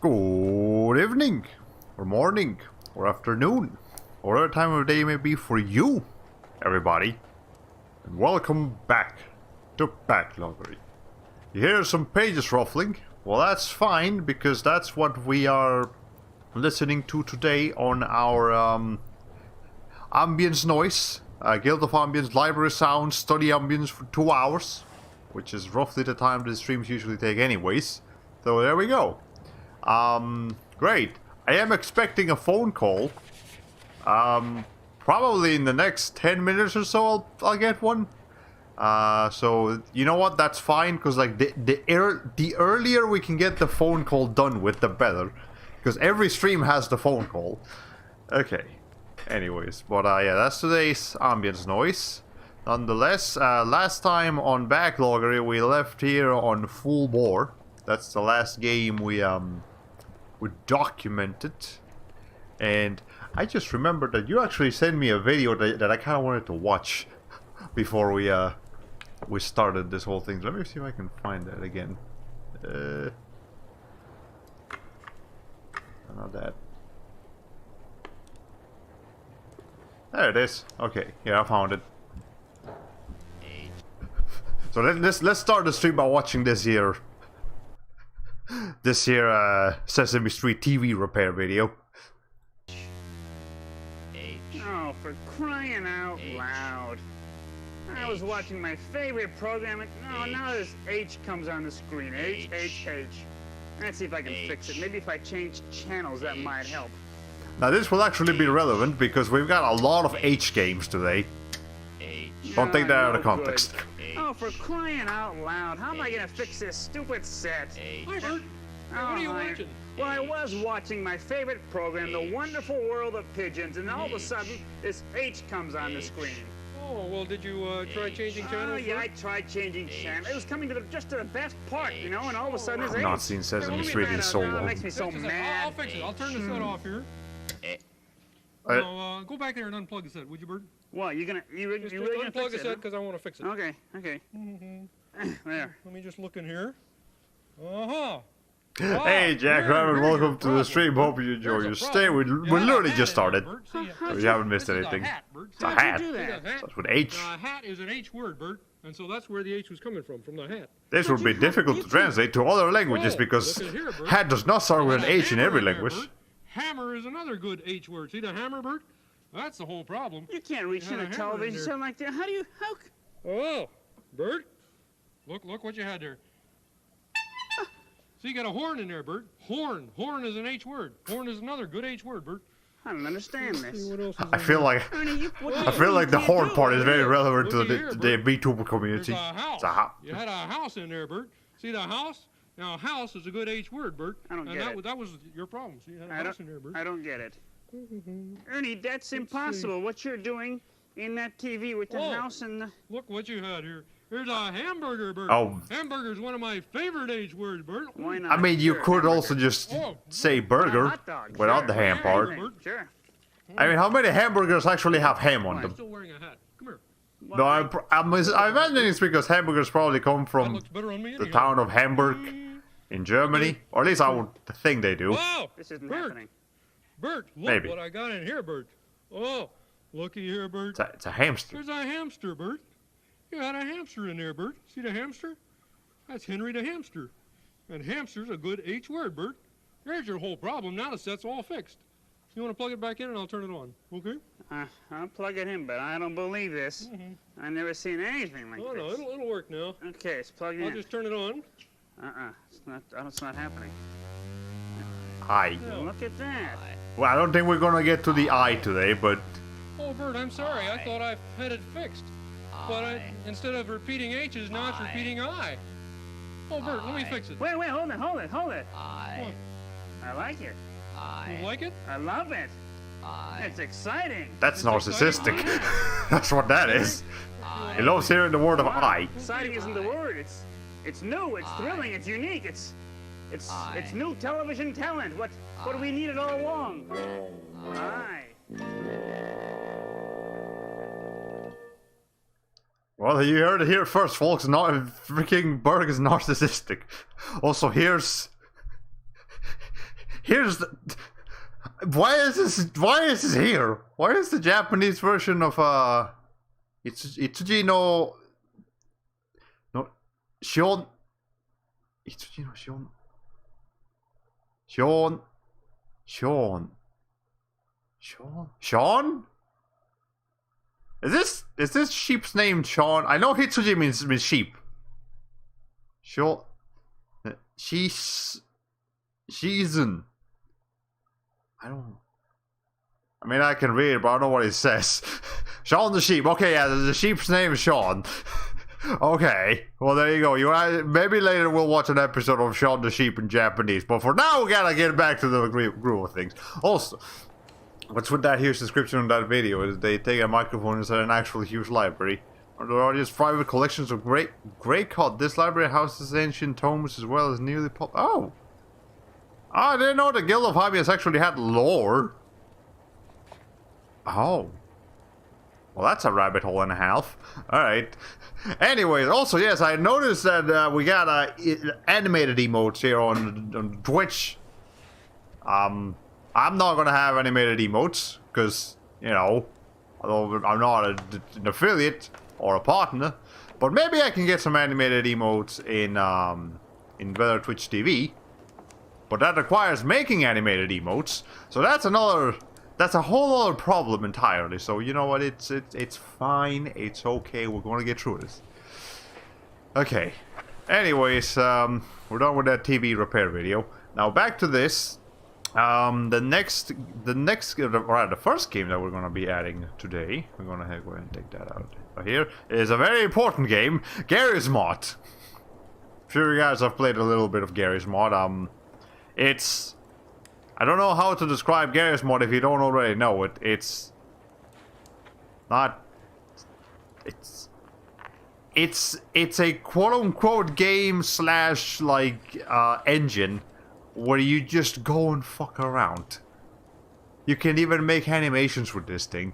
Good evening, or morning, or afternoon, or whatever time of day it may be for you, everybody. And welcome back to Backloggery. You hear some pages ruffling? Well, that's fine, because that's what we are listening to today on our ambience noise. Guild of Ambience Library Sounds Study Ambience for 2 hours, which is roughly the time the streams usually take anyways. So there we go. Great. I am expecting a phone call. Probably in the next 10 minutes or so I'll get one. So you know what? That's fine, because like the earlier we can get the phone call done with, the better. Because every stream has the phone call. Okay. Anyways, but yeah, that's today's ambience noise. Nonetheless, last time on Backloggery we left here on full bore. That's the last game we documented. And I just remembered that you actually sent me a video that I kind of wanted to watch before we started this whole thing. Let me see if I can find that again. Not that. There it is. Okay, yeah, I found it. So let's start the stream by watching this here Sesame Street TV repair video. Oh, for crying out loud. I was watching my favorite program and now this H comes on the screen. H. Let's see if I can fix it. Maybe if I change channels that might help. Now this will actually be relevant because we've got a lot of H games today. Don't take that out of context. Oh, for crying out loud. How am I gonna fix this stupid set? Hi, Bert. What are you watching? Well, I was watching my favorite program, The Wonderful World of Pigeons, and all of a sudden, this H comes on the screen. Oh, well, did you try changing channels? Oh, yeah, I tried changing channels. It was coming to just to the best part, you know, and all of a sudden, this H. I've not seen Sesame Street in so It long. makes me so mad. I'll fix it. I'll turn the set off here. Now, go back there and unplug the set, would you, Bert? What, you really Just gonna unplug fix the it? set because I want to fix it. Okay. There. Let me just look in here. Uh-huh. Hey Jack Rabbit, welcome to the stream. Hope you enjoy your stay. We literally just started. So you haven't missed anything. It's a hat. That's with H. Hat is an H word, Bert, and so that's where the H was coming from the hat. This would be difficult to translate to other languages because hat does not start with an H in every language. Hammer is another good H word. See the hammer, Bert? That's the whole problem. You can't reach in a television set like that. How? Oh, Bert, look what you had there. See, you got a horn in there, Bert. Horn is an H word. Horn is another good H word, Bert. I don't understand this. I feel like the horn part is very relevant to the VTuber community. It's a house. You had a house in there, Bert. See the house? Now, house is a good H word, Bert. I don't get it. That was your problem. So you had a house in there, Bert. I don't get it. Ernie, that's impossible. What you're doing in that TV with the house and the... Look what you had here. Here's a hamburger, Bert. Oh. Hamburger's one of my favorite H words, Bert. Why not? I mean, you could also just say burger without the ham part. Sure. I mean, how many hamburgers actually have ham on I'm them? still wearing a hat. Come here. No, I imagine it's because hamburgers probably come That from looks better on me the anyhow. town of Hamburg in Germany, or at least I would think they do. Wow! This isn't Bert, happening. Bert, look Maybe. what I got in here, Bert. Oh, looky here, Bert. It's a hamster. There's a hamster, Bert. You had a hamster in there, Bert. See the hamster? That's Henry the hamster. And hamster's a good H word, Bert. There's your whole problem. Now the set's all fixed. You want to plug it back in and I'll turn it on, okay? I'll plug it in, but I don't believe this. I've never seen anything like Oh, no, this. it'll work now. Okay, it's plugged I'll in. just turn it on. It's not happening. I. No. Look at that. Well, I don't think we're gonna get to the I today, but Oh, Bert, I'm sorry. I thought I had it fixed. But instead of repeating H's, now it's repeating I. Oh, Bert, let me fix it. Wait, hold it. What? I like it. You like it? I love it. It's exciting. that's narcissistic. That's what that is. He loves hearing the word of I. Exciting isn't the word. It's new. It's thrilling. It's unique. It's new television talent. What do we needed all along? Aye. Well, you heard it here first, folks. Not freaking Berg is narcissistic. Also, Here's the... Why is this here? Why is the Japanese version of Itsuji no Shion Itsuji no Sean? Is this sheep's name Sean? I know Hitsuji means sheep. Sean. Shizun. I mean, I can read it, but I don't know what it says. Sean the sheep. Okay, yeah, the sheep's name is Sean. Okay, well, there you go. Maybe later we'll watch an episode of Sean the sheep in Japanese. But for now, we gotta get back to the groove of things. Also, what's with that here's description on that video is they take a microphone inside an actual huge library. There are just private collections of great cod. This library houses ancient tomes as well as newly Oh! I didn't know the Guild of Hybius actually had lore. Oh. Well, that's a rabbit hole and a half. Alright. Anyways, also, yes, I noticed that we got animated emotes here on Twitch. I'm not gonna have animated emotes, because, you know, although I'm not an affiliate or a partner, but maybe I can get some animated emotes in Weather Twitch TV. But that requires making animated emotes, so that's a whole other problem entirely. So you know what, it's fine, it's okay, we're gonna get through this. Okay. Anyways, we're done with that TV repair video. Now back to this. The first game that we're gonna be adding today, we're gonna go ahead and take that out. Here is a very important game, Garry's Mod. I'm sure you guys have played a little bit of Garry's Mod. I don't know how to describe Garry's Mod if you don't already know it. It's a quote-unquote game slash like engine where you just go and fuck around. You can even make animations with this thing.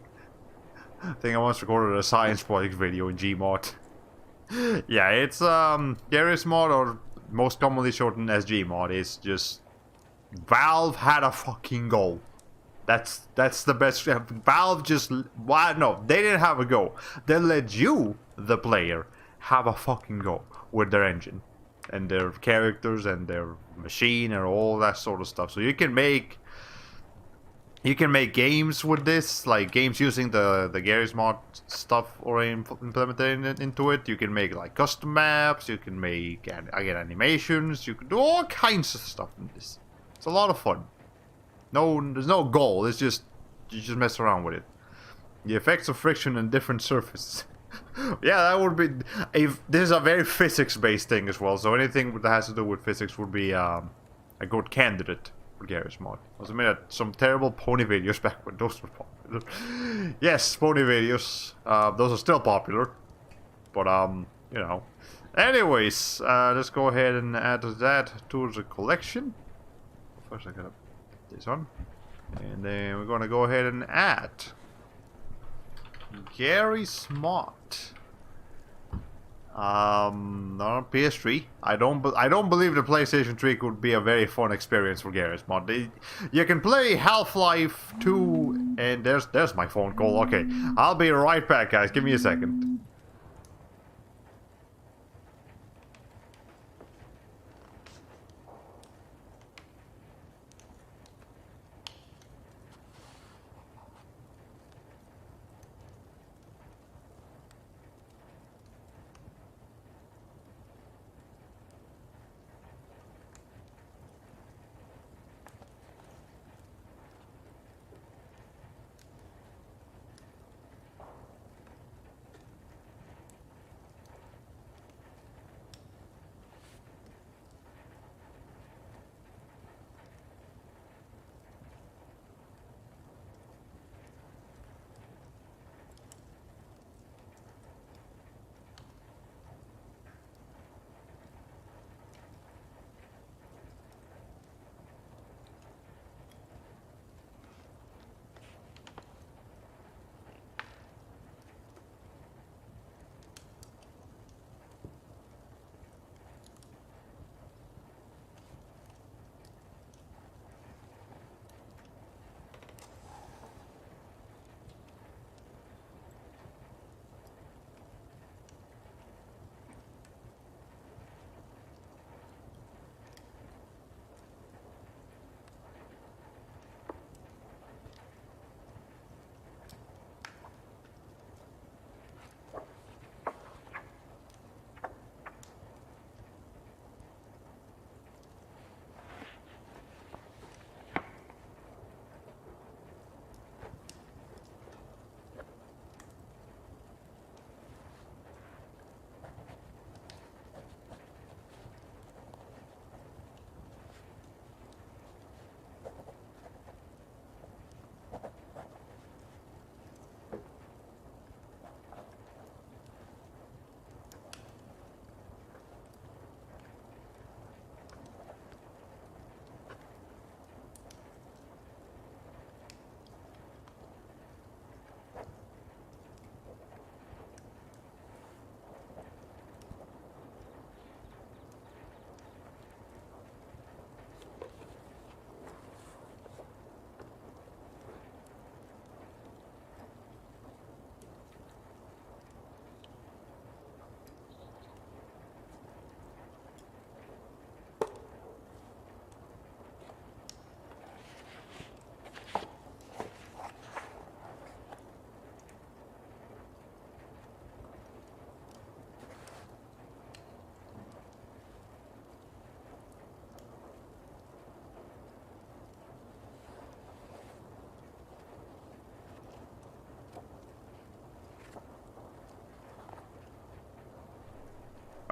I think I once recorded a science project video in Gmod. Yeah, it's Garry's Mod, or most commonly shortened as Gmod. It's just Valve had a fucking goal. That's the best. Valve just no, they didn't have a go. They let you, the player, have a fucking go with their engine and their characters and their machine and all that sort of stuff. So you can make games with this, like games using the Garry's Mod stuff already implemented into it. You can make like custom maps. You can make again animations. You can do all kinds of stuff in this. It's a lot of fun. There's no goal. It's just you just mess around with it. The effects of friction and different surfaces. Yeah, that would be. This is a very physics-based thing as well. So anything that has to do with physics would be a good candidate for Garry's Mod. I was made some terrible pony videos back when those were popular. Yes, pony videos. Those are still popular, but you know. Anyways, let's go ahead and add that to the collection. First, I gotta put this on, and then we're gonna go ahead and add Garry's Mod. On PS3. I don't believe the PlayStation 3 could be a very fun experience for Garry's Mod. You can play Half-Life 2, and there's my phone call. Okay, I'll be right back, guys. Give me a second.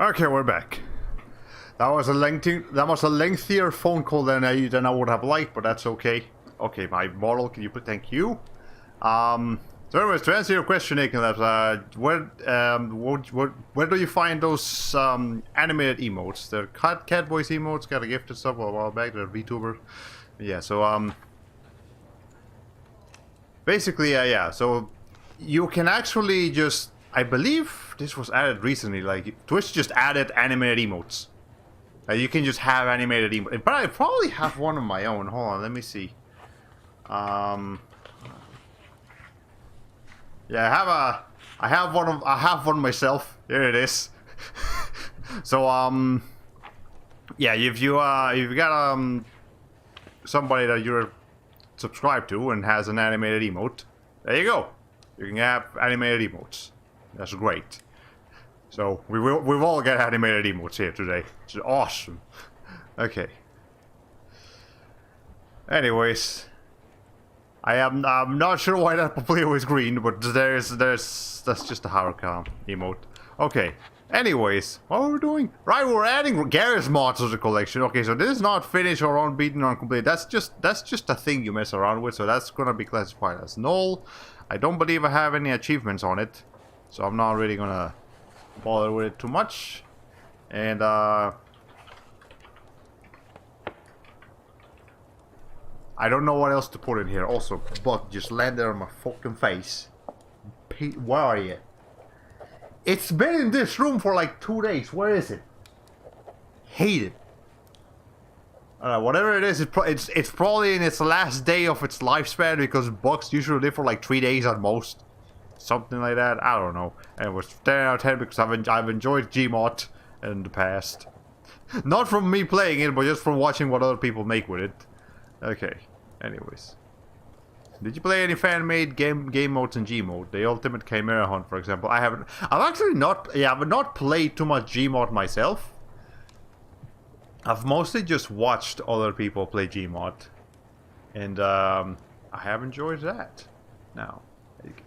Okay, we're back. That was a lengthier phone call than I would have liked, but that's okay. Okay, my model, can you put thank you? So anyways, to answer your question, Nicholas, where do you find those animated emotes? They're cat voice emotes, got a gifted stuff a while back, they're VTuber. Yeah, so basically, yeah, so you can actually just, I believe this was added recently, like Twitch just added animated emotes. You can just have animated emotes, but I probably have one of my own. Hold on, let me see. Yeah, I have one myself. There it is. So yeah, if you got somebody that you're subscribed to and has an animated emote, there you go. You can have animated emotes. That's great. So we've all got animated emotes here today. It's awesome. Okay. Anyways, I'm not sure why that Poplio is green, but that's just a Haruka emote. Okay. Anyways, what were we doing? Right, we're adding Garry's mods to the collection. Okay, so this is not finished or unbeaten or complete. That's just a thing you mess around with, so that's gonna be classified as null. I don't believe I have any achievements on it, so I'm not really gonna bother with it too much. And I don't know what else to put in here. Also, Buck just landed on my fucking face. Pete, where are you? It's been in this room for like 2 days. Where is it? Hate it. Whatever it is, it's probably in its last day of its lifespan because bugs usually live for like 3 days at most. Something like that. I don't know. And it was 10 out of 10 because I've enjoyed Gmod in the past. Not from me playing it, but just from watching what other people make with it. Okay. Anyways. Did you play any fan-made game modes in Gmod? The Ultimate Chimera Hunt, for example. I haven't. I've not played too much Gmod myself. I've mostly just watched other people play Gmod. And I have enjoyed that. Now,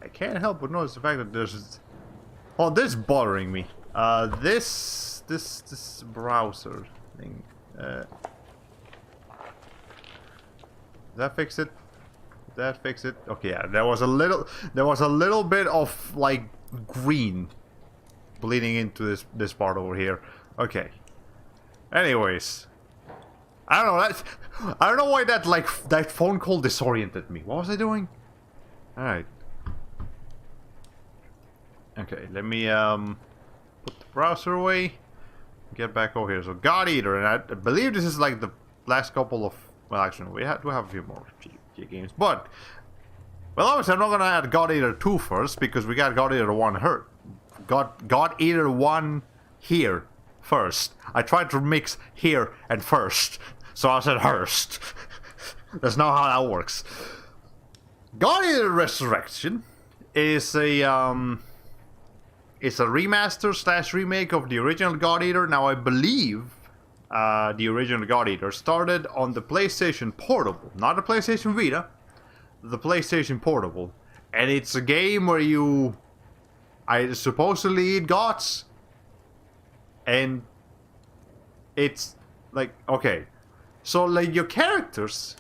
I can't help but notice the fact that there's... Oh, this is bothering me. This browser thing. Does that fix it? That fix it? Okay, yeah. There was a little bit of like green bleeding into this part over here. Okay. Anyways, I don't know. I don't know why that phone call disoriented me. What was I doing? All right. Okay, let me put the browser away. Get back over here. So God Eater, and I believe this is like the last couple of. Well, actually, we have a few more G games, but well, obviously, I'm not gonna add God Eater 2 first because we got God Eater 1 hurt. God Eater 1 here first. I tried to mix here and first, so I said Hurst. That's not how that works. God Eater Resurrection is a it's a remaster / remake of the original God Eater. Now, I believe the original God Eater started on the PlayStation Portable, not the PlayStation Vita, the PlayStation Portable, and it's a game where you, supposedly eat gods, and it's like, okay, so like your characters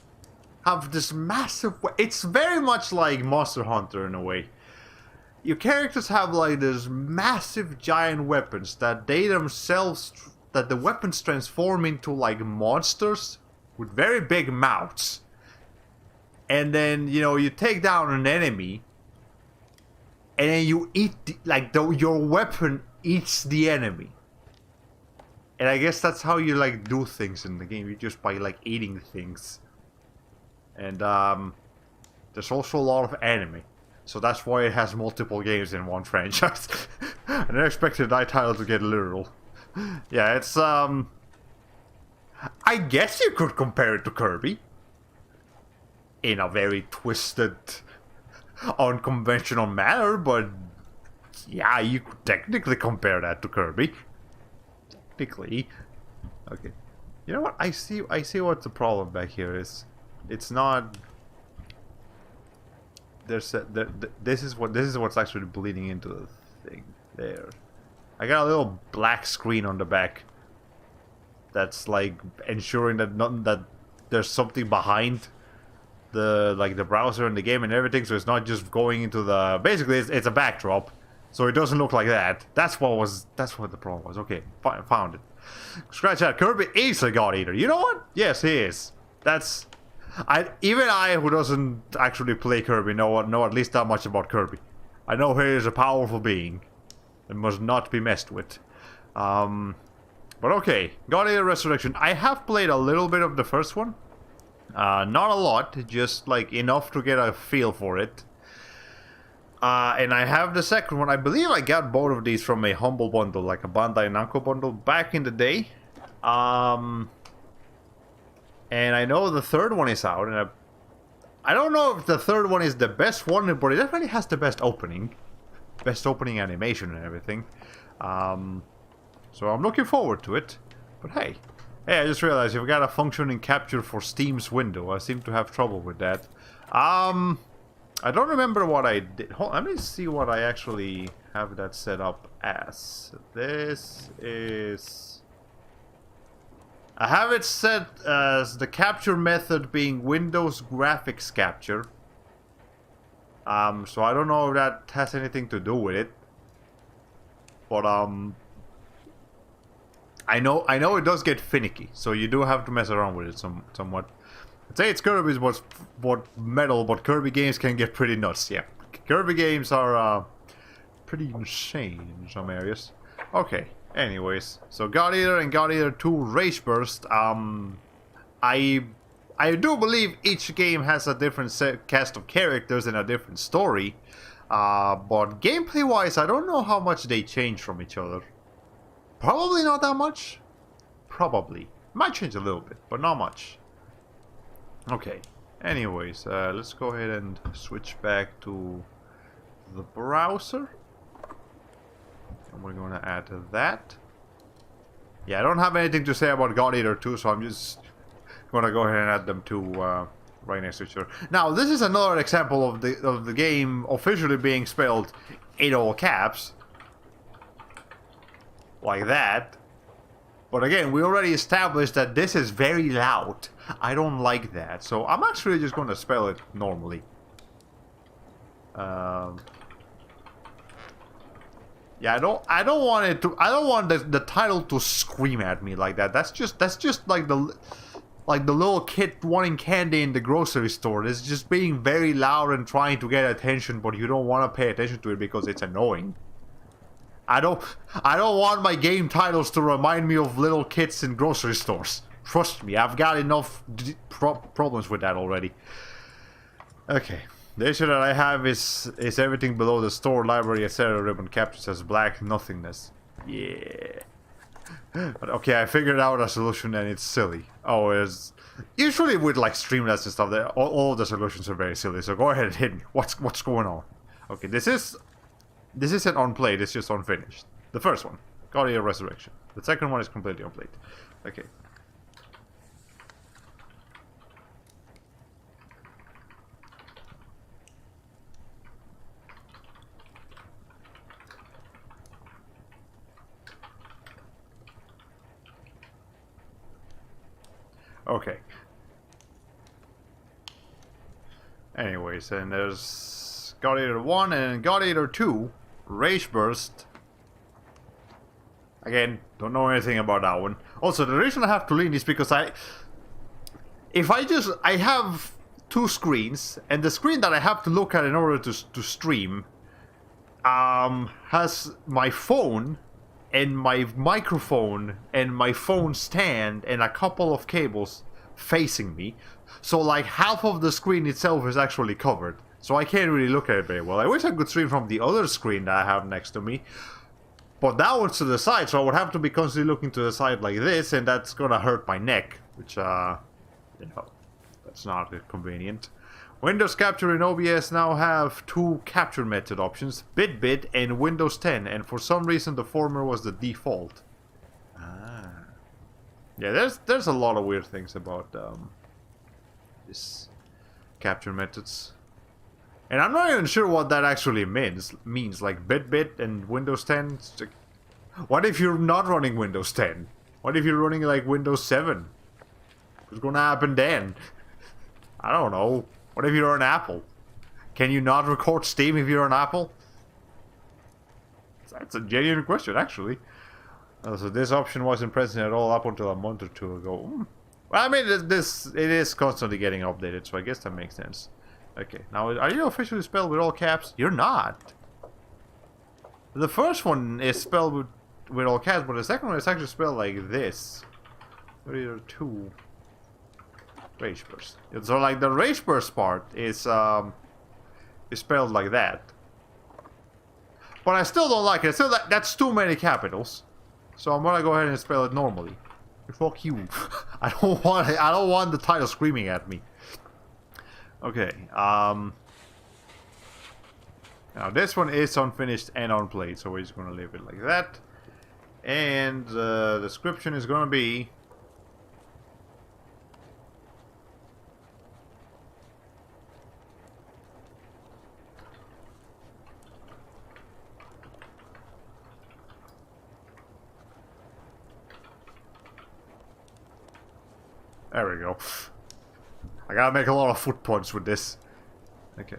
have this massive, it's very much like Monster Hunter in a way. Your characters have like this massive giant weapons that they themselves, that the weapons transform into like monsters with very big mouths. And then, you know, you take down an enemy and then you eat, your weapon eats the enemy. And I guess that's how you like do things in the game. You just by like eating things. And there's also a lot of anime. So that's why it has multiple games in one franchise. I never expected that title to get literal. Yeah, it's I guess you could compare it to Kirby. In a very twisted, unconventional manner, but yeah, you could technically compare that to Kirby. Technically. Okay. You know what? I see what the problem back here is. It's not. This is what's actually bleeding into the thing there. I got a little black screen on the back. That's like ensuring that there's something behind the browser and the game and everything, so it's not just going into the... Basically, it's a backdrop, so it doesn't look like that. That's what the problem was. Okay, found it. Scratch that. Kirby is a God Eater. You know what? Yes, he is. That's... Even I, who doesn't actually play Kirby, know at least that much about Kirby. I know he is a powerful being that must not be messed with. But okay, God Eater Resurrection. I have played a little bit of the first one. Not a lot, just like enough to get a feel for it. And I have the second one. I believe I got both of these from a Humble Bundle, like a Bandai Namco bundle back in the day. And I know the third one is out, and I don't know if the third one is the best one, but it definitely has the best opening animation and everything. So I'm looking forward to it. But hey, I just realized you've got a functioning capture for Steam's window. I seem to have trouble with that. I don't remember what I did. Let me see what I actually have that set up as. This is... I have it set as the capture method being Windows graphics capture. So I don't know if that has anything to do with it. But I know it does get finicky, so you do have to mess around with it somewhat. I'd say it's Kirby's what metal, but Kirby games can get pretty nuts. Yeah, Kirby games are pretty insane in some areas. Okay. Anyways, so God Eater and God Eater 2 Rage Burst. I do believe each game has a different cast of characters and a different story. But gameplay-wise, I don't know how much they change from each other. Probably not that much. Probably. Might change a little bit, but not much. Okay. Anyways, let's go ahead and switch back to the browser. And we're going to add that. Yeah, I don't have anything to say about God Eater 2, so I'm just going to go ahead and add them to right next to each other. Now, this is another example of the game officially being spelled in all caps. Like that. But again, we already established that this is very loud. I don't like that. So I'm actually just going to spell it normally. Yeah, I don't want it to. I don't want the title to scream at me like that. That's just like the little kid wanting candy in the grocery store. It's just being very loud and trying to get attention, but you don't want to pay attention to it because it's annoying. I don't want my game titles to remind me of little kids in grocery stores. Trust me, I've got enough problems with that already. Okay. The issue that I have is everything below the store, library, etc. ribbon captures as black nothingness. Yeah. But okay, I figured out a solution and it's silly. Oh, it's... Usually with like Streamlabs and stuff, all of the solutions are very silly, so go ahead and hit me. What's going on? Okay, this isn't unplayed, it's just unfinished. The first one, God Eater Resurrection. The second one is completely unplayed. Okay. Okay. Anyways, and there's God Eater 1 and God Eater 2, Rage Burst. Again, don't know anything about that one. Also, the reason I have to lean is because I have two screens, and the screen that I have to look at in order to stream has my phone and my microphone and my phone stand and a couple of cables facing me. So like half of the screen itself is actually covered. So I can't really look at it very well. I wish I could stream from the other screen that I have next to me. But that one's to the side, so I would have to be constantly looking to the side like this, and that's gonna hurt my neck. Which, you know, that's not convenient. Windows Capture and OBS now have two capture method options, BitBit and Windows 10, and for some reason the former was the default. Yeah, there's a lot of weird things about this capture methods. And I'm not even sure what that actually means like BitBit and Windows 10. What if you're not running Windows 10? What if you're running like Windows 7? What's gonna happen then? I don't know. What if you're an Apple? Can you not record Steam if you're an Apple? That's a genuine question, actually. So this option wasn't present at all up until a month or two ago. Well, I mean, it is constantly getting updated, so I guess that makes sense. Okay, now are you officially spelled with all caps? You're not. The first one is spelled with all caps, but the second one is actually spelled like this. There are two rage bursts. So like the rage burst part is spelled like that. But I still don't like it. Still, that's too many capitals. So I'm gonna go ahead and spell it normally. Fuck you. I don't want the title screaming at me. Okay. Now this one is unfinished and unplayed, so we're just gonna leave it like that. And the description is gonna be. There we go. I gotta make a lot of foot points with this. Okay.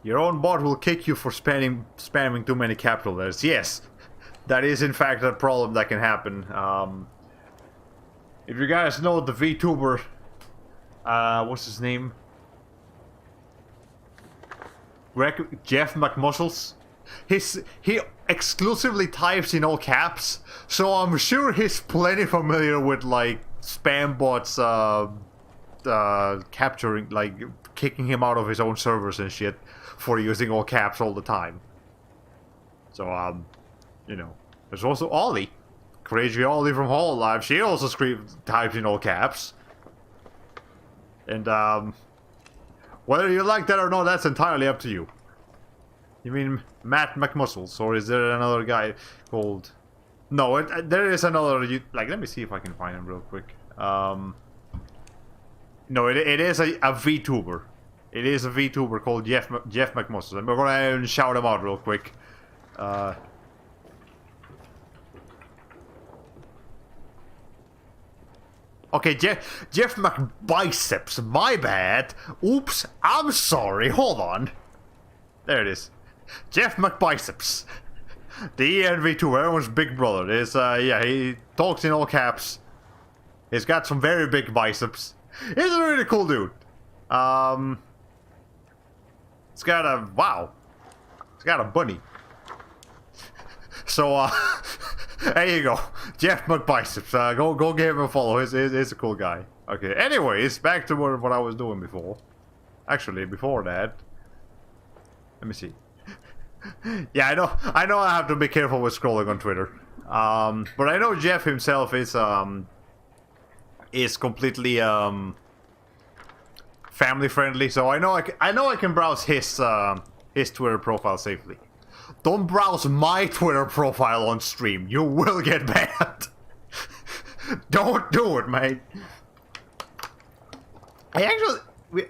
Your own bot will kick you for spamming too many capital letters. Yes, that is in fact a problem that can happen. If you guys know the VTuber, what's his name? Jeff McMuscles. He exclusively types in all caps, so I'm sure he's plenty familiar with like spam bots capturing, like kicking him out of his own servers and shit for using all caps all the time. So you know, there's also Ollie, Crazy Ollie from Whole Life. She also types in all caps, and whether you like that or not, that's entirely up to you. You mean Matt McMuscles, or is there another guy called? No, there is another. Like, let me see if I can find him real quick. No, it is a VTuber. It is a VTuber called Jeff McMuscles, and we're gonna shout him out real quick. Okay, Jeff McBiceps. My bad. Oops, I'm sorry. Hold on. There it is. Jeff McBiceps. The ENV2, everyone's big brother. Yeah, he talks in all caps. He's got some very big biceps. He's a really cool dude. It's got a, wow. It's got a bunny. So, there you go. Jeff McBiceps. Go give him a follow. He's a cool guy. Okay, anyways, back to what I was doing before. Actually, before that. Let me see. Yeah, I know I have to be careful with scrolling on Twitter. But I know Jeff himself is completely family friendly, so I know I can browse his Twitter profile safely. Don't browse my Twitter profile on stream. You will get banned. Don't do it, mate. I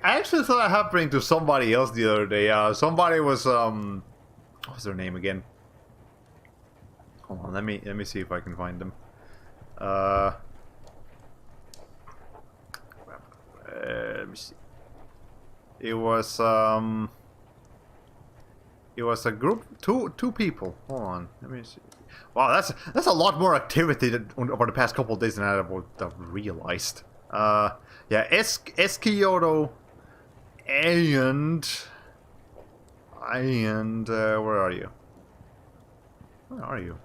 actually thought I happened to somebody else the other day. Somebody was what's their name again? Hold on, let me see if I can find them. Let me see. It was a group, two people. Hold on, let me see. Wow, that's a lot more activity over the past couple of days than I would have realized. Yeah, Eskioto and where are you? Where are you?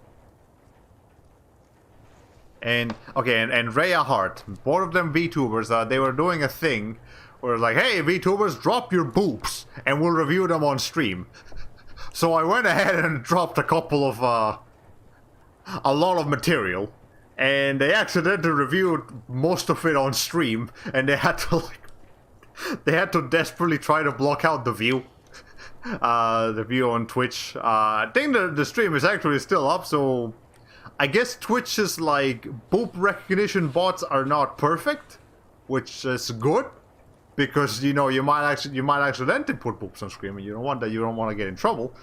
And okay, and Rhea Hart, both of them VTubers. They were doing a thing where like, hey VTubers, drop your boobs and we'll review them on stream. So I went ahead and dropped a couple of a lot of material, and they accidentally reviewed most of it on stream, and they had to desperately try to block out the view. The view on Twitch. I think the stream is actually still up, so I guess Twitch's like boob recognition bots are not perfect, which is good, because you know you might accidentally put boobs on screen, and you don't want that. You don't want to get in trouble.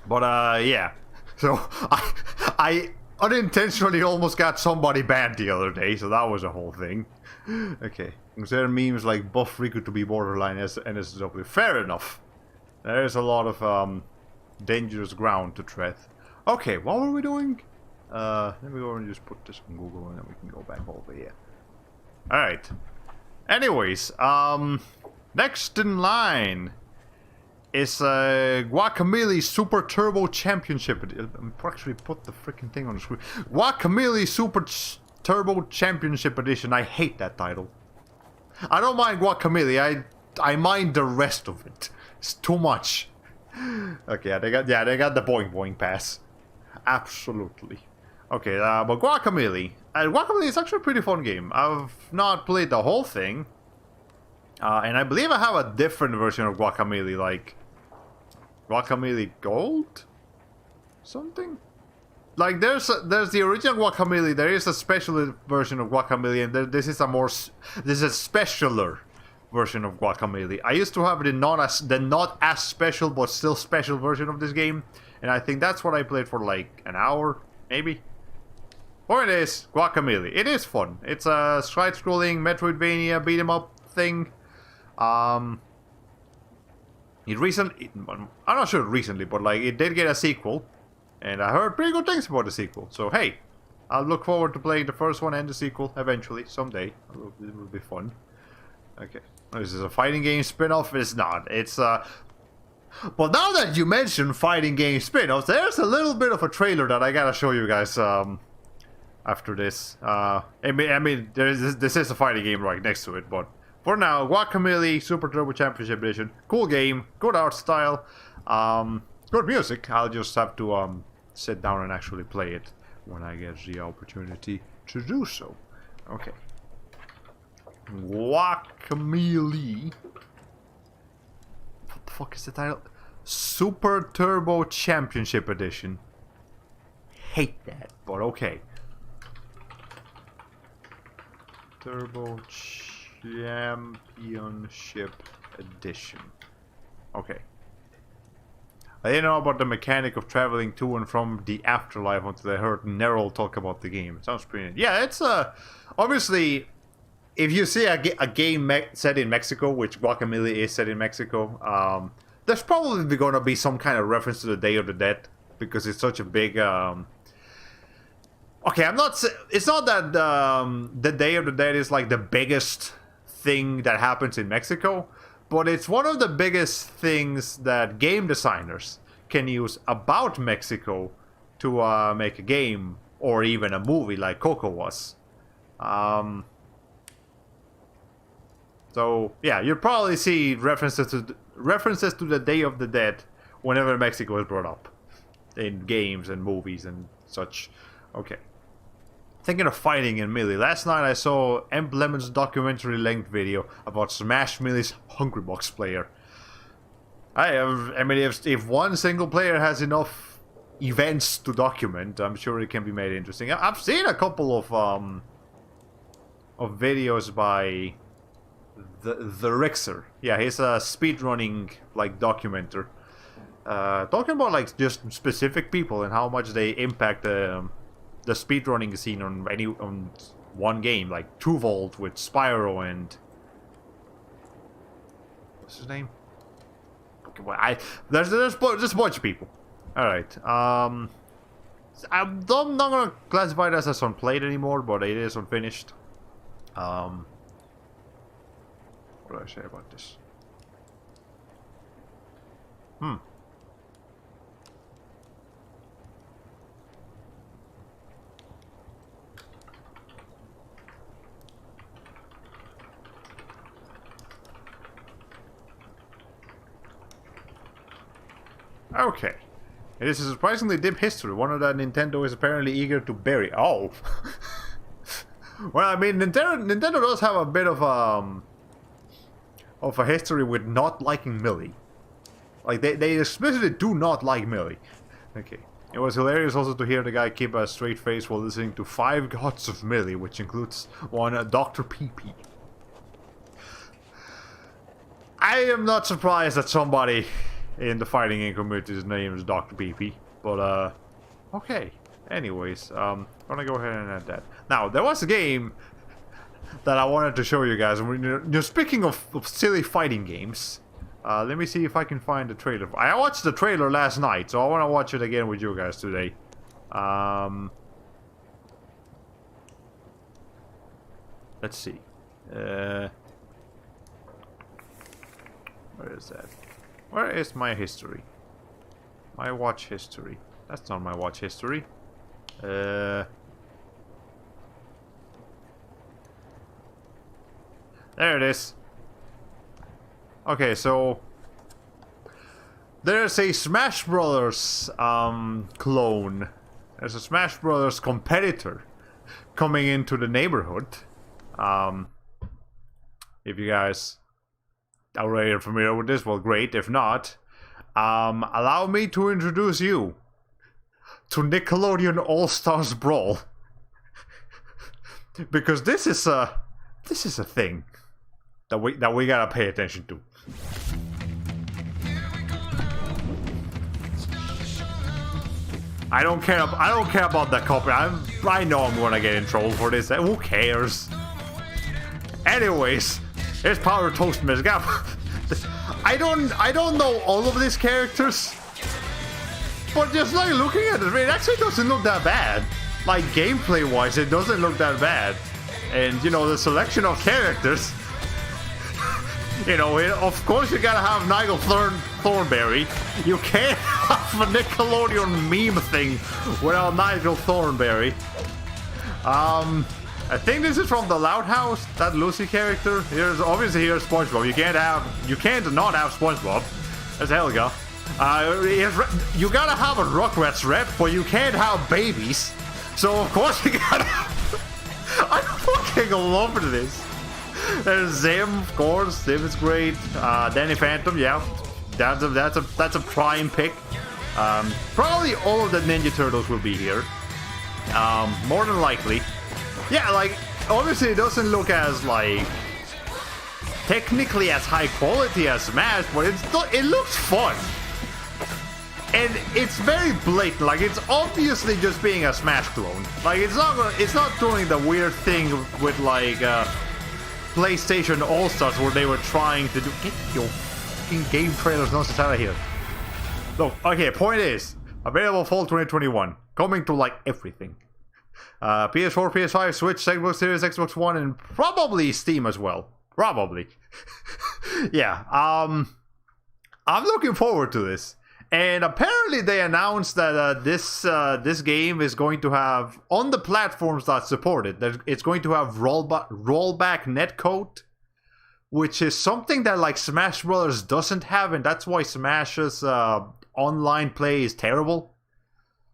But yeah. So I unintentionally almost got somebody banned the other day, so that was a whole thing. Okay. There are memes like buff Riku to be borderline NSW. Fair enough. There is a lot of dangerous ground to tread. Okay, what were we doing? Let me go and just put this on Google and then we can go back over here. Alright. Anyways, next in line is Guacamelee Super Turbo Championship. Actually put the freaking thing on the screen. Guacamelee Super Turbo Championship Edition. I hate that title. I don't mind Guacamelee. I mind the rest of it. It's too much. Okay, yeah, they got the boing boing pass. Absolutely. Okay, but Guacamelee. Guacamelee is actually a pretty fun game. I've not played the whole thing. And I believe I have a different version of Guacamelee, like Guacamelee Gold? Something? Like there's the original Guacamelee, there is a special version of Guacamelee, and this is a specialer version of Guacamelee. I used to have the not as special but still special version of this game, and I think that's what I played for like an hour, maybe. Or it is Guacamelee. It is fun. It's a side-scrolling Metroidvania beat 'em up thing. I'm not sure recently, but like it did get a sequel, and I heard pretty good things about the sequel. So hey, I'll look forward to playing the first one and the sequel eventually, someday. It will be fun. Okay, this is a fighting game spin-off. It's not. It's But now that you mentioned fighting game spin-offs, there's a little bit of a trailer that I gotta show you guys after this. I mean, this is a fighting game right next to it, but for now, Guacamelee Super Turbo Championship Edition. Cool game, good art style, good music. I'll just have to sit down and actually play it when I get the opportunity to do so. Okay. Guacamelee. What the fuck is the title? Super Turbo Championship Edition. Hate that, but okay. Turbo Championship Edition. Okay. I didn't know about the mechanic of traveling to and from the afterlife until I heard Nerol talk about the game. It sounds pretty neat. Yeah, it's obviously, if you see a game set in Mexico, which Guacamelee is set in Mexico, there's probably going to be some kind of reference to the Day of the Dead, because it's such a big okay, it's not that the Day of the Dead is like the biggest thing that happens in Mexico, but it's one of the biggest things that game designers can use about Mexico to make a game or even a movie like Coco was. So yeah, you'll probably see references to the Day of the Dead whenever Mexico is brought up in games and movies and such. Okay. Thinking of fighting in Melee, last night I saw Emblement's documentary-length video about Smash Melee's Hungrybox player. I mean, if one single player has enough events to document, I'm sure it can be made interesting. I've seen a couple of videos by the Rixer. Yeah, he's a speedrunning like documenter, talking about like just specific people and how much they impact the speedrunning scene on one game, like 2Volt with Spyro and what's his name? Okay, well, there's a bunch of people. All right, I'm not gonna classify it as unplayed anymore, but it is unfinished. What do I say about this? Okay. It is a surprisingly deep history, one of that Nintendo is apparently eager to bury. Oh! Well, I mean, Nintendo does have a bit of a history with not liking Melee. Like, they explicitly do not like Melee. Okay. It was hilarious also to hear the guy keep a straight face while listening to 5 gods of Melee, which includes one Dr. PP. I am not surprised that somebody in the fighting game community. His name is Dr. PP. But, okay. Anyways, gonna go ahead and add that. Now, there was a game that I wanted to show you guys. Speaking of silly fighting games, let me see if I can find the trailer. I watched the trailer last night, so I want to watch it again with you guys today. Let's see. Where is that? Where is my history? My watch history. That's not my watch history. There it is. Okay, so there's a Smash Brothers clone. There's a Smash Brothers competitor coming into the neighborhood. If you guys already are familiar with this, well, great. If not, allow me to introduce you to Nickelodeon All-Stars Brawl. Because this is a thing that we gotta pay attention to. I don't care about that copy. I know I'm gonna get in trouble for this. Who cares? Anyways, here's Power Toast Mizgap. I don't know all of these characters, but just like looking at it actually doesn't look that bad. Like gameplay wise, it doesn't look that bad. And you know, the selection of characters. You know, of course you gotta have Nigel Thornberry. You can't have a Nickelodeon meme thing without Nigel Thornberry. I think this is from the Loud House, that Lucy character. Here's SpongeBob. You can't not have SpongeBob. That's Helga. You gotta have a Rugrats rep, but you can't have babies. So of course you gotta. I fucking love this. There's Zim, of course. Zim is great. Danny Phantom, yeah, that's a prime pick. Probably all of the Ninja Turtles will be here. More than likely. Yeah, like obviously it doesn't look as like technically as high quality as Smash, but it looks fun. And it's very blatant. Like it's obviously just being a Smash clone. Like it's not doing the weird thing with like PlayStation All-Stars where they were trying to do. Get your fucking game trailers nonsense out of here. Look, okay, point is, available fall 2021. Coming to like everything. PS4, PS5, Switch, Xbox Series, Xbox One, and probably Steam as well. Probably. Yeah, I'm looking forward to this. And apparently they announced that this game is going to have, on the platforms that support it, it's going to have rollback netcode, which is something that like Smash Brothers doesn't have, and that's why Smash's online play is terrible.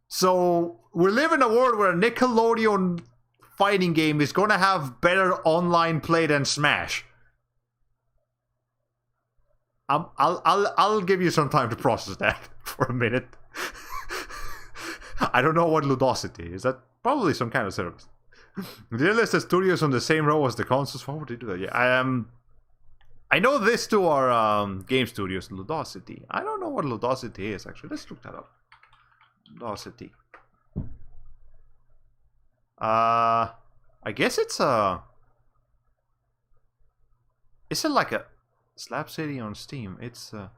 So we live in a world where a Nickelodeon fighting game is going to have better online play than Smash. I'll give you some time to process that for a minute. I don't know what Ludosity is. That probably some kind of service. They list the studios on the same row as the consoles. Why would they do that? Yeah, I know this two are game studios. Ludosity. I don't know what Ludosity is actually. Let's look that up. Ludosity. I guess it's a. Is it like a Slap City on Steam? It's do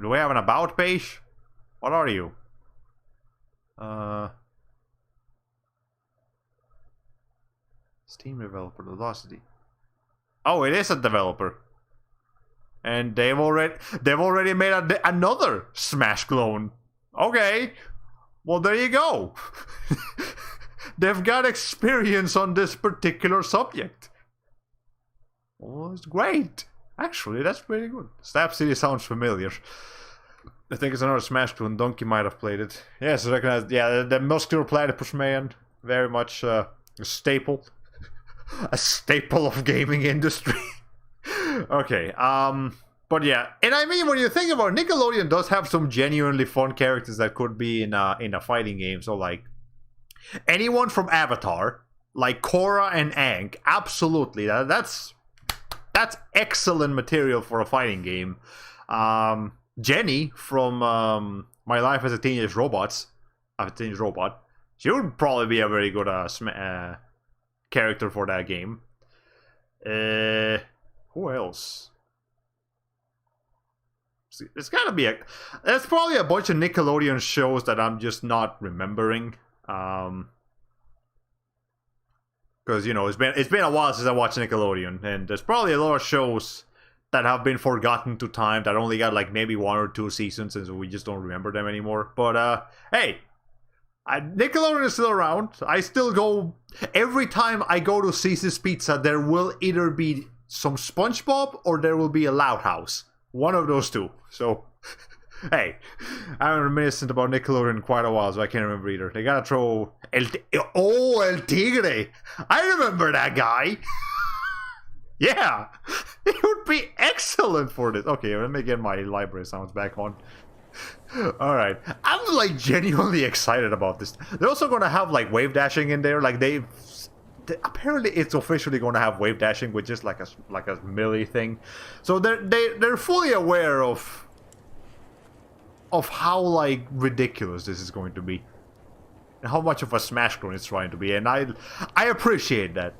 we have an about page? What are you? Steam developer Velocity. Oh, it is a developer, and they've already made another Smash clone. Okay, well there you go. They've got experience on this particular subject. Well, it's great. Actually, that's pretty good. Slap City sounds familiar. I think it's another Smash clone. Donkey might have played it. Yes, I recognize. Yeah, the muscular platypus man. Very much a staple. A staple of gaming industry. Okay, but yeah. And I mean, when you think about it, Nickelodeon does have some genuinely fun characters that could be in a fighting game. So, like, anyone from Avatar, like Korra and Aang, absolutely. That's that's excellent material for a fighting game. Jenny from My Life as a Teenage Robot, she would probably be a very good character for that game. Who else? There's gotta be there's probably a bunch of Nickelodeon shows that I'm just not remembering. Because, you know, it's been a while since I watched Nickelodeon, and there's probably a lot of shows that have been forgotten to time that only got like maybe 1 or 2 seasons, and so we just don't remember them anymore. But hey, Nickelodeon is still around. I still go every time I go to Cece's Pizza. There will either be some SpongeBob or there will be a Loud House. One of those two. So. Hey, I haven't reminiscent about Nickelodeon in quite a while, so I can't remember either. They gotta throw El Tigre. I remember that guy. Yeah, it would be excellent for this. Okay, let me get my library sounds back on. All right, I'm like genuinely excited about this. They're also gonna have like wave dashing in there. Like apparently it's officially going to have wave dashing, which is like a melee thing. So they're fully aware of how like ridiculous this is going to be, and how much of a smash clone it's trying to be, and I appreciate that.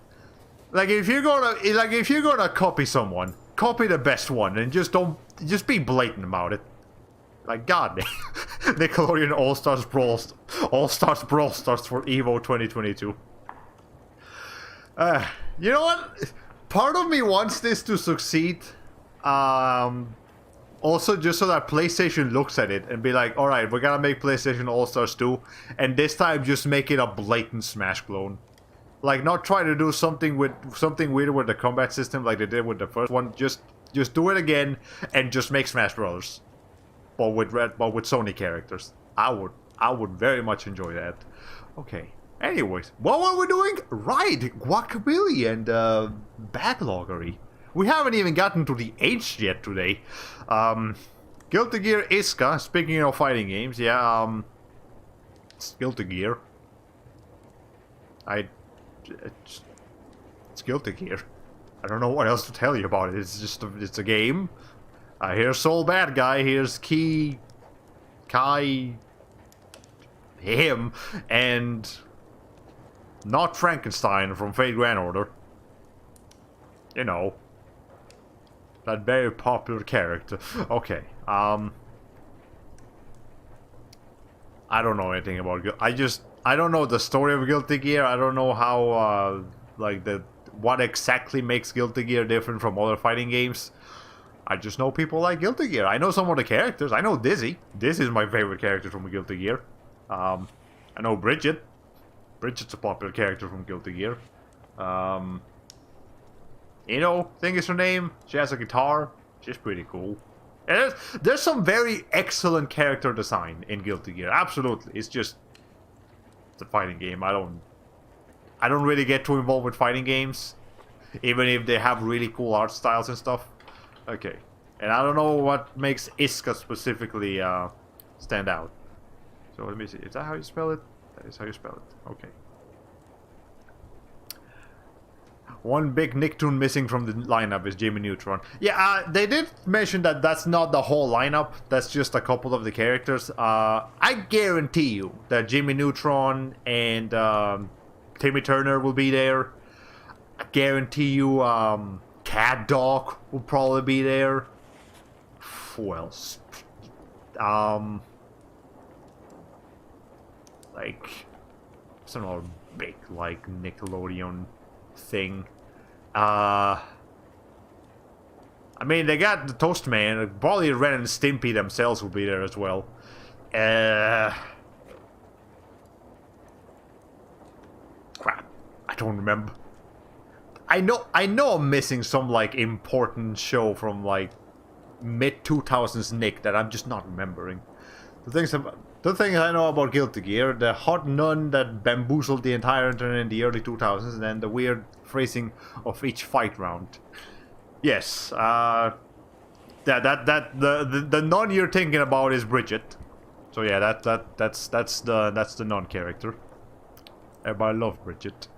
Like if you're gonna copy someone, copy the best one, and just be blatant about it. Like God, Nickelodeon All Stars Brawl Stars for Evo 2022. You know what? Part of me wants this to succeed. Also, just so that PlayStation looks at it and be like, alright, we're gonna make PlayStation All-Stars 2, and this time just make it a blatant Smash clone. Like, not try to do something weird with the combat system like they did with the first one. Just do it again and just make Smash Brothers. But with Sony characters. I would very much enjoy that. Okay. Anyways, what were we doing? Right, Guacamelee and Backloggery. We haven't even gotten to the H yet today. Guilty Gear Iska, speaking of fighting games, yeah, it's Guilty Gear. It's Guilty Gear. I don't know what else to tell you about it. It's a game. Here's Soul Bad Guy, here's Kai, him, and not Frankenstein from Fate Grand Order. You know. That very popular character. Okay. I don't know anything about I don't know the story of Guilty Gear. I don't know how what exactly makes Guilty Gear different from other fighting games. I just know people like Guilty Gear. I know some of the characters. I know Dizzy. Dizzy is my favorite character from Guilty Gear. I know Bridget. Bridget's a popular character from Guilty Gear. Ino, I think is her name. She has a guitar. She's pretty cool. And there's some very excellent character design in Guilty Gear. Absolutely. It's a fighting game. I don't really get too involved with fighting games, even if they have really cool art styles and stuff. Okay. And I don't know what makes Iska specifically stand out. So let me see. Is that how you spell it? That is how you spell it. Okay. One big Nicktoon missing from the lineup is Jimmy Neutron. Yeah, they did mention that that's not the whole lineup. That's just a couple of the characters. I guarantee you that Jimmy Neutron and Timmy Turner will be there. I guarantee you Cat Dog will probably be there. Who else? Like some other big like Nickelodeon thing. I mean, they got the Toast Man. Probably Ren and Stimpy themselves will be there as well. Crap, I don't remember. I know I'm missing some like important show from like mid-2000s Nick that I'm just not remembering. The thing I know about Guilty Gear, the hot nun that bamboozled the entire internet in the early 2000s, and then the weird phrasing of each fight round. Yes, the nun you're thinking about is Bridget. So yeah, that's the nun character. Everybody loves Bridget.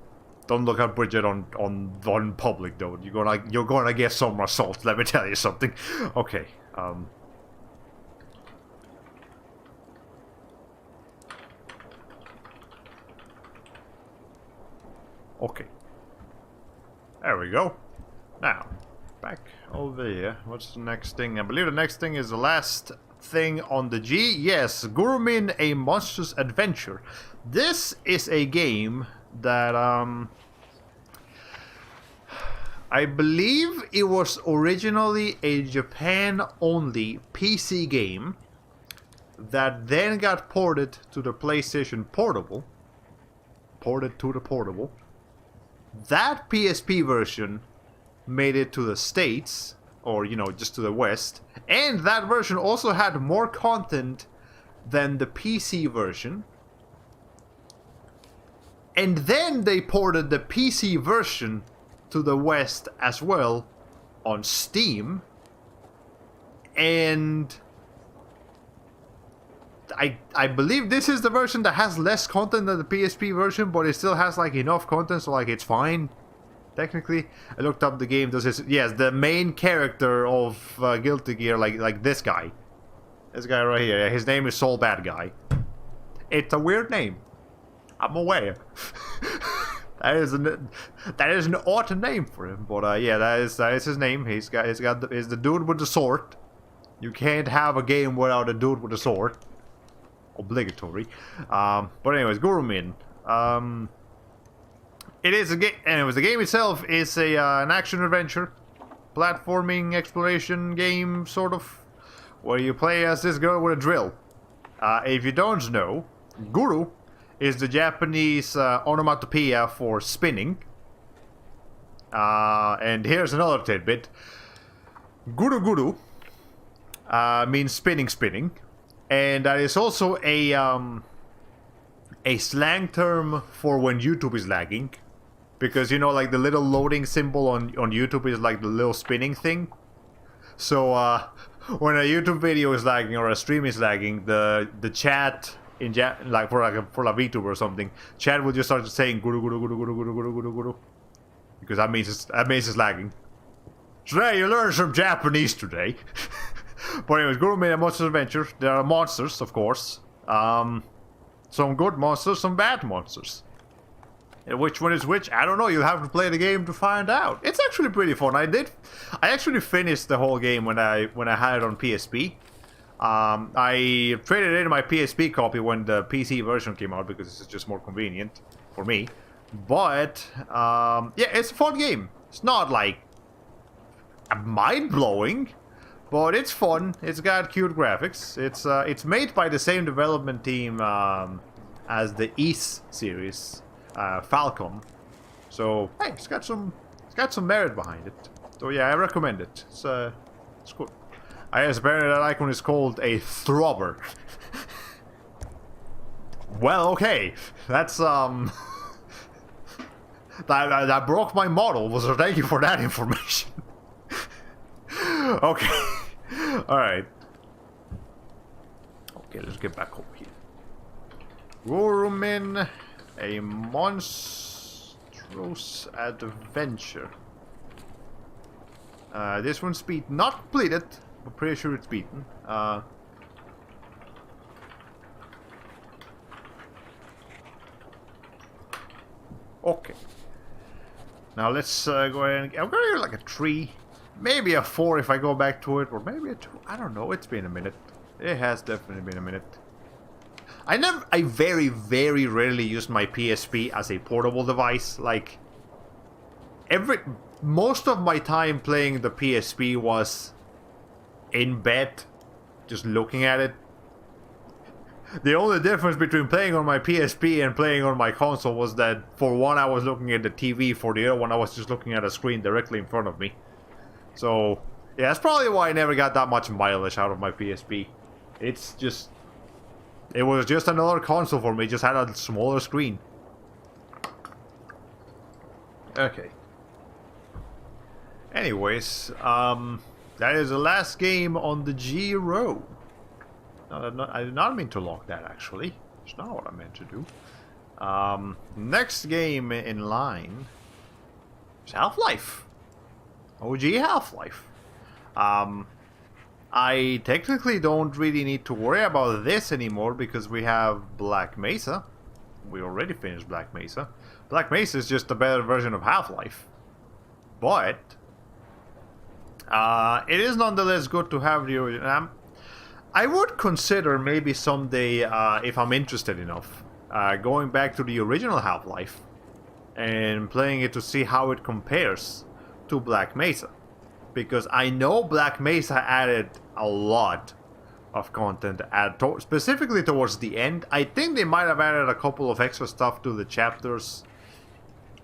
Don't look at Bridget on public though. You're gonna get some assault. Let me tell you something. Okay. Okay. There we go. Now, back over here. What's the next thing? I believe the next thing is the last thing on the G. Yes, Gurumin: A Monstrous Adventure. This is a game that I believe it was originally a Japan-only PC game that then got ported to the PlayStation Portable. Ported to the Portable. That PSP version made it to the States, or, you know, just to the West. And that version also had more content than the PC version. And then they ported the PC version to the West as well on Steam. And I believe this is the version that has less content than the PSP version, but it still has like enough content, so like it's fine. Technically, I looked up the game. Yes, the main character of Guilty Gear, like this guy right here. His name is Soul Bad Guy. It's a weird name. I'm aware. that is an odd name for him, but yeah, that is his name. He's the dude with the sword. You can't have a game without a dude with a sword. Obligatory. But anyways, Gurumin. It is a game. Anyways, the game itself is an action adventure, platforming exploration game, sort of, where you play as this girl with a drill. If you don't know, Guru is the Japanese onomatopoeia for spinning. And here's another tidbit. Guru Guru means spinning. And that is also a slang term for when YouTube is lagging. Because, you know, like the little loading symbol on YouTube is like the little spinning thing. So, when a YouTube video is lagging or a stream is lagging, the chat in for a VTuber or something, chat will just start saying guru guru guru guru guru guru guru guru, because that means it's lagging. Today you learned some Japanese today. But anyways, Gurumin: A Monstrous Adventure. There are monsters, of course. Some good monsters, some bad monsters. And which one is which? I don't know. You'll have to play the game to find out. It's actually pretty fun. I actually finished the whole game when I had it on PSP. I traded in my PSP copy when the PC version came out because it's just more convenient for me. But yeah, it's a fun game. It's not like mind-blowing, but it's fun. It's got cute graphics. It's made by the same development team as the East series, Falcom. So hey, it's got some merit behind it. So yeah, I recommend it. It's good. I guess apparently that icon is called a throbber. Well, okay, that's that broke my model. So thank you for that information. Okay. Alright. Okay, let's get back over here. Gurumin: A Monstrous Adventure. This one's not completed, but pretty sure it's beaten. Okay. Now let's go ahead and... I'm gonna get like a 3. Maybe a 4 if I go back to it, or maybe a 2. I don't know. It's been a minute. It has definitely been a minute. I very, very rarely use my PSP as a portable device. Like, most of my time playing the PSP was in bed, just looking at it. The only difference between playing on my PSP and playing on my console was that for one I was looking at the TV, for the other one I was just looking at a screen directly in front of me. So, yeah, that's probably why I never got that much mileage out of my PSP. It was just another console for me, just had a smaller screen. Okay. Anyways, that is the last game on the G row. No, I did not mean to lock that, actually. It's not what I meant to do. Next game in line is Half-Life. OG Half-Life. I technically don't really need to worry about this anymore because we have Black Mesa. We already finished Black Mesa. Black Mesa is just a better version of Half-Life. But it is nonetheless good to have the original. I would consider maybe someday, if I'm interested enough, going back to the original Half-Life and playing it to see how it compares to Black Mesa. Because I know Black Mesa added a lot of content, specifically towards the end. I think they might have added a couple of extra stuff to the chapters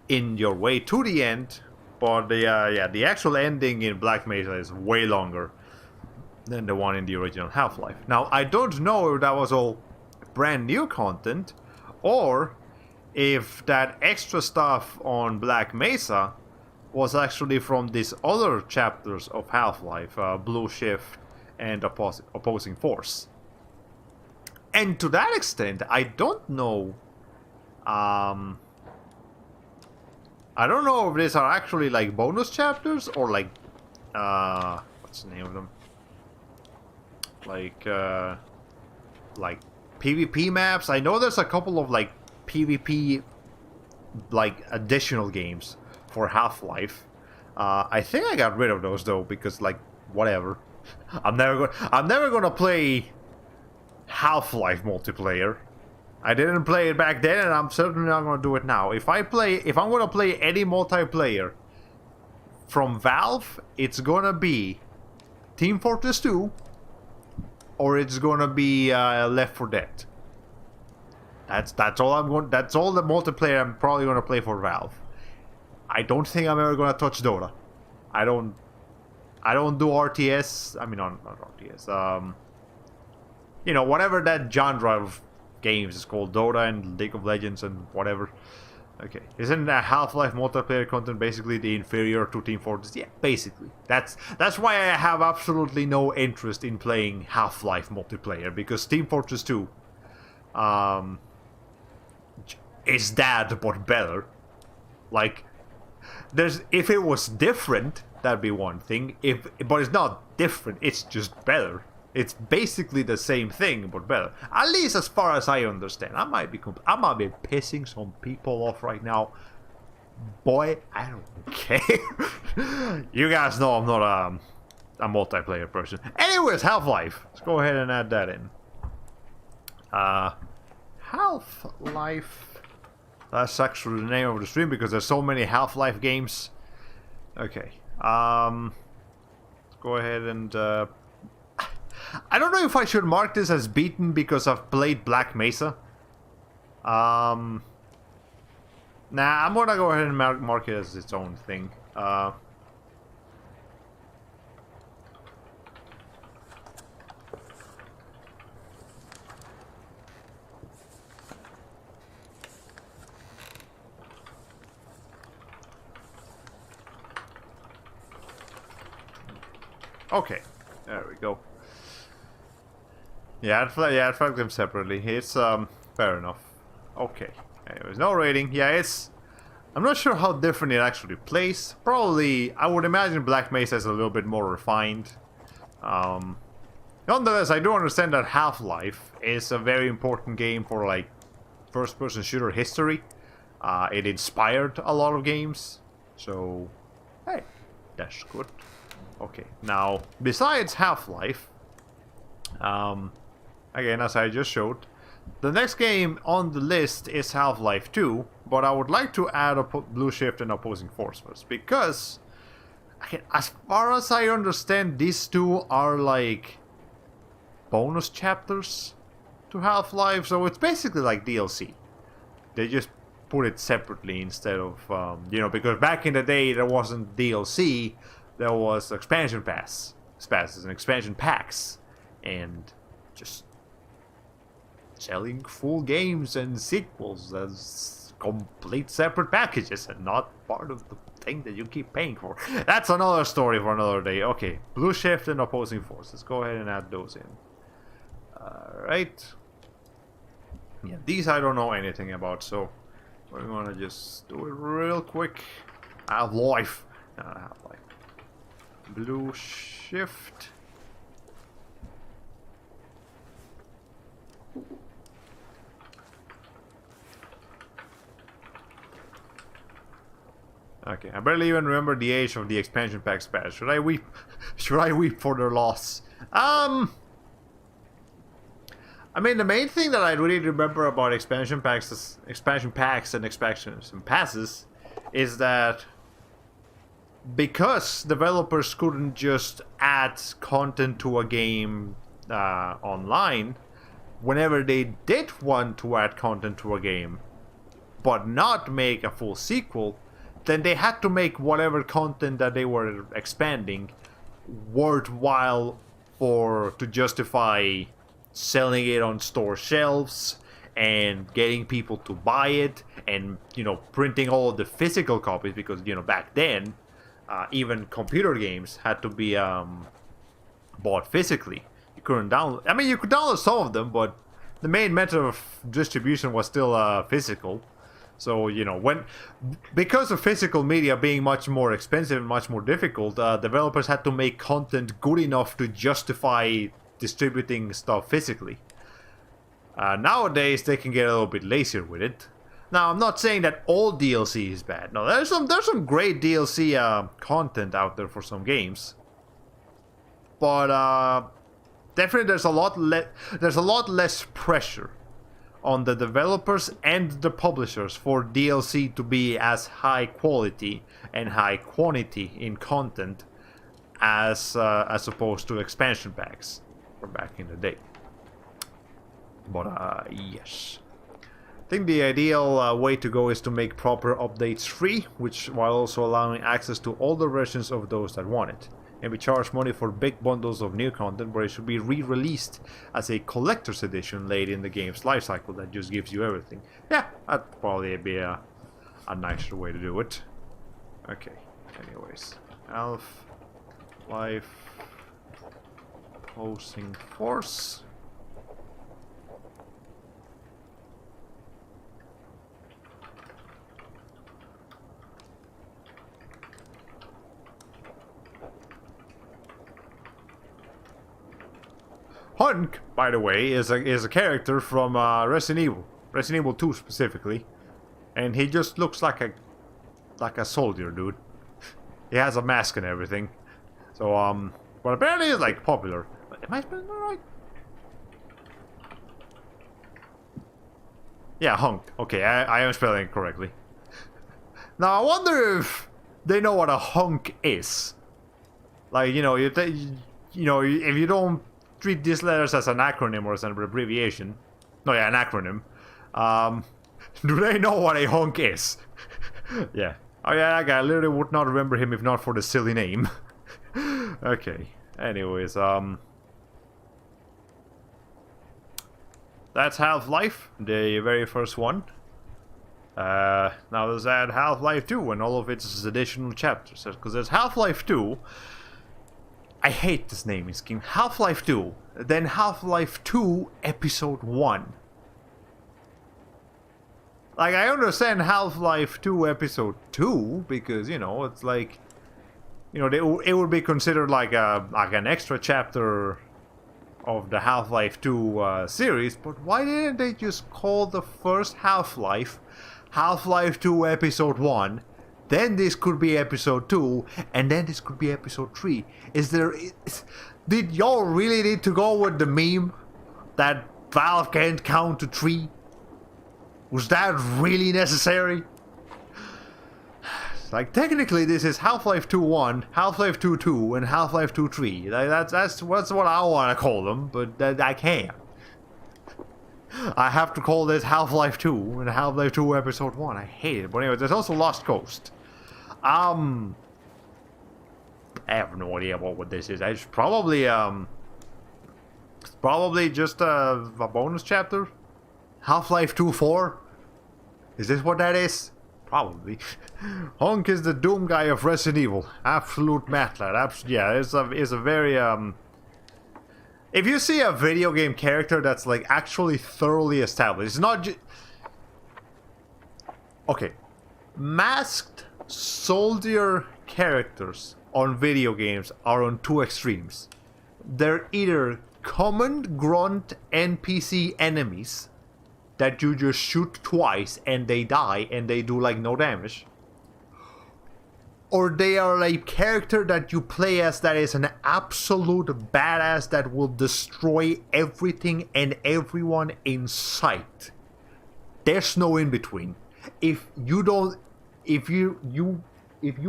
in your way to the end. But the actual ending in Black Mesa is way longer than the one in the original Half-Life. Now, I don't know if that was all brand new content, or if that extra stuff on Black Mesa was actually from these other chapters of Half-Life, Blue Shift and Opposing Force. And to that extent, I don't know... I don't know if these are actually like bonus chapters or like... what's the name of them? Like PvP maps. I know there's a couple of like PvP like additional games for Half-Life. I think I got rid of those though because like whatever. I'm never gonna play Half-Life multiplayer. I didn't play it back then, and I'm certainly not gonna do it now. If I'm gonna play any multiplayer from Valve, it's gonna be Team Fortress 2, or it's gonna be Left 4 Dead. That's all I'm going. That's all the multiplayer I'm probably gonna play for Valve. I don't think I'm ever gonna touch Dota. I don't do RTS. I mean, not RTS. You know, whatever that genre of games is called, Dota and League of Legends and whatever. Okay, isn't Half-Life multiplayer content basically the inferior to Team Fortress? Yeah, basically. That's why I have absolutely no interest in playing Half-Life multiplayer, because Team Fortress 2 is that but better. Like, if it was different, that'd be one thing. But it's not different. It's just better. It's basically the same thing, but better. At least as far as I understand. I might be pissing some people off right now. Boy, I don't care. You guys know I'm not a multiplayer person. Anyways, Half-Life. Let's go ahead and add that in. Half-Life. That's actually the name of the stream because there's so many Half-Life games. Okay. Let's go ahead and... I don't know if I should mark this as beaten because I've played Black Mesa. Nah, I'm gonna go ahead and mark it as its own thing. Okay, there we go. Yeah, I'd flag them separately. It's fair enough. Okay. Anyways, no rating. Yeah, it's... I'm not sure how different it actually plays. Probably, I would imagine Black Mesa is a little bit more refined. Nonetheless, I do understand that Half-Life is a very important game for, like, first-person shooter history. It inspired a lot of games. So, hey, that's good. Okay, now, besides Half-Life, again, as I just showed, the next game on the list is Half-Life 2, but I would like to add a Blue Shift and Opposing Force first, because, again, as far as I understand, these two are like bonus chapters to Half-Life, so it's basically like DLC. They just put it separately instead of, you know, because back in the day there wasn't DLC, there was expansion passes and expansion packs, and just selling full games and sequels as complete separate packages and not part of the thing that you keep paying for. That's another story for another day. Okay, Blue Shift and Opposing Force. Let's go ahead and add those in. Alright. Yeah, these I don't know anything about, so we're gonna just do it real quick. Half-Life. Not Half-Life. Blue shift. Okay, I barely even remember the age of the expansion packs patch. Should I weep? Should I weep for their loss? I mean, the main thing that I really remember about expansion packs and expansions and passes is that because developers couldn't just add content to a game online, whenever they did want to add content to a game, but not make a full sequel, then they had to make whatever content that they were expanding worthwhile to justify selling it on store shelves and getting people to buy it, and printing all of the physical copies, because back then even computer games had to be bought physically. You couldn't download. I mean, you could download some of them, but the main method of distribution was still physical. So, because of physical media being much more expensive and much more difficult, developers had to make content good enough to justify distributing stuff physically. Nowadays, they can get a little bit lazier with it. Now, I'm not saying that all DLC is bad. No, there's some great DLC content out there for some games. But definitely there's a lot less pressure on the developers and the publishers for DLC to be as high quality and high quantity in content as opposed to expansion packs from back in the day. But yes, I think the ideal way to go is to make proper updates free, while also allowing access to older versions of those that want it. And we charge money for big bundles of new content, where it should be re-released as a collector's edition late in the game's lifecycle that just gives you everything. Yeah, that'd probably be a nicer way to do it. Okay, anyways. Half-Life Opposing Force. Hunk, by the way, is a character from Resident Evil 2 specifically, and he just looks like a soldier, dude. He has a mask and everything. So but apparently he's like popular. Am I spelling that right? Yeah, Hunk. Okay, I am spelling it correctly. Now I wonder if they know what a hunk is. Like, if you don't treat these letters as an acronym or as an abbreviation. No, yeah, an acronym. Do they know what a hunk is? Yeah. Oh yeah, that guy, I literally would not remember him if not for the silly name. Okay. Anyways, that's Half-Life, the very first one. Now let's add Half-Life 2 and all of its additional chapters. Because there's Half-Life 2. I hate this naming scheme. Half-Life 2, then Half-Life 2 Episode 1. Like, I understand Half-Life 2 Episode 2, because, it's like, it would be considered like an extra chapter of the Half-Life 2 series, but why didn't they just call the first Half-Life Half-Life 2 Episode 1? Then this could be Episode 2, and then this could be Episode 3. Did y'all really need to go with the meme that Valve can't count to 3? Was that really necessary? Like, technically this is Half-Life 2 1, Half-Life 2 2, and Half-Life 2 3. That's what I want to call them, but I can't. I have to call this Half-Life 2 and Half-Life 2 Episode 1. I hate it. But anyway, there's also Lost Coast. I have no idea what this is. It's probably just a bonus chapter. Half-Life 2 4. Is this what that is? Probably. Hunk is the Doom guy of Resident Evil. Absolute mad lad. Yeah, it's a very if you see a video game character that's like actually thoroughly established, it's not just... Okay. Masked soldier characters on video games are on two extremes. They're either common grunt NPC enemies that you just shoot twice and they die and they do like no damage, or they are a character that you play as that is an absolute badass that will destroy everything and everyone in sight. There's no in between. If you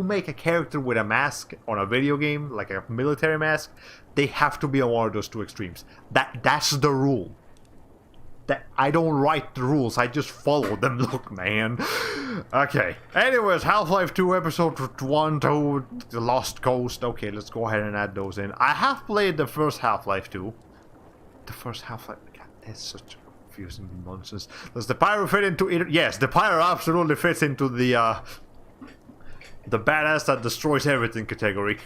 make a character with a mask on a video game, like a military mask, they have to be on one of those two extremes. That's the rule. That I don't write the rules, I just follow them. Look, man. Okay. Anyways, Half-Life 2 episode 1, 2, The Lost Coast. Okay, let's go ahead and add those in. I have played the first Half-Life 2. The first Half-Life... God, that's such confusing nonsense. Does the pyro fit into it? Yes, the pyro absolutely fits into the badass that destroys everything category.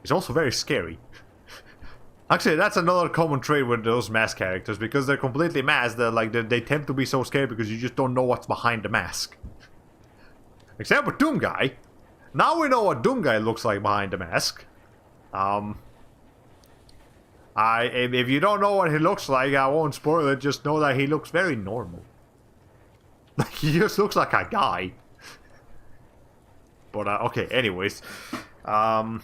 It's also very scary. Actually, that's another common trait with those mask characters, because they're completely masked. They tend to be so scary because you just don't know what's behind the mask. Except with Doom Guy. Now we know what Doom Guy looks like behind the mask. If you don't know what he looks like, I won't spoil it. Just know that he looks very normal. Like, he just looks like a guy. But okay. Anyways, why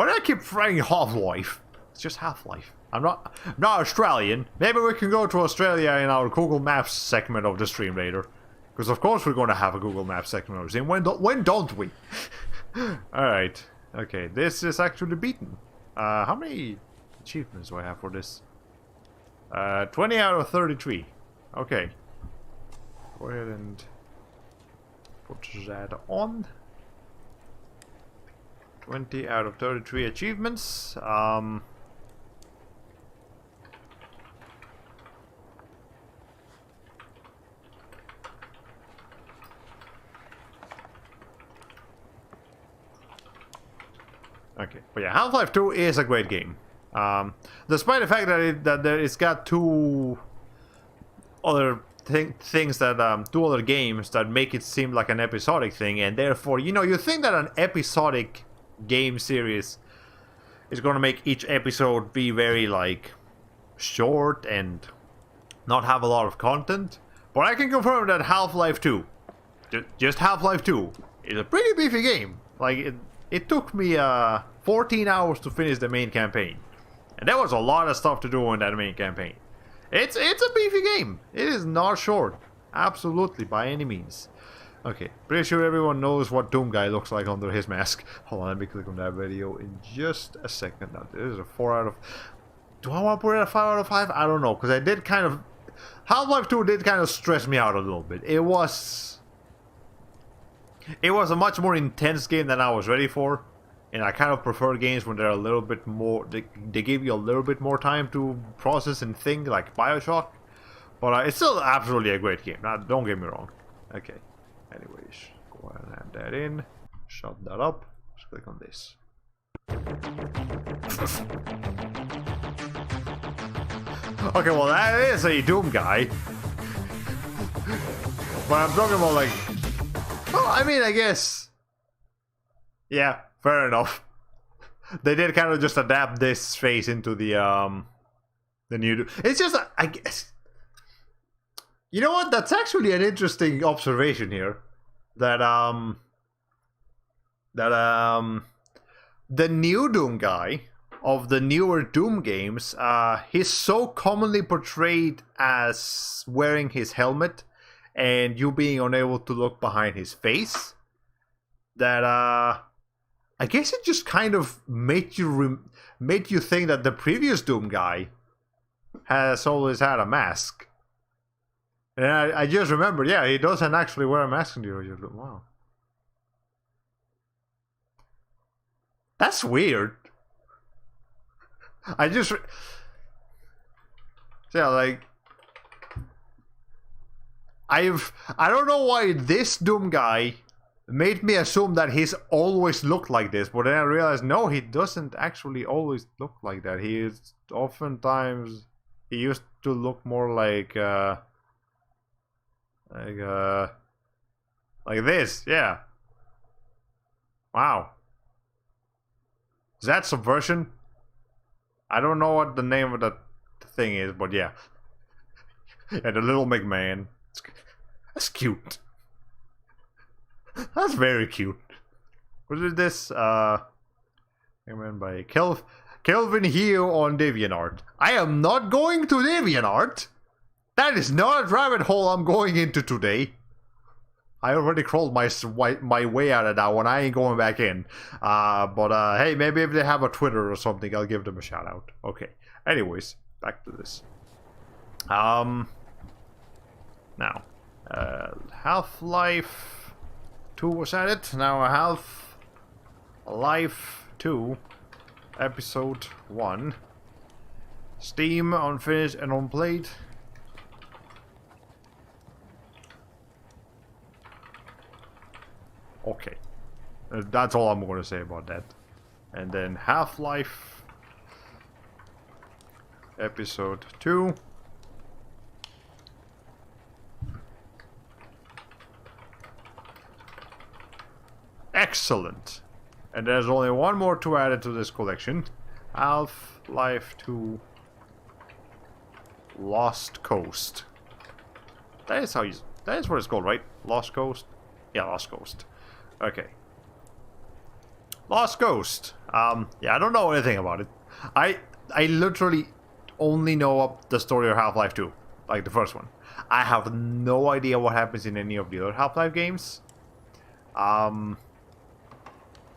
do I keep saying Half-Life? It's just Half-Life. I'm not Australian. Maybe we can go to Australia in our Google Maps segment of the stream later. Because of course we're going to have a Google Maps segment of the stream. When don't we? Alright. Okay, this is actually beaten. How many achievements do I have for this? 20 out of 33. Okay. Go ahead and put that on. 20 out of 33 achievements. Okay, but yeah, Half-Life 2 is a great game. Despite the fact that it's got two other things that two other games that make it seem like an episodic thing, and therefore, you know, you think that an episodic game series is gonna make each episode be very like short and not have a lot of content, but I can confirm that Half-Life 2, just Half-Life 2, is a pretty beefy game. Like it took me 14 hours to finish the main campaign, and there was a lot of stuff to do in that main campaign. It's a beefy game. It is not short, absolutely, by any means. Okay, pretty sure everyone knows what Doom Guy looks like under his mask. Hold on, let me click on that video in just a second. Now, this is a 4 out of... Do I want to put it a 5 out of 5? I don't know, because I did kind of... Half-Life 2 did kind of stress me out a little bit. It was a much more intense game than I was ready for. And I kind of prefer games when they're a little bit more... They give you a little bit more time to process and think, like Bioshock. But it's still absolutely a great game. Now, don't get me wrong. Okay. Anyways, go ahead and add that in. Shut that up. Just click on this. Okay, well that is a Doom Guy. But I'm talking about like... Well, I mean, I guess... Yeah, fair enough. They did kind of just adapt this face into the new... It's just, I guess... You know what? That's actually an interesting observation here. That the new Doom Guy of the newer Doom games, he's so commonly portrayed as wearing his helmet and you being unable to look behind his face that I guess it just kind of made you think that the previous Doom Guy has always had a mask. And I just remembered, yeah, he doesn't actually wear a mask in the original. Wow. That's weird. I just... Yeah, like... I don't know why this Doom Guy made me assume that he's always looked like this, but then I realized no, he doesn't actually always look like that. He is oftentimes he used to look more like this, yeah. Wow. Is that subversion? I don't know what the name of that thing is, but yeah. And the Little McMahon. That's cute. That's very cute. What is this? Recommended by Kelvin here on DeviantArt. I am not going to DeviantArt. That is not a rabbit hole I'm going into today. I already crawled my way out of that one. I ain't going back in. But hey, maybe if they have a Twitter or something, I'll give them a shout out. Okay. Anyways, back to this. Now, Half-Life 2 was at it. Now Half-Life 2, Episode 1. Steam, unfinished and unplayed. Okay. That's all I'm going to say about that. And then Half-Life Episode 2. Excellent. And there's only one more to add to this collection. Half-Life 2 Lost Coast. That is what it's called, right? Lost Coast? Yeah, Lost Coast. Okay. Lost Coast. Yeah, I don't know anything about it. I literally only know of the story of Half-Life 2. Like the first one. I have no idea what happens in any of the other Half-Life games.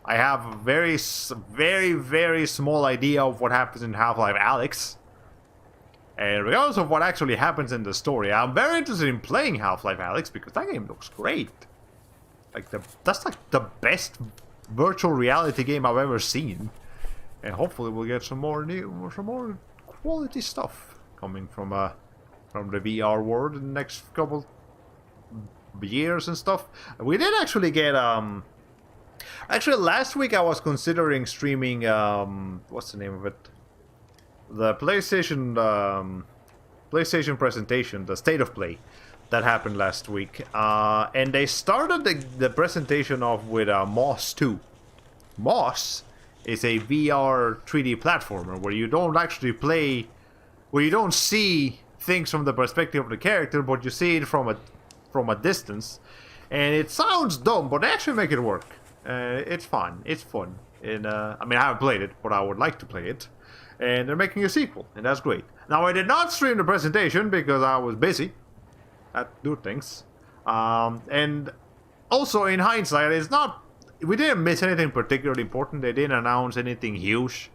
I have a very, very small idea of what happens in Half-Life Alyx. And regardless of what actually happens in the story, I'm very interested in playing Half-Life Alyx because that game looks great. That's like the best virtual reality game I've ever seen. And hopefully we'll get some more quality stuff coming from the VR world in the next couple years and stuff. We did actually get actually, last week I was considering streaming, what's the name of it? The PlayStation presentation, the State of Play, that happened last week. And they started the presentation off with Moss 2. Moss is a VR 3D platformer where you don't actually play, where you don't see things from the perspective of the character, but you see it from a distance. And it sounds dumb, but they actually make it work. It's fun. It's fun. And I mean, I haven't played it, but I would like to play it. And they're making a sequel, and that's great. Now, I did not stream the presentation because I was busy at doing things. And also, in hindsight, we didn't miss anything particularly important. They didn't announce anything huge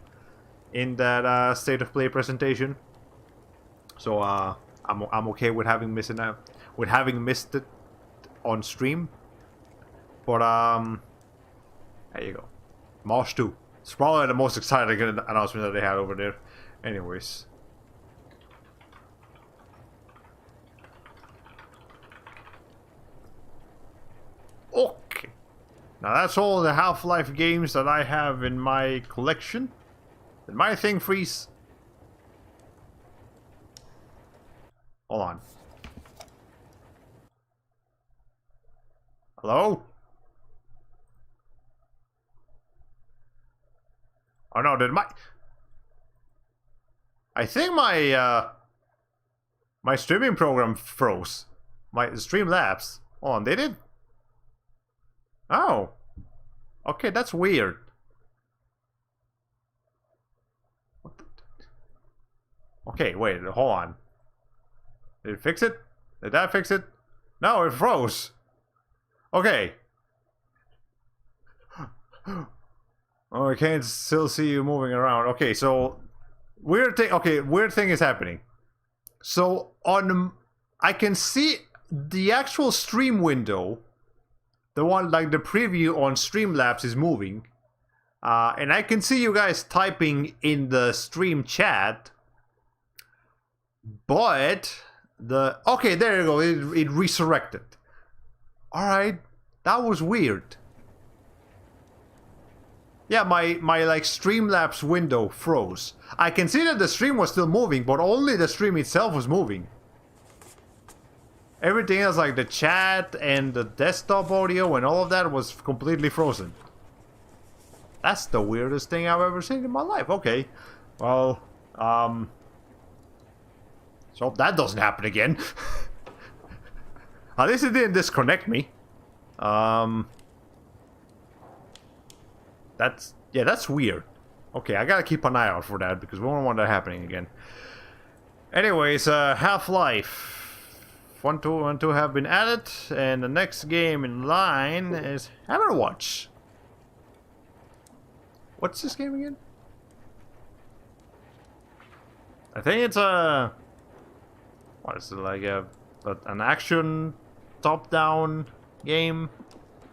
in that State of Play presentation. So I'm okay with having missed it on stream. But there you go. Moss 2. It's probably the most exciting announcement that they had over there. Anyways. Okay. Now that's all the Half-Life games that I have in my collection. Did my thing freeze? Hold on. Hello? Oh no, I think my streaming program froze. My Streamlabs. Hold on, they did? Oh. Okay, that's weird. Okay, wait, hold on. Did it fix it? Did that fix it? No, it froze. Okay. Oh, I can't still see you moving around. Okay, so weird thing is happening. So I can see the actual stream window, the one like the preview on Streamlabs is moving, and I can see you guys typing in the stream chat. But okay, there you go. It resurrected. All right, That was weird. Yeah, my like Streamlabs window froze. I can see that the stream was still moving, but only the stream itself was moving. Everything else, like the chat and the desktop audio and all of that, was completely frozen. That's the weirdest thing I've ever seen in my life. Okay. Well, so that doesn't happen again. At least it didn't disconnect me. That's weird. Okay, I gotta keep an eye out for that because we don't want that happening again. Anyways, Half-Life 1, 2, and 2 have been added, and the next game in line is Hammerwatch. What's this game again? I think it's a... What is it, like an action top-down game?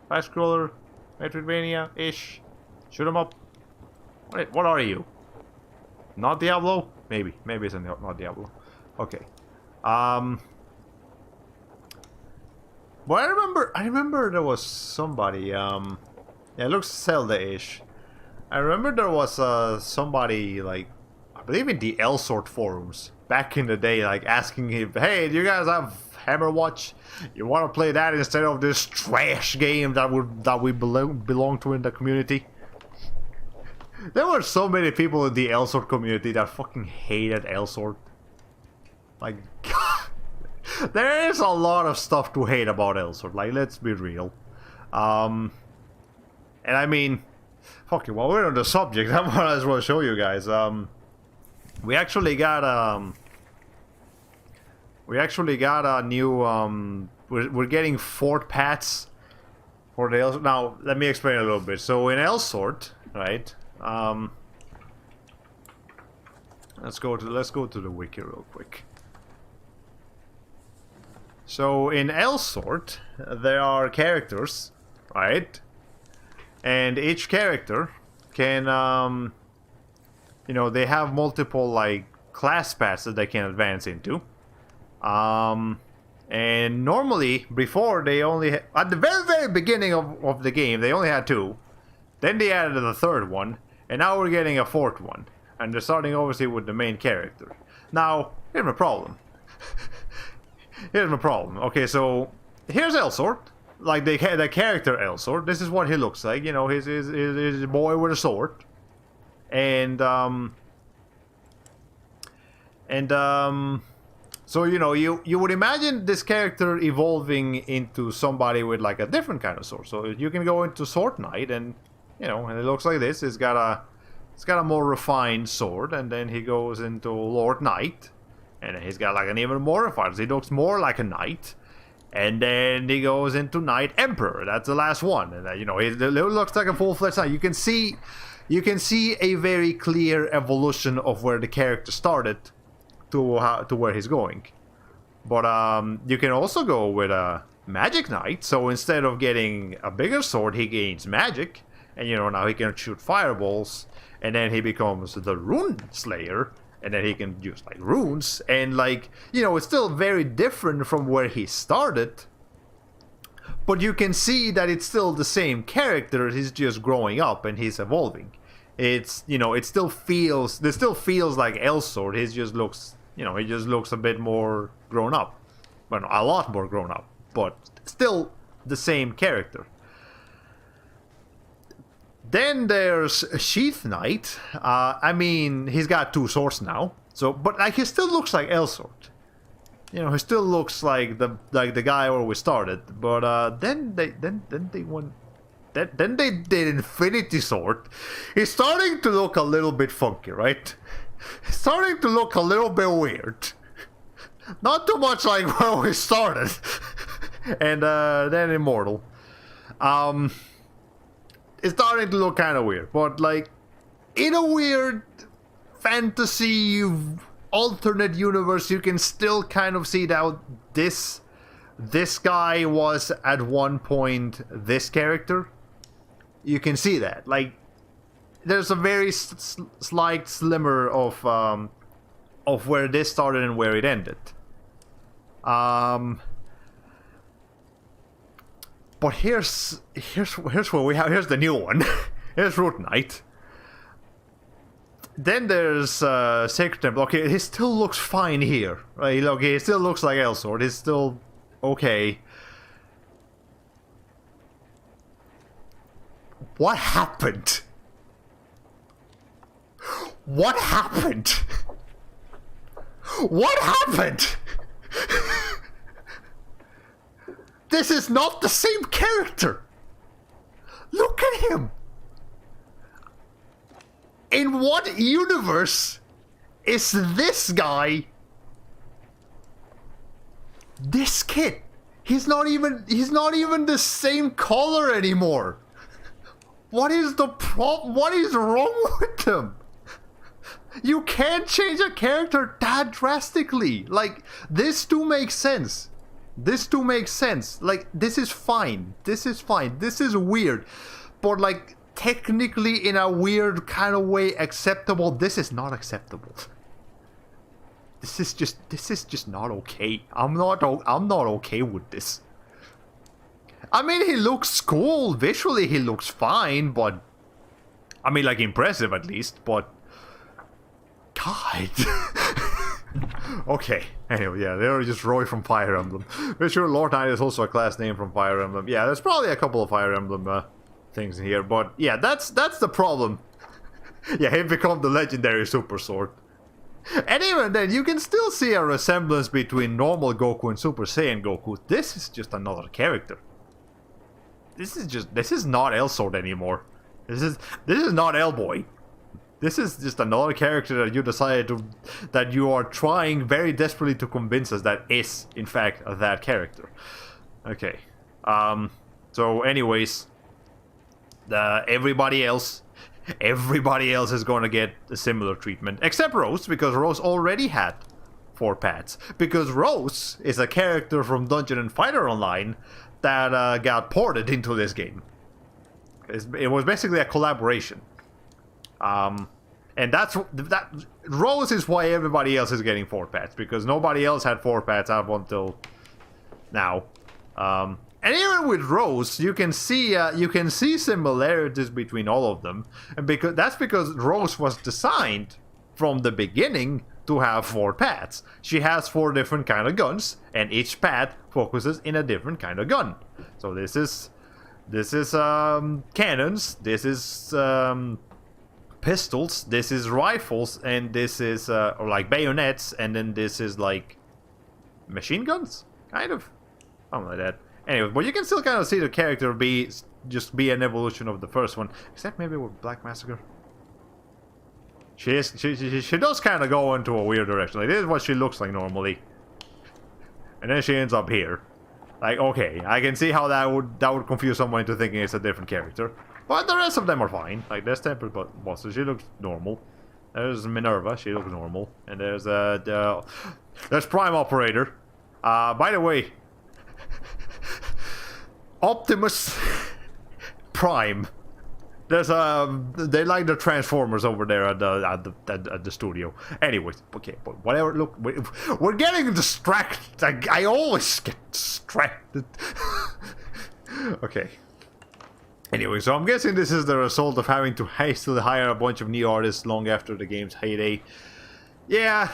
Fast-scroller? Metroidvania-ish? Shoot 'em up? What are you? Not Diablo? Maybe. Maybe it's not Diablo. Okay. But I remember there was somebody, yeah, it looks Zelda-ish. I remember there was somebody, like, I believe in the L-Sort forums back in the day, like asking him, hey, do you guys have Hammerwatch? You want to play that instead of this trash game that we belong to in the community? There were so many people in the L-Sort community that fucking hated L-Sort. Like, there is a lot of stuff to hate about L-Sort, like, let's be real. And I mean, fuck it, while we're on the subject, I might as well show you guys. We actually got a new, we're getting fort paths for the L-Sort. Now, let me explain a little bit. So in L-Sort, right, let's go to the wiki real quick. So in L-Sort, there are characters, right? And each character can, you know, they have multiple, like, class paths that they can advance into. And normally, before, they only at the very, very beginning of the game, they only had 2. Then they added a 3rd one, and now we're getting a 4th one. And they're starting, obviously, with the main character. Now, here's my problem. Here's my problem. Okay, so, here's L-Sort. Like, the character L-Sort. This is what he looks like. You know, he's a boy with a sword. And, so, you know, you would imagine this character evolving into somebody with, like, a different kind of sword. So, you can go into Sword Knight, and, you know, and it looks like this. It's got a more refined sword, and then he goes into Lord Knight. And then he's got, like, an even more refined. He looks more like a knight. And then he goes into Knight Emperor. That's the last one. And, you know, it looks like a full-fledged knight. You can see a very clear evolution of where the character started to where he's going. But you can also go with a Magic Knight. So instead of getting a bigger sword, he gains magic. And, you know, now he can shoot fireballs. And then he becomes the Rune Slayer. And then he can use, like, runes. And, like, you know, it's still very different from where he started. But you can see that it's still the same character. He's just growing up and he's evolving. It's, you know, it still feels like L-Sort. He just looks, you know, he just looks a bit more grown up. Well, a lot more grown up. But still the same character. Then there's Sheath Knight. I mean, he's got 2 swords now. So, but like, he still looks like L-Sort. You know, he still looks like the guy where we started. But then they did Infinity Sword. He's starting to look a little bit funky, right? He's starting to look a little bit weird. Not too much like where we started. And then Immortal. It's starting to look kind of weird, but, like, in a weird fantasy alternate universe, you can still kind of see that this guy was at one point this character. You can see that. Like, there's a very slight slimmer of where this started and where it ended. But here's where we have. Here's the new one. Here's Root Knight. Then there's Sacred Temple. Okay, he still looks fine here, right? Okay, he still looks like Elsword. He's still okay. What happened? What happened? What happened? This is not the same character. Look at him. In what universe is this guy this kid? He's not even the same color anymore. What is the problem? What is wrong with him? You can't change a character that drastically. Like, this do make sense. This do make sense. Like, this is fine. This is fine. This is weird. But, like, technically in a weird kind of way acceptable. This is not acceptable. This is just not okay. I'm not okay with this. I mean, he looks cool. Visually, he looks fine, but... I mean, like, impressive at least, but... God. Okay. Anyway, yeah, they're just Roy from Fire Emblem. We're sure Lord Knight is also a class name from Fire Emblem. Yeah, there's probably a couple of Fire Emblem things in here, but yeah, that's the problem. Yeah, he become the legendary Super Sword. And even then, you can still see a resemblance between normal Goku and Super Saiyan Goku. This is just another character. This is not Elsword anymore. This is not Elboy. This is just another character that you decided to, that you are trying very desperately to convince us that is, in fact, that character. Okay. So anyways, everybody else is going to get a similar treatment, except Rose, because Rose already had 4 pads. Because Rose is a character from Dungeon and Fighter Online that got ported into this game. It was basically a collaboration. And that Rose is why everybody else is getting 4 pads, because nobody else had 4 pads up until now. And even with Rose, you can see similarities between all of them, and that's because Rose was designed from the beginning to have 4 pads. She has 4 different kind of guns, and each pad focuses in a different kind of gun. So this is cannons. This is pistols. This is rifles, and this is or like bayonets, and then this is like machine guns, kind of, something like that. Anyway, but you can still kind of see the character be an evolution of the first one, except maybe with Black Massacre. She does kind of go into a weird direction. Like, this is what she looks like normally, and then she ends up here. Like, okay, I can see how that would confuse someone into thinking it's a different character. But the rest of them are fine. Like, there's Temple Boss, she looks normal. There's Minerva, she looks normal. And there's Prime Operator. By the way, Optimus Prime. There's they like the Transformers over there at the studio. Anyways, okay, but whatever. Look, we're getting distracted. I always get distracted. Okay. Anyway, so I'm guessing this is the result of having to hastily hire a bunch of new artists long after the game's heyday. Yeah,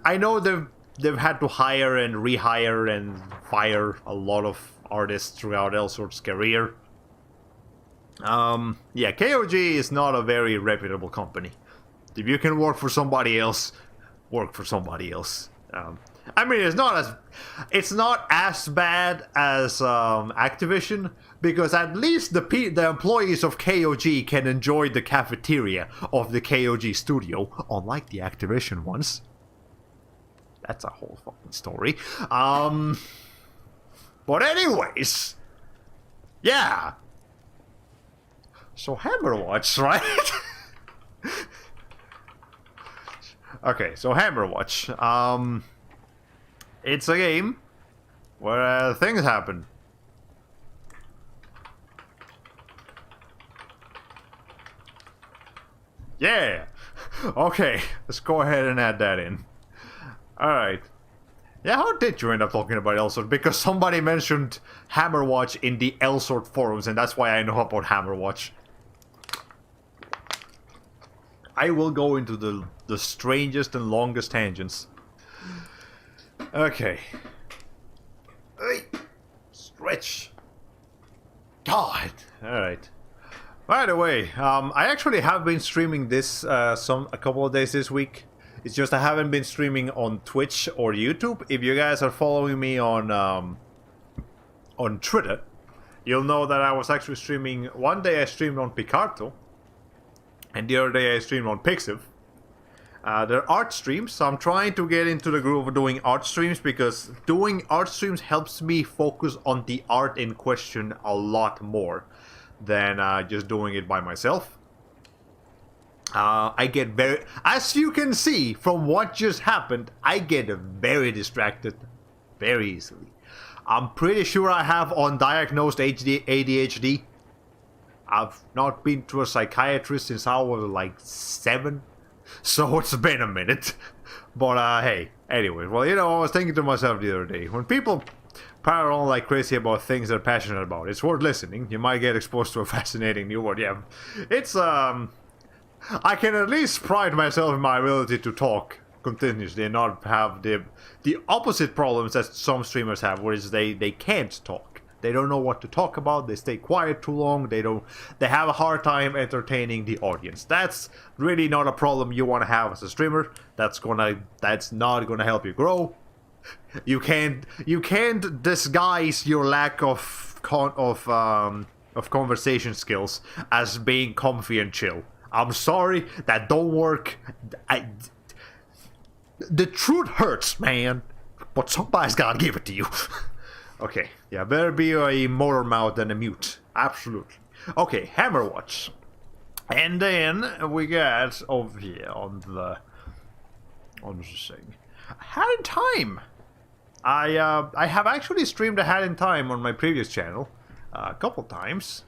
I know they've had to hire and rehire and fire a lot of artists throughout Elsword's career. Yeah, KOG is not a very reputable company. If you can work for somebody else, work for somebody else. I mean, it's not as bad as Activision, because at least the employees of KOG can enjoy the cafeteria of the KOG studio, unlike the Activision ones. That's a whole fucking story. But anyways, yeah. So Hammerwatch, right? Okay, so Hammerwatch. It's a game where things happen. Yeah. Okay, let's go ahead and add that in. Alright. Yeah, how did you end up talking about Elsort? Because somebody mentioned Hammerwatch in the Elsort forums, and that's why I know about Hammerwatch. I will go into the strangest and longest tangents. Okay. Hey, stretch. God. Alright. By the way, I actually have been streaming this a couple of days this week. It's just I haven't been streaming on Twitch or YouTube. If you guys are following me on Twitter, you'll know that I was actually streaming. One day I streamed on Picarto, and the other day I streamed on Pixiv. They're art streams, so I'm trying to get into the groove of doing art streams, because doing art streams helps me focus on the art in question a lot more than just doing it by myself. I get very, as you can see from what just happened, I get very distracted very easily. I'm pretty sure I have undiagnosed ADHD. I've not been to a psychiatrist since I was like 7, so it's been a minute. But hey, anyway, well, you know, I was thinking to myself the other day, when people power on like crazy about things they're passionate about, it's worth listening. You might get exposed to a fascinating new world. Yeah, it's I can at least pride myself in my ability to talk continuously and not have the opposite problems that some streamers have, where they can't talk. They don't know what to talk about. They stay quiet too long. They have a hard time entertaining the audience. That's really not a problem you want to have as a streamer. That's not gonna help you grow. You can't disguise your lack of conversation skills as being comfy and chill. I'm sorry, that don't work. The truth hurts, man, but somebody's gotta give it to you. Okay, yeah, better be a motor mouth than a mute. Absolutely. Okay, Hammerwatch. And then we got over here on the thing. Hat in Time. I have actually streamed a Hat in Time on my previous channel a couple times.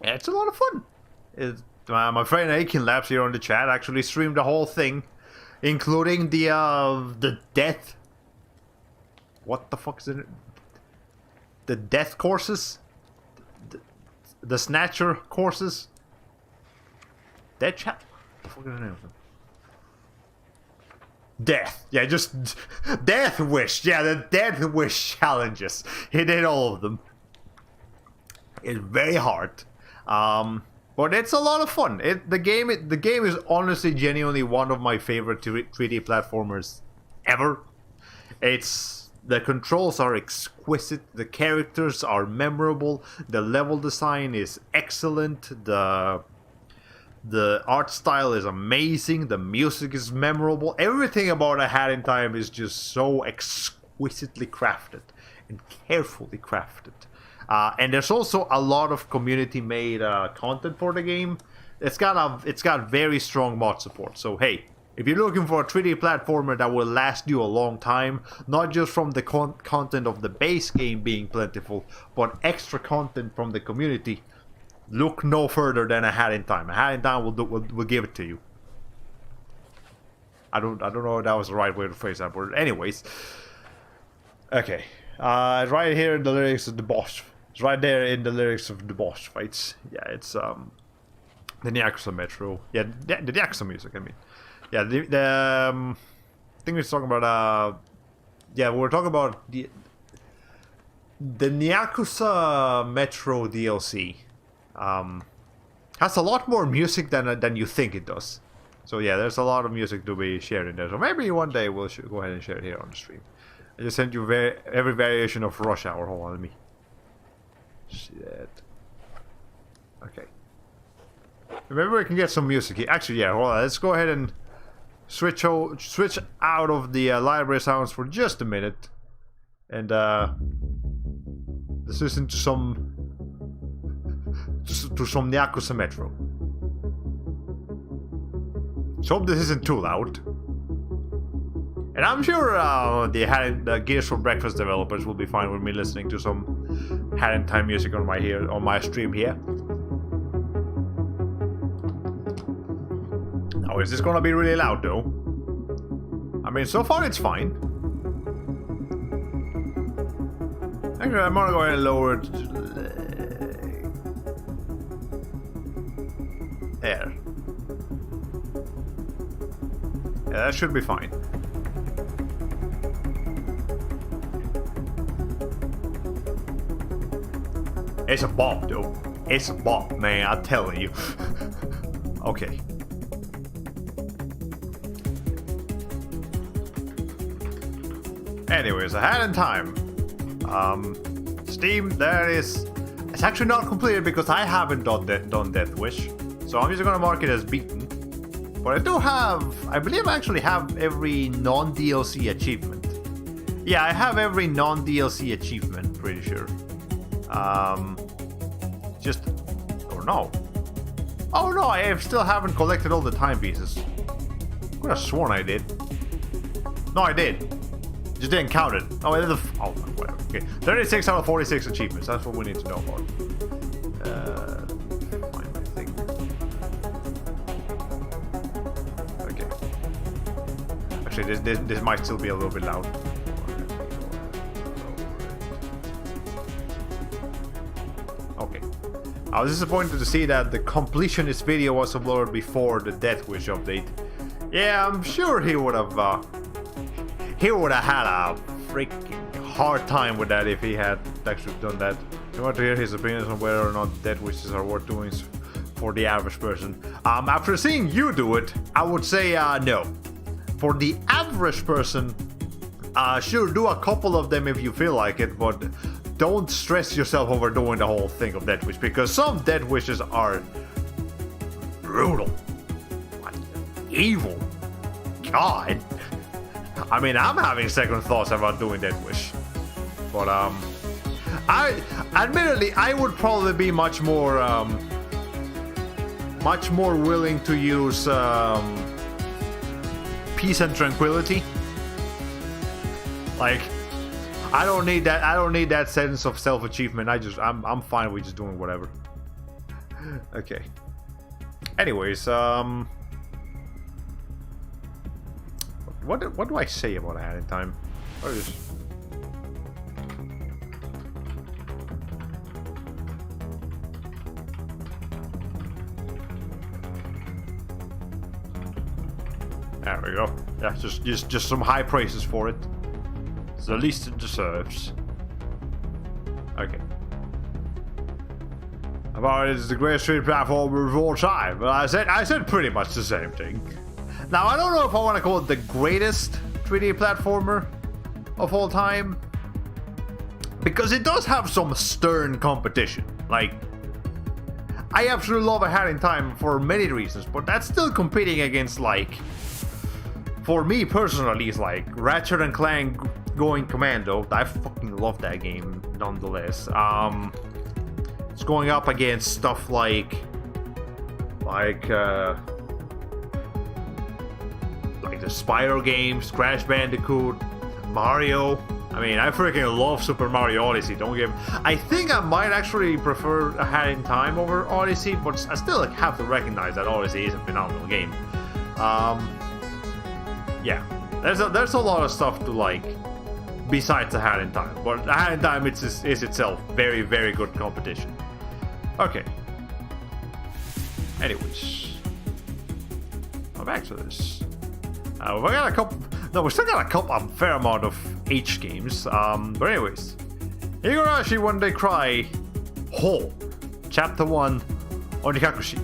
And it's a lot of fun. My friend Aiken Labs here on the chat actually streamed the whole thing, including the death. What the fuck is it? The death courses? The Snatcher courses? Dead chat? What the fuck is the name of them? Death. Yeah, just Death Wish. Yeah, the Death Wish challenges. He did all of them. It's very hard. But it's a lot of fun. The game is honestly genuinely one of my favorite 3D platformers ever. The controls are exquisite, the characters are memorable, the level design is excellent, the art style is amazing, the music is memorable. Everything about A Hat in Time is just so exquisitely crafted and carefully crafted. And there's also a lot of community-made content for the game. It's got very strong mod support. So hey, if you're looking for a 3D platformer that will last you a long time, not just from the content of the base game being plentiful, but extra content from the community, look no further than A Hat in Time. A Hat in Time will give it to you. I don't know if that was the right way to phrase that word. Anyways, okay, right here in the lyrics of the boss. It's right there in the lyrics of the boss fights. Yeah, it's the Yakuza Metro. Yeah, the Yakuza music, I mean. Yeah, the thing we're talking about, yeah, we're talking about the Yakuza Metro DLC. Has a lot more music than you think it does. So yeah, there's a lot of music to be shared in there. So maybe one day we'll go ahead and share it here on the stream. I just sent you every variation of Rush Hour. Hold on, let me see that. Okay. Maybe we can get some music here. Actually, yeah, hold on. Let's go ahead and switch out of the library sounds for just a minute. And let's listen to some Yakuza Metro. So hope this isn't too loud. And I'm sure the Gears for Breakfast developers will be fine with me listening to some Hat in Time music on my stream here. Now, is this gonna be really loud though? I mean, so far it's fine. Actually, I'm gonna go ahead and lower it. There. Yeah, that should be fine. It's a bop, though. It's a bop, man, I'm telling you. Okay. Anyways, ahead in time. Steam, there is... It's actually not completed because I haven't done Death Wish. So I'm just gonna mark it as beaten. But I do have... I believe I actually have every non-DLC achievement. Yeah, I have every non-DLC achievement, pretty sure. Just... Or no. Oh no, I still haven't collected all the timepieces. I could have sworn I did. No, I did. Just didn't count it. Oh, oh, whatever. Okay, 36 out of 46 achievements. That's what we need to know about. Find my thing. Okay. Actually, this might still be a little bit loud. Okay. I was disappointed to see that the completionist video was uploaded before the Death Wish update. Yeah, I'm sure he would have had a freaking hard time with that if he had actually done that. I want to hear his opinions on whether or not Death Wishes are worth doing for the average person. After seeing you do it, I would say no. For the average person, sure, do a couple of them if you feel like it, but don't stress yourself over doing the whole thing of Death Wish, because some Death Wishes are brutal. Like, evil. God. I mean, I'm having second thoughts about doing Death Wish. But, admittedly, I would probably be much more willing to use, peace and tranquility. Like, I don't need that sense of self-achievement. I'm fine with just doing whatever. Okay. Anyways, what do I say about ahead in time? Or just... There we go. Yeah, just some high praises for it. It's the least it deserves. Okay. About it is the greatest 3D platformer of all time. Well, I said pretty much the same thing. Now, I don't know if I want to call it the greatest 3D platformer of all time, because it does have some stern competition. Like, I absolutely love Ahead in Time for many reasons, but that's still competing against, like, for me personally, it's like Ratchet and Clank Going Commando. I fucking love that game nonetheless. It's going up against stuff like the Spyro games, Crash Bandicoot, Mario. I mean, I freaking love Super Mario Odyssey. Don't get me. I think I might actually prefer Ahead in Time over Odyssey, but I still have to recognize that Odyssey is a phenomenal game. Yeah, there's a lot of stuff to like besides Ahead in Time, but Ahead in Time is itself very, very good competition. Okay. Anyways, back to this. We got a couple. No, we still got a fair amount of H games. But anyways, Higurashi When They Cry, Ho, Chapter 1, Onikakushi.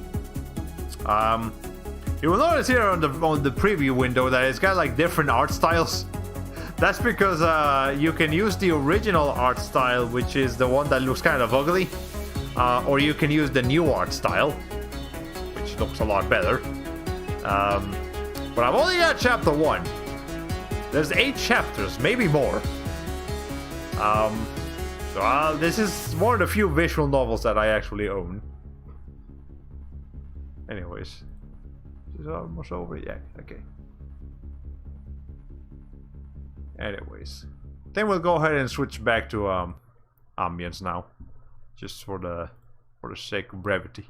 You will notice here on the preview window that it's got like different art styles. That's because you can use the original art style, which is the one that looks kind of ugly, or you can use the new art style, which looks a lot better. But I've only got Chapter 1. There's 8 chapters, maybe more. So this is one of the few visual novels that I actually own. Anyways, this is almost over. Yeah, okay. Anyways, then we'll go ahead and switch back to ambience now, just for the sake of brevity.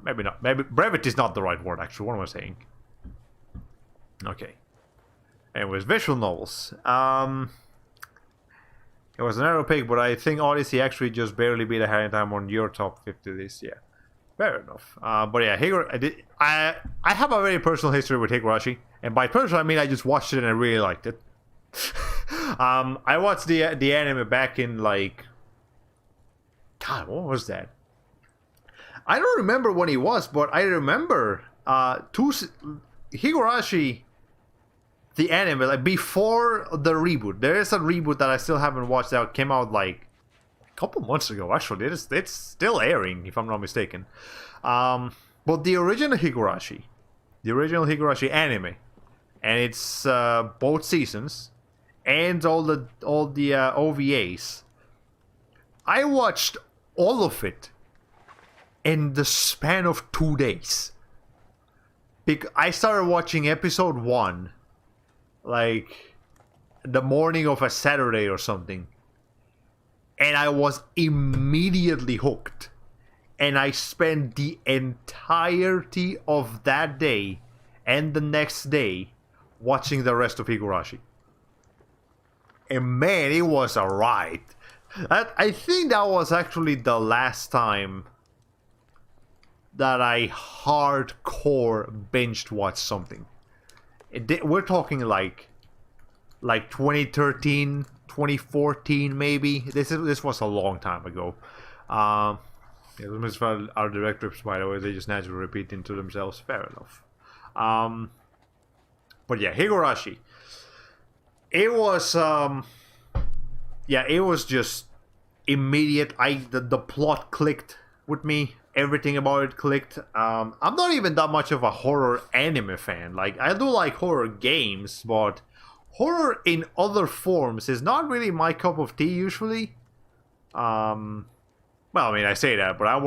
Maybe not. Maybe brevity is not the right word. Actually, what am I saying? Okay. Anyways, visual novels. It was a narrow pick, but I think Odyssey actually just barely beat a Hand in Time on your top 50 this year. Fair enough. But yeah, I have a very personal history with Higurashi, and by personal I mean I just watched it and I really liked it. I watched the anime back in like, God, what was that? I don't remember when it was, but I remember Higurashi, the anime, like before the reboot. There is a reboot that I still haven't watched that came out like a couple months ago. Actually, it's still airing if I'm not mistaken. But the original Higurashi anime, and it's both seasons and all the OVAs. I watched all of it in the span of 2 days. I started watching episode 1 like the morning of a Saturday or something, and I was immediately hooked, and I spent the entirety of that day and the next day watching the rest of Higurashi. And man, it was a ride. I think that was actually the last time that I hardcore binged watched something. We're talking like 2013, 2014 maybe. This was a long time ago. Our directors, by the way, they just naturally repeat into themselves. Fair enough. But yeah, Higurashi. It was it was just immediate. The plot clicked with me. Everything about it clicked. I'm not even that much of a horror anime fan. Like, I do like horror games, but horror in other forms is not really my cup of tea usually. Well, I mean, I say that, but I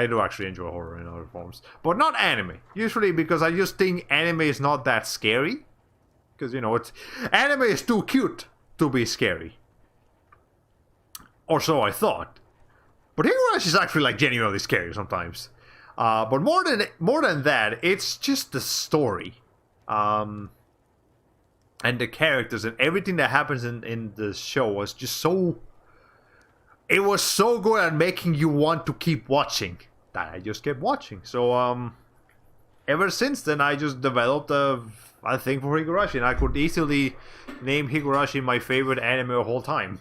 do actually enjoy horror in other forms, but not anime. Usually because I just think anime is not that scary. Because, you know, anime is too cute to be scary. Or so I thought. But Higurashi is actually like genuinely scary sometimes. But more than that, it's just the story. And the characters and everything that happens in the show was just so... It was so good at making you want to keep watching that I just kept watching. So, ever since then, I just developed a thing for Higurashi. And I could easily name Higurashi my favorite anime of all time.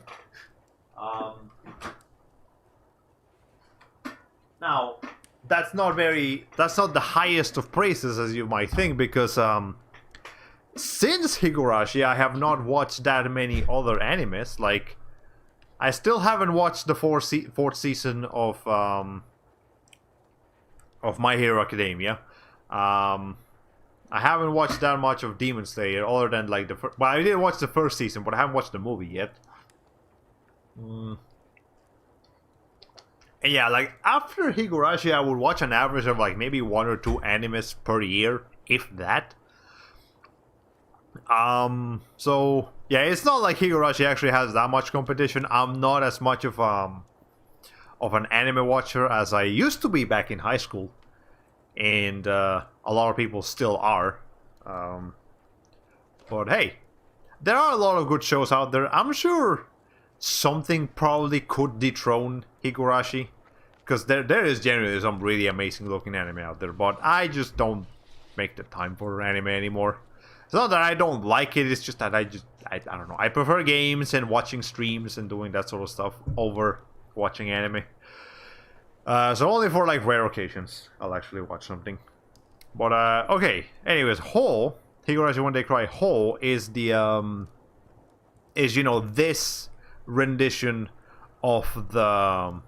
Now, that's not the highest of praises as you might think, because since Higurashi I have not watched that many other animes. Like, I still haven't watched the fourth season of My Hero Academia. I haven't watched that much of Demon Slayer other than like the first. Well, I did watch the first season, but I haven't watched the movie yet. And yeah, like after Higurashi, I would watch an average of like maybe 1 or 2 animes per year, if that. So yeah, it's not like Higurashi actually has that much competition. I'm not as much of an anime watcher as I used to be back in high school, and a lot of people still are. But hey, there are a lot of good shows out there. I'm sure something probably could dethrone Higurashi, because there is generally some really amazing looking anime out there, but I just don't make the time for anime anymore. It's not that I don't like it, it's just that I don't know. I prefer games and watching streams and doing that sort of stuff over watching anime. So only for like rare occasions I'll actually watch something. But okay, anyways, Higurashi One Day Cry Ho is the is, you know, this rendition of the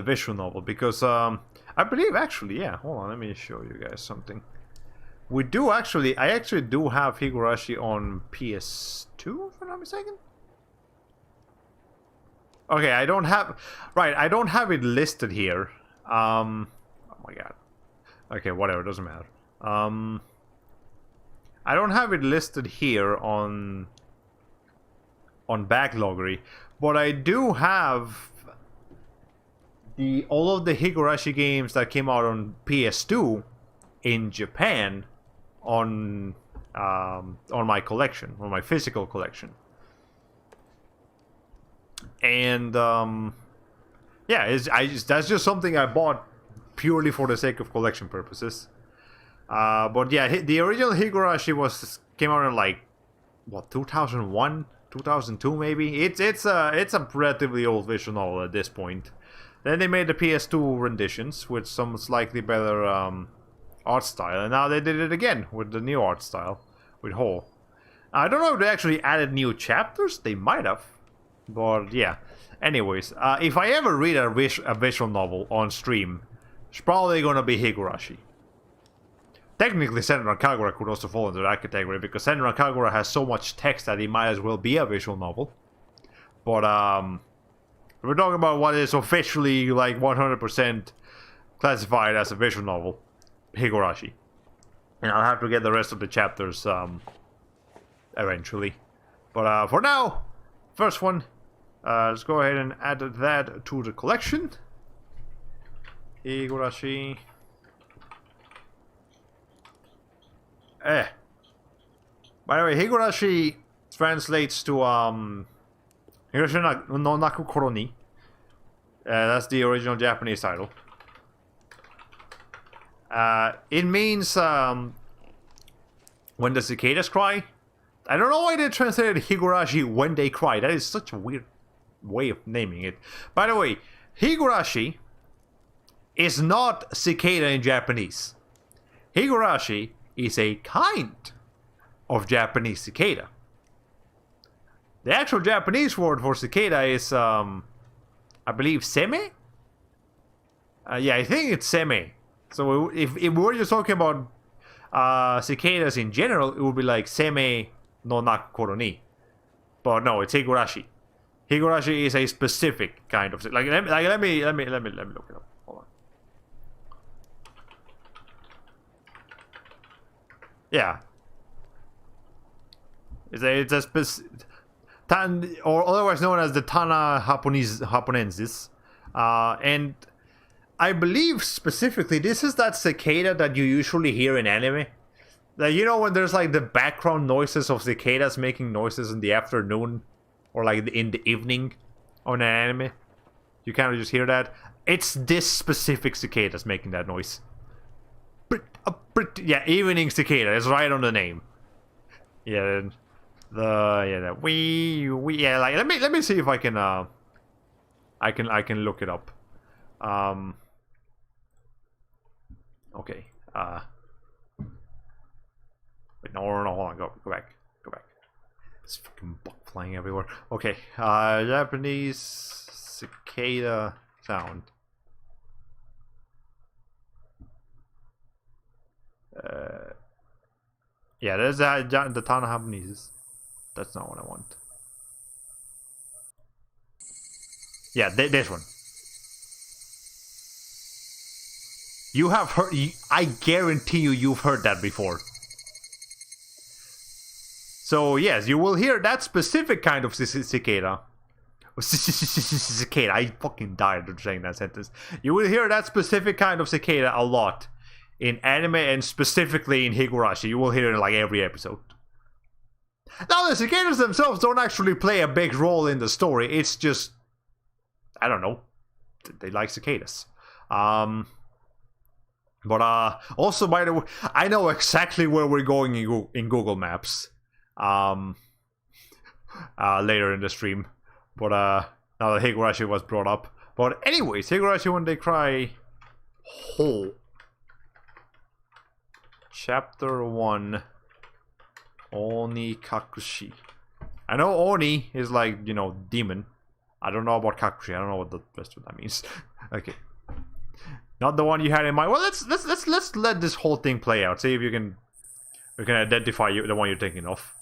visual novel, because I believe actually, yeah, hold on, let me show you guys something. I actually do have Higurashi on PS2, if I'm not mistaken. Okay, I don't have it listed here. Oh my god. Okay, whatever, doesn't matter. I don't have it listed here on Backloggery, but I do have all of the Higurashi games that came out on PS2 in Japan on my collection, on my physical collection. And yeah, that's just something I bought purely for the sake of collection purposes. But yeah, the original Higurashi came out in like what, 2001, 2002 maybe. It's a relatively old visual novel at this point. Then they made the PS2 renditions with some slightly better art style, and now they did it again with the new art style with Ho. I don't know if they actually added new chapters. They might have, but yeah. Anyways, if I ever read a visual novel on stream, it's probably gonna be Higurashi. Technically, Senran Kagura could also fall into that category, because Senran Kagura has so much text that it might as well be a visual novel. But we're talking about what is officially like 100% classified as a visual novel, Higurashi. And I'll have to get the rest of the chapters eventually. But for now, first one, let's go ahead and add that to the collection. Higurashi. By the way, Higurashi translates to Higurashi no Naku Koro ni. That's the original Japanese title. It means when the cicadas cry. I don't know why they translated Higurashi when they cry. That is such a weird way of naming it. By the way, Higurashi is not cicada in Japanese. Higurashi is a kind of Japanese cicada. The actual Japanese word for cicada is, I believe, seme? Yeah, I think it's seme. So if we were just talking about cicadas in general, it would be like seme no naku koro ni. But no, it's Higurashi. Higurashi is a specific kind of let me look it up. Hold on. Yeah. It's a or otherwise known as the Tana Japonensis. And I believe specifically this is that cicada that you usually hear in anime. Like, you know, when there's like the background noises of cicadas making noises in the afternoon or like in the evening on an anime. You kind of just hear that. It's this specific cicadas making that noise. Yeah, evening cicada is right on the name. Yeah, yeah, like let me see if I can I can look it up. Okay. Wait, no, hold on, go back. It's fucking bug flying everywhere. Okay, Japanese cicada sound. Yeah, there's the Tana Japanese. That's not what I want. Yeah, this one. You have heard. I guarantee you've heard that before. So yes, you will hear that specific kind of cicada. Cicada. I fucking died of saying that sentence. You will hear that specific kind of cicada a lot in anime and specifically in Higurashi. You will hear it in like every episode. Now the cicadas themselves don't actually play a big role in the story. It's just, I don't know, they like cicadas. But also, by the way, I know exactly where we're going in Google Maps. Later in the stream. But now that Higurashi was brought up. But anyways, Higurashi when they cry. Ho. Chapter 1. Oni Kakushi. I know Oni is like, you know, demon. I don't know about Kakushi. I don't know what the rest of that means. Okay. Not the one you had in mind. Well, let's let this whole thing play out. See if we can identify the one you're thinking of.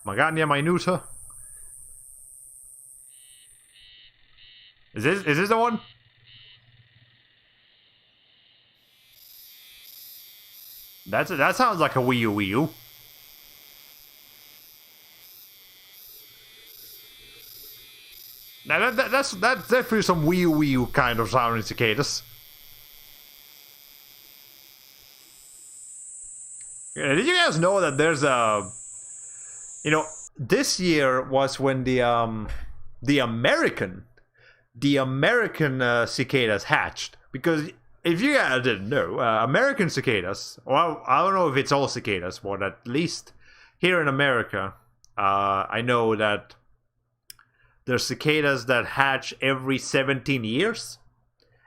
Magania Minuta. Is this the one? That sounds like a Wii U. Now that's definitely some Wii U kind of sounding cicadas. Yeah, did you guys know that there's a, you know, this year was when the the American cicadas hatched. Because if you guys didn't know, American cicadas, well, I don't know if it's all cicadas, but at least here in America, I know that there's cicadas that hatch every 17 years.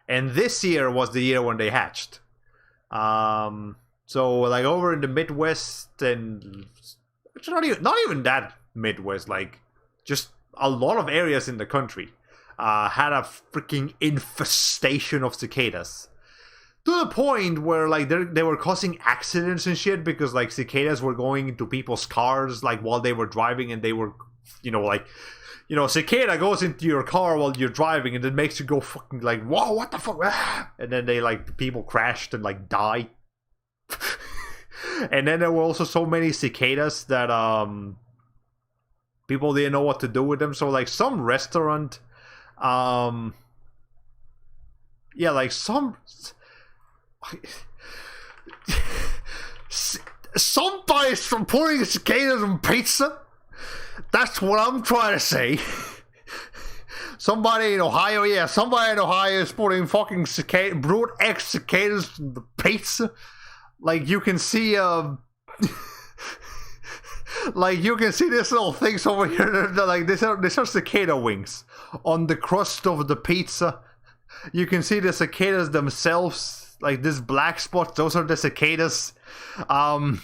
And this year was the year when they hatched. So like over in the Midwest, and actually not even that Midwest, like just a lot of areas in the country had a freaking infestation of cicadas. To the point where like they were causing accidents and shit because like cicadas were going into people's cars like while they were driving, and they were, cicada goes into your car while you're driving and it makes you go fucking like, whoa, what the fuck? And then people crashed and like died. And then there were also so many cicadas that people didn't know what to do with them. So like some restaurant, some somebody's putting cicadas on pizza. That's what I'm trying to say. Somebody in Ohio is putting fucking brute X cicadas on the pizza. Like you can see, this little things over here. Like these are cicada wings on the crust of the pizza. You can see the cicadas themselves, like this black spot. Those are the cicadas. I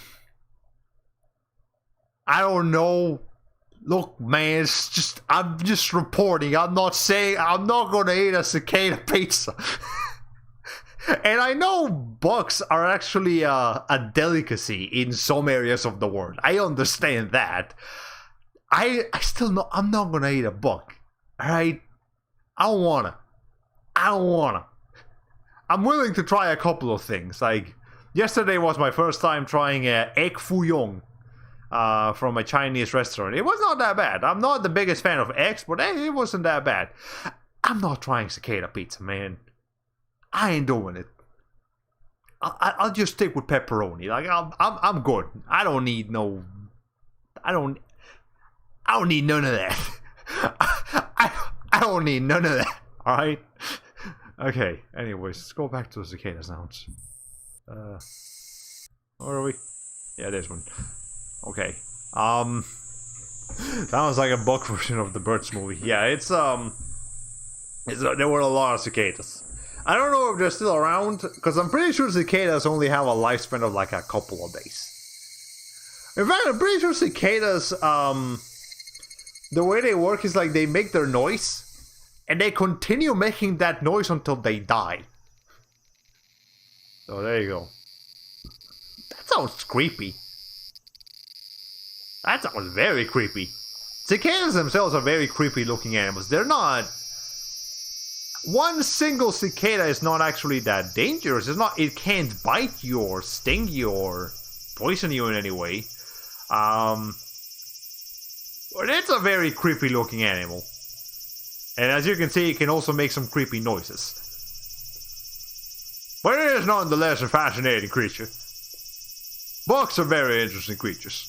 don't know. Look, man, I'm just reporting. I'm not saying I'm not gonna eat a cicada pizza. And I know bugs are actually a delicacy in some areas of the world. I understand that. I still know I'm not gonna eat a bug. Alright? I don't wanna. I'm willing to try a couple of things. Like, yesterday was my first time trying egg fouillon. From a Chinese restaurant. It was not that bad. I'm not the biggest fan of eggs, but hey, it wasn't that bad. I'm not trying cicada pizza, man. I ain't doing it. I'll just stick with pepperoni. Like I'm good. I don't need none of that. I don't need none of that. All right. Okay. Anyways, let's go back to the cicada sounds. Where are we? Yeah, there's one. Okay. Sounds like a bug version of the Birds movie. Yeah, there were a lot of cicadas. I don't know if they're still around, because I'm pretty sure cicadas only have a lifespan of like a couple of days. In fact, I'm pretty sure cicadas, the way they work is like they make their noise, and they continue making that noise until they die. So there you go. That sounds creepy. That sounds very creepy. Cicadas themselves are very creepy looking animals. They're not... One single cicada is not actually that dangerous. It can't bite you or sting you or poison you in any way. But it's a very creepy looking animal. And as you can see, it can also make some creepy noises. But it is nonetheless a fascinating creature. Bugs are very interesting creatures.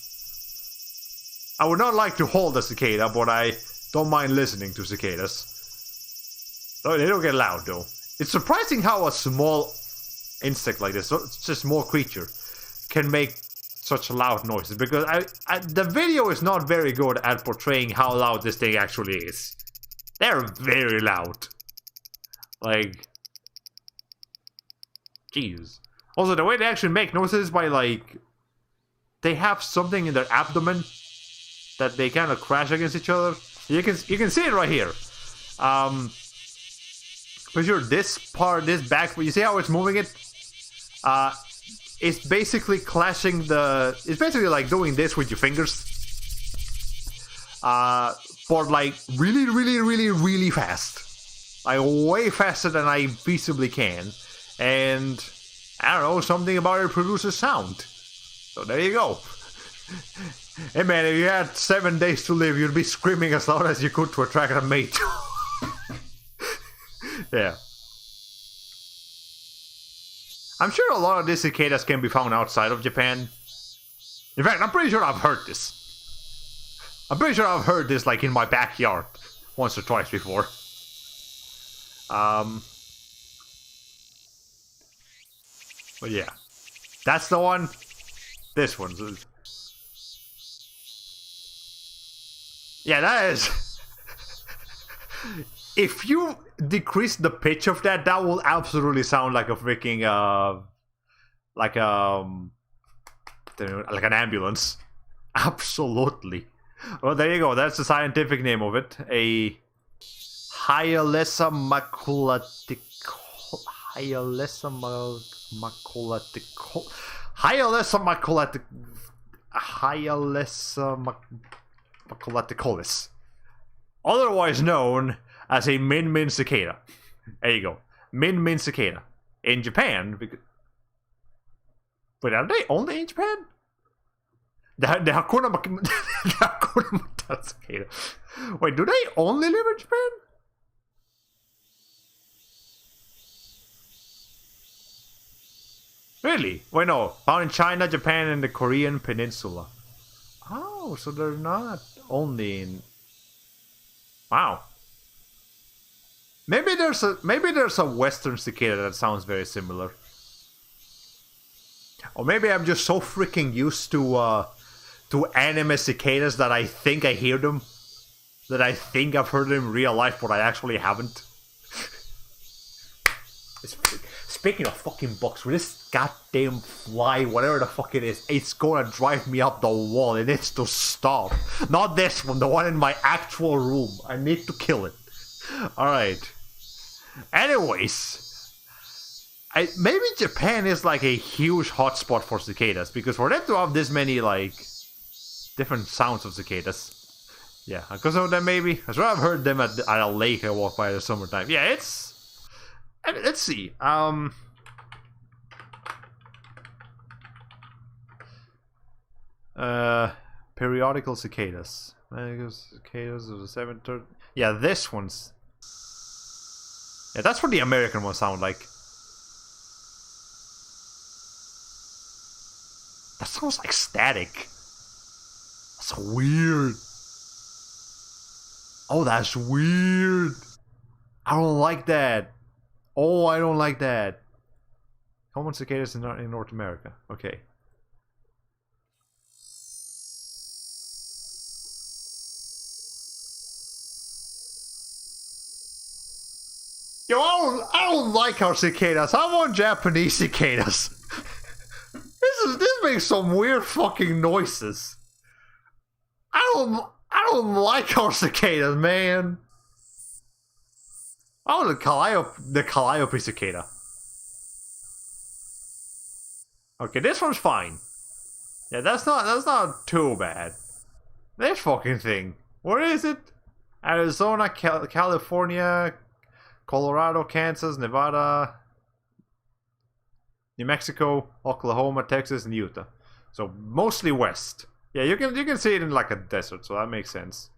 I would not like to hold a cicada, but I don't mind listening to cicadas. Oh, they don't get loud, though. It's surprising how a small insect like this, such a small creature, can make such loud noises. Because the video is not very good at portraying how loud this thing actually is. They're very loud. Like... Jeez. Also, the way they actually make noises is by, like... They have something in their abdomen that they kind of crash against each other. You can see it right here. For sure, this back, you see how it's moving it? It's basically clashing it's basically like doing this with your fingers. But like really, really, really, really fast. Like way faster than I feasibly can. And I don't know, something about it produces sound. So there you go. Hey man, if you had 7 days to live, you'd be screaming as loud as you could to attract a mate. Yeah. I'm sure a lot of these cicadas can be found outside of Japan. In fact, I'm pretty sure I've heard this. I'm pretty sure I've heard this like in my backyard. once or twice before. But yeah, that's the one. This one's. Yeah, that is. If you decrease the pitch of that, that will absolutely sound like a freaking like an ambulance. Absolutely. Well, there you go. That's the scientific name of it. A Hyalessa maculaticola. Hyalessa maculaticolis. Otherwise known as a min cicada. There you go. Min cicada. In Japan. Wait, are they only in Japan? The Hakuna Matata cicada. Wait, do they only live in Japan? Really? Wait, no. Found in China, Japan, and the Korean Peninsula. Oh, so they're not only in... Wow. Maybe there's a Western cicada that sounds very similar. Or maybe I'm just so freaking used to anime cicadas that I think I hear them. That I think I've heard them in real life, but I actually haven't. Speaking of fucking bugs, with this goddamn fly, whatever the fuck it is, it's gonna drive me up the wall. It needs to stop. Not this one, the one in my actual room. I need to kill it. Alright. Anyways, maybe Japan is like a huge hotspot for cicadas, because for them to have this many, like, different sounds of cicadas. Yeah, because of them maybe. I swear I've heard them at a lake I walk by in the summertime. Yeah, it's... Let's see. Periodical cicadas. Cicadas of the 730. Yeah, this one's. Yeah, that's what the American ones sound like. That sounds like static. That's weird. Oh, that's weird. I don't like that. Oh, I don't like that. Common cicadas in North America. Okay. Yo, I don't like our cicadas. I want Japanese cicadas. This makes some weird fucking noises. I don't like our cicadas, man. Oh, the Calliope cicada. Okay, this one's fine. Yeah, that's not too bad. This fucking thing. Where is it? Arizona, California, Colorado, Kansas, Nevada, New Mexico, Oklahoma, Texas, and Utah. So mostly west. Yeah, you can see it in like a desert, so that makes sense.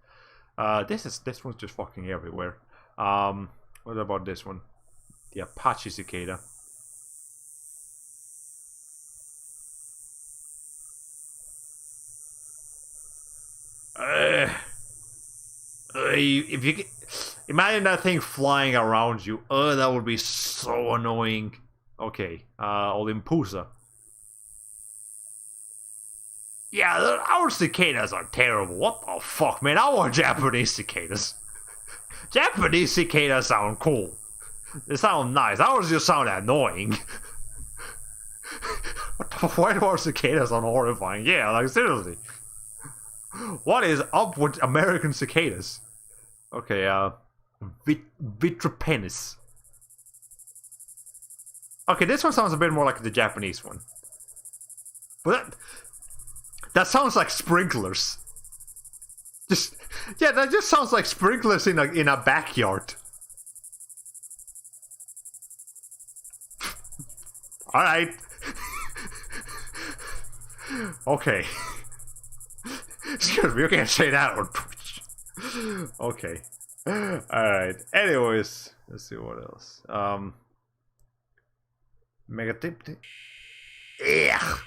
This one's just fucking everywhere. What about this one? The Apache cicada. If you imagine that thing flying around you, that would be so annoying. Okay, Olimpusa. Yeah, our cicadas are terrible. What the fuck, man? I want Japanese cicadas. Japanese cicadas sound cool. They sound nice. Ours just sound annoying. Why do our cicadas sound horrifying? Yeah, like seriously. What is up with American cicadas? Okay, Vitropenis. Okay, this one sounds a bit more like the Japanese one. But that sounds like sprinklers. That just sounds like sprinklers in a backyard. Alright. Okay. Excuse me, you can't say that one. Okay. Alright. Anyways, let's see what else. Megatip. Yeah.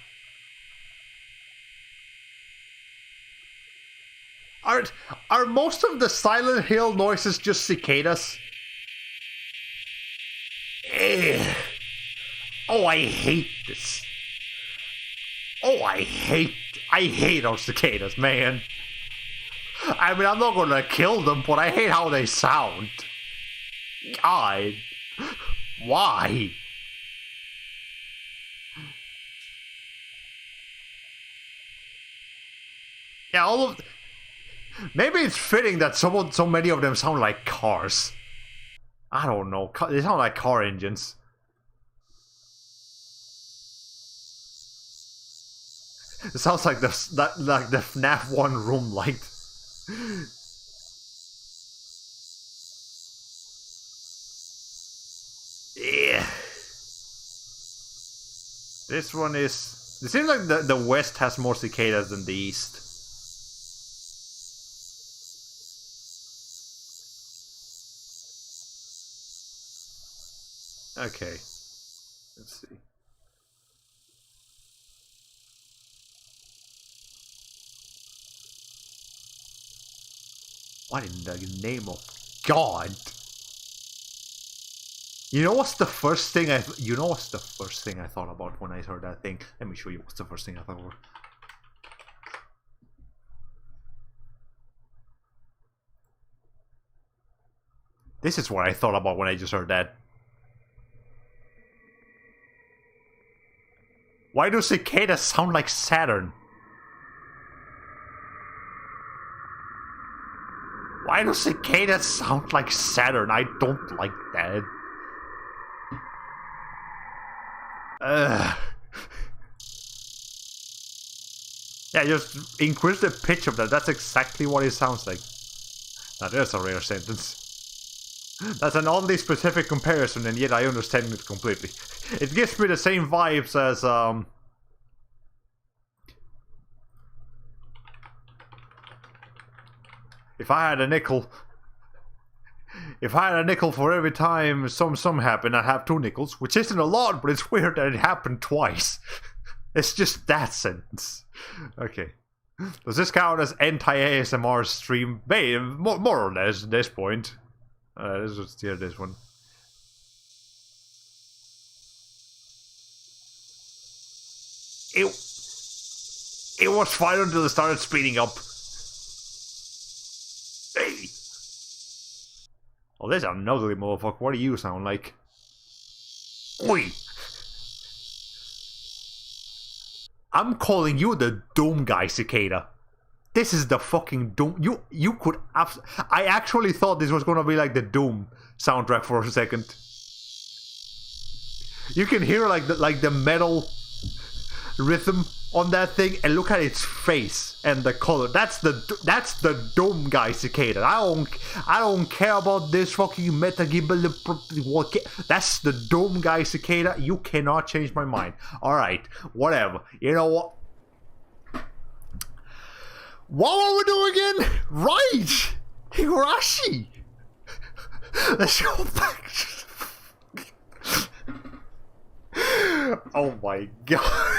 Are most of the Silent Hill noises just cicadas? Oh, I hate this. Oh, I hate those cicadas, man. I mean, I'm not gonna kill them, but I hate how they sound. God. Why? Yeah, all of... Maybe it's fitting that so many of them sound like cars. I don't know. They sound like car engines. It sounds like the FNAF 1 room light. Yeah. This one is... It seems like the west has more cicadas than the east. Okay. Let's see. What in the name of God? You know what's the first thing I thought about when I heard that thing? Let me show you what's the first thing I thought about. This is what I thought about when I just heard that. Why do cicadas sound like Saturn? Why do cicadas sound like Saturn? I don't like that. Yeah, just increase the pitch of that. That's exactly what it sounds like. Now there's a rare sentence. That's an oddly specific comparison, and yet I understand it completely. It gives me the same vibes as if I had a nickel for every time some happened, I'd have 2 nickels, which isn't a lot, but it's weird that it happened twice. It's just that sentence. Okay. Does this count as anti-ASMR stream? More or less at this point. Let's just hear this one. It was fine until it started speeding up. Hey! Oh, this is an ugly motherfucker. What do you sound like? Oi! I'm calling you the Doom Guy, Cicada. This is the fucking Doom. You could I actually thought this was gonna be like the Doom soundtrack for a second. You can hear like the metal rhythm on that thing, and look at its face and the color. That's the Doom Guy Cicada. I don't care about this fucking Metal Gear. That's the Doom Guy Cicada. You cannot change my mind. All right, whatever. You know what? What were we doing again? Right! Higurashi! Let's go back. Oh my god.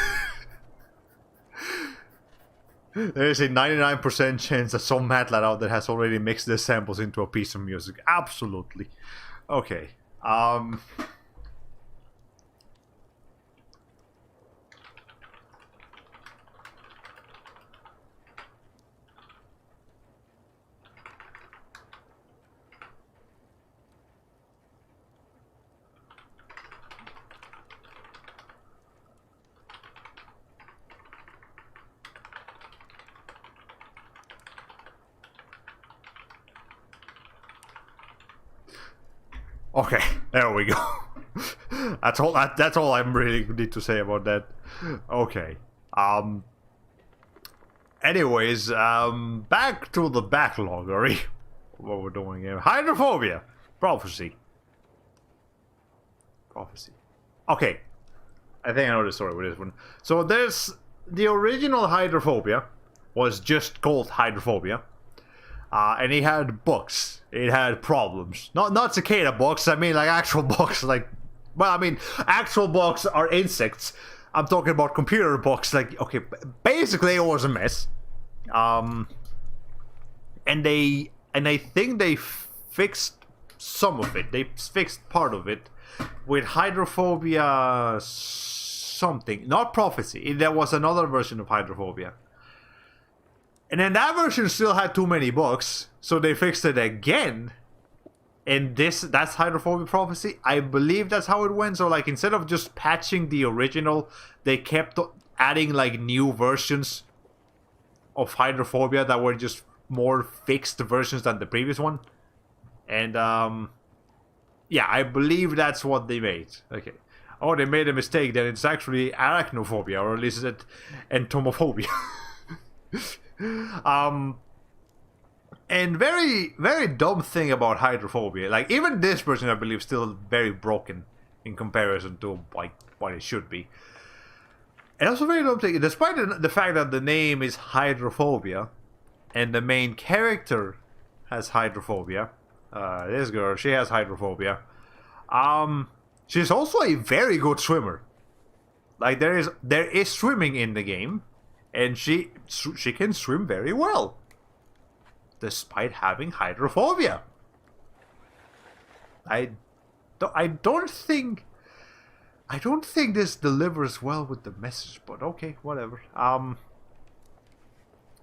There is a 99% chance that some mad lad out there has already mixed the samples into a piece of music. Absolutely. Okay. Okay, there we go. That's all I really need to say about that. Okay. Anyways, back to the Backloggery. What we're doing here. Hydrophobia. Prophecy. Okay. I think I know the story with this one. So there's the original Hydrophobia was just called Hydrophobia. And he had books. It had problems. Not cicada books. I mean, like actual books. Like, well, I mean, actual books are insects. I'm talking about computer books. Like, okay, basically it was a mess. and I think they fixed some of it. They fixed part of it with hydrophobia something, not prophecy. There was another version of hydrophobia, and then that version still had too many bugs, so they fixed it again. And that's hydrophobia prophecy. I believe that's how it went. So like instead of just patching the original, they kept adding like new versions of hydrophobia that were just more fixed versions than the previous one. And yeah, I believe that's what they made. Okay. Oh, they made a mistake. Then it's actually arachnophobia, or at least it's entomophobia. And very, very dumb thing about hydrophobia. Like, even this version, I believe, is still very broken in comparison to, like, what it should be. And also very dumb thing, despite the fact that the name is hydrophobia, and the main character has hydrophobia, this girl, she has hydrophobia, she's also a very good swimmer. Like, there is swimming in the game, and she can swim very well, despite having hydrophobia. I don't think this delivers well with the message, but okay, whatever. I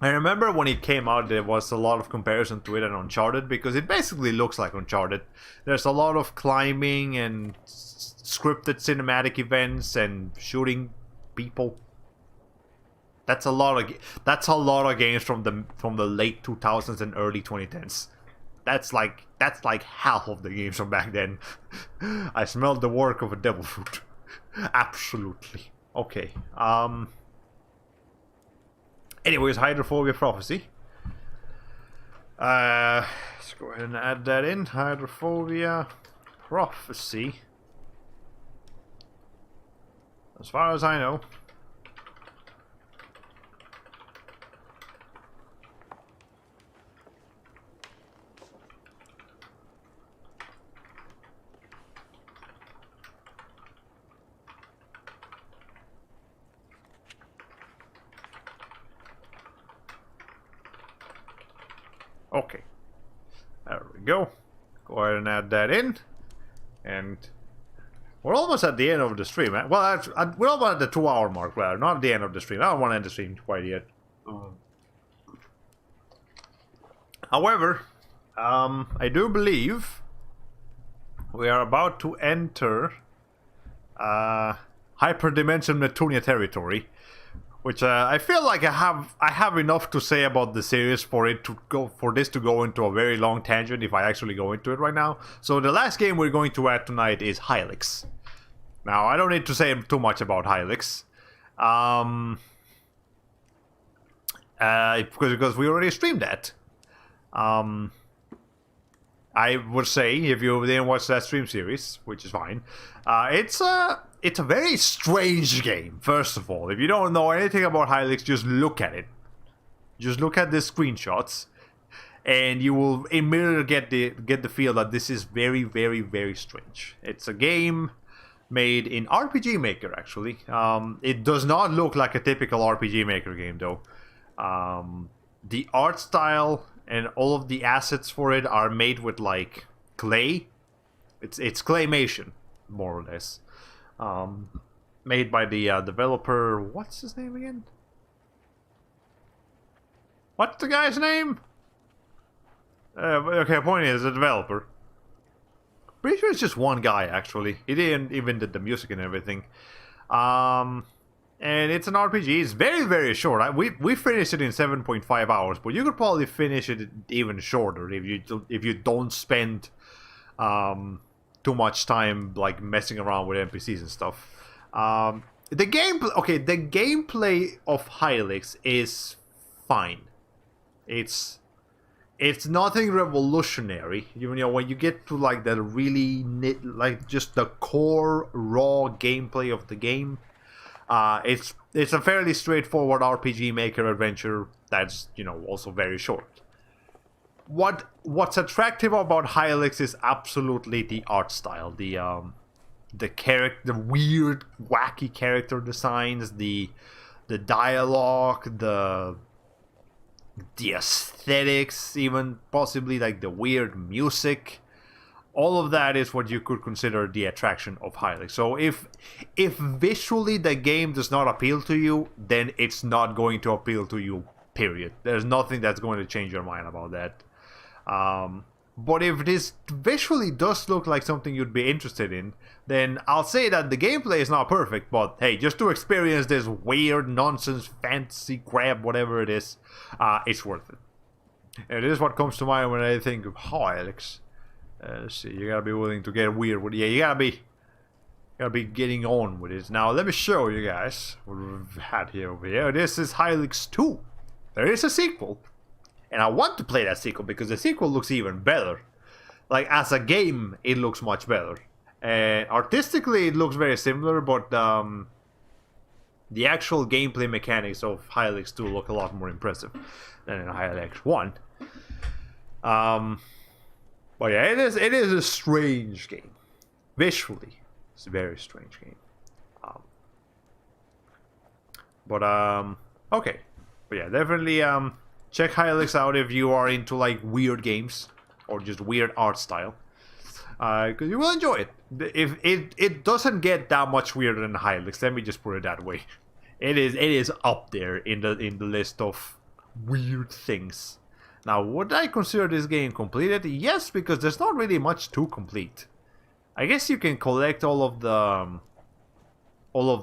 remember when it came out, there was a lot of comparison to it and Uncharted, because it basically looks like Uncharted. There's a lot of climbing and scripted cinematic events and shooting people. That's a lot of games from the late 2000s and early 2010s. That's like half of the games from back then. I smelled the work of a devil fruit. Absolutely. Okay. Anyways, hydrophobia prophecy. Let's go ahead and add that in. Hydrophobia prophecy. As far as I know. Okay, there we go. Go ahead and add that in. And we're almost at the end of the stream. Well, we're almost at the 2-hour mark, rather. Not the end of the stream. I don't want to end the stream quite yet. However, I do believe we are about to enter hyperdimension Neptunia territory. Which I feel like I have enough to say about the series for this to go into a very long tangent if I actually go into it right now. So the last game we're going to add tonight is Hylics. Now I don't need to say too much about Hylics, because we already streamed that. I would say, if you didn't watch that stream series, which is fine, it's a very strange game, first of all. If you don't know anything about Hylics, just look at it. Just look at the screenshots, and you will immediately get the feel that this is very, very, very strange. It's a game made in RPG Maker, actually. It does not look like a typical RPG Maker game, though. The art style and all of the assets for it are made with, like, clay. It's claymation, more or less. Made by the developer. What's his name again? What's the guy's name? Okay, point is the developer. Pretty sure it's just one guy, actually. He didn't even did the music and everything. And it's an RPG. It's very, very short. We finished it in 7.5 hours, but you could probably finish it even shorter if you don't spend too much time like messing around with NPCs and stuff. The gameplay of Hylics is fine. It's nothing revolutionary. You know, when you get to like the really just the core raw gameplay of the game, it's a fairly straightforward RPG Maker adventure that's, you know, also very short. What's attractive about Hylics is absolutely the art style, the weird, wacky character designs, the dialogue, the aesthetics, even possibly like the weird music. All of that is what you could consider the attraction of Hylics. So if visually the game does not appeal to you, then it's not going to appeal to you, period. There's nothing that's going to change your mind about that. But if this visually does look like something you'd be interested in, then I'll say that the gameplay is not perfect, but hey, just to experience this weird nonsense fantasy crap, whatever it is, it's worth it. And it is what comes to mind when I think of Hylics. Let's see, you gotta be willing to get weird with it. Yeah, you gotta be getting on with it. Now, let me show you guys what we've had here over here. This is Hylics 2. There is a sequel. And I want to play that sequel because the sequel looks even better. Like, as a game, it looks much better. And artistically, it looks very similar, but the actual gameplay mechanics of Hylics 2 look a lot more impressive than in Hylics 1. But yeah, it is a strange game. Visually, it's a very strange game. Okay. But yeah, definitely check Hylics out if you are into like weird games or just weird art style. Because you will enjoy it. If it doesn't get that much weirder than Hylics, let me just put it that way. It is up there in the list of weird things. Now, would I consider this game completed? Yes, because there's not really much to complete. I guess you can collect all of the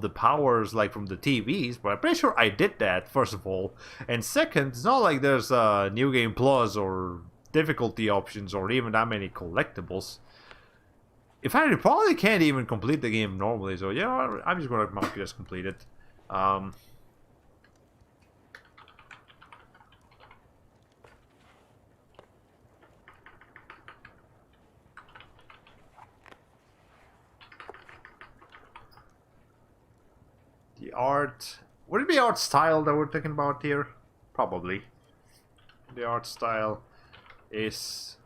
powers like from the TVs, but I'm pretty sure I did that, first of all. And second, it's not like there's a New Game Plus or difficulty options or even that many collectibles. In fact, you probably can't even complete the game normally, so yeah, I'm just gonna mark it as completed. The art... Would it be art style that we're talking about here? Probably. The art style is...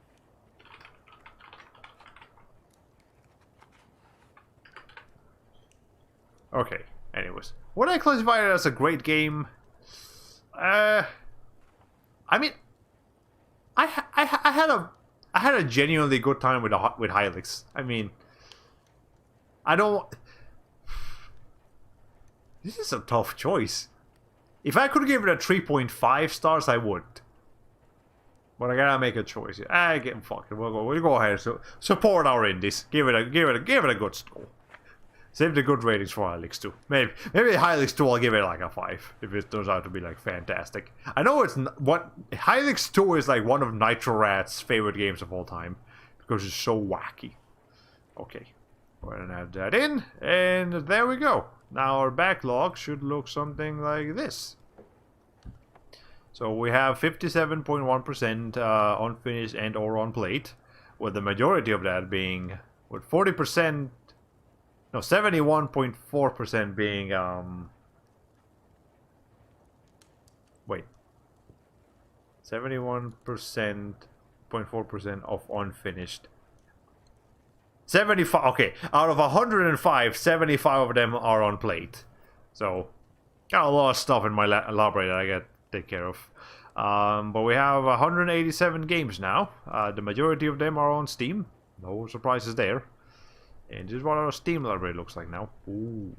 Okay, anyways. Would I classify it as a great game? I mean... I had a genuinely good time with Hylics. I mean... I don't... This is a tough choice. If I could give it a 3.5 stars, I would. But I gotta make a choice. Fuck it. We'll go ahead. So support our indies. Give it a good score. Save the good ratings for Hylics 2. Maybe Hylics 2 I'll give it like a 5 if it turns out to be like fantastic. I know it's Hylics 2 is like one of Nitro Rat's favorite games of all time because it's so wacky. Okay, go ahead and add that in, and there we go. Now our backlog should look something like this. So we have 57.1% unfinished and or on plate, with the majority of that being, with 40%, no, 71.4% being, wait, 71.4% of unfinished. 75, okay, out of 105, 75 of them are on plate. So, got a lot of stuff in my library that I got to take care of. But we have 187 games now. The majority of them are on Steam. No surprises there. And this is what our Steam library looks like now. Ooh,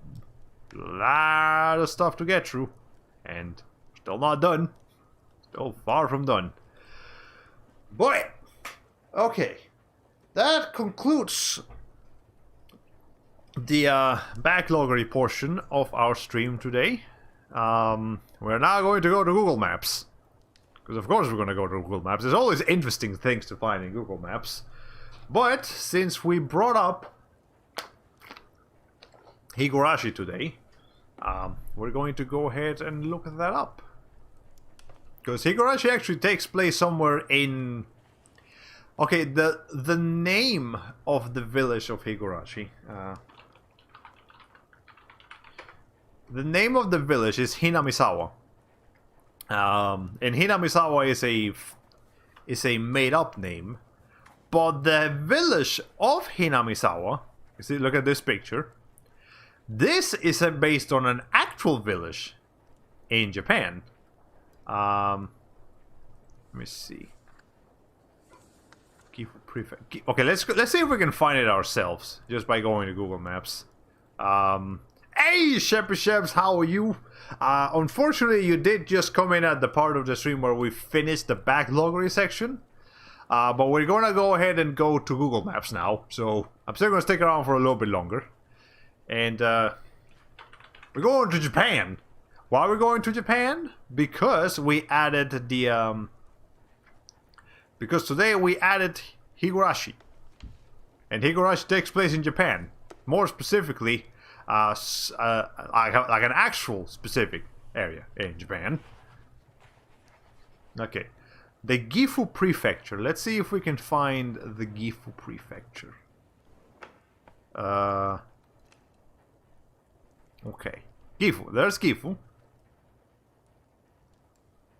a lot of stuff to get through. And still not done. Still far from done. Boy! Okay. That concludes the Backloggery portion of our stream today. We're now going to go to Google Maps. Because of course we're going to go to Google Maps. There's always interesting things to find in Google Maps. But since we brought up Higurashi today, we're going to go ahead and look that up. Because Higurashi actually takes place somewhere in... Okay, the name of the village of Higurashi. The name of the village is Hinamisawa. And Hinamisawa is a made-up name. But the village of Hinamisawa, you see, look at this picture. This is based on an actual village in Japan. Let me see. Gifu Prefect. Okay, let's see if we can find it ourselves just by going to Google Maps. Hey, Sheppy Sheps, how are you? Unfortunately, you did just come in at the part of the stream where we finished the Backloggery section. But we're gonna go ahead and go to Google Maps now. So I'm still gonna stick around for a little bit longer. And we're going to Japan. Why are we going to Japan? Because we added the because today we added Higurashi. And Higurashi takes place in Japan. More specifically, like an actual specific area in Japan. Okay. The Gifu Prefecture. Let's see if we can find the Gifu Prefecture. Okay. Gifu. There's Gifu.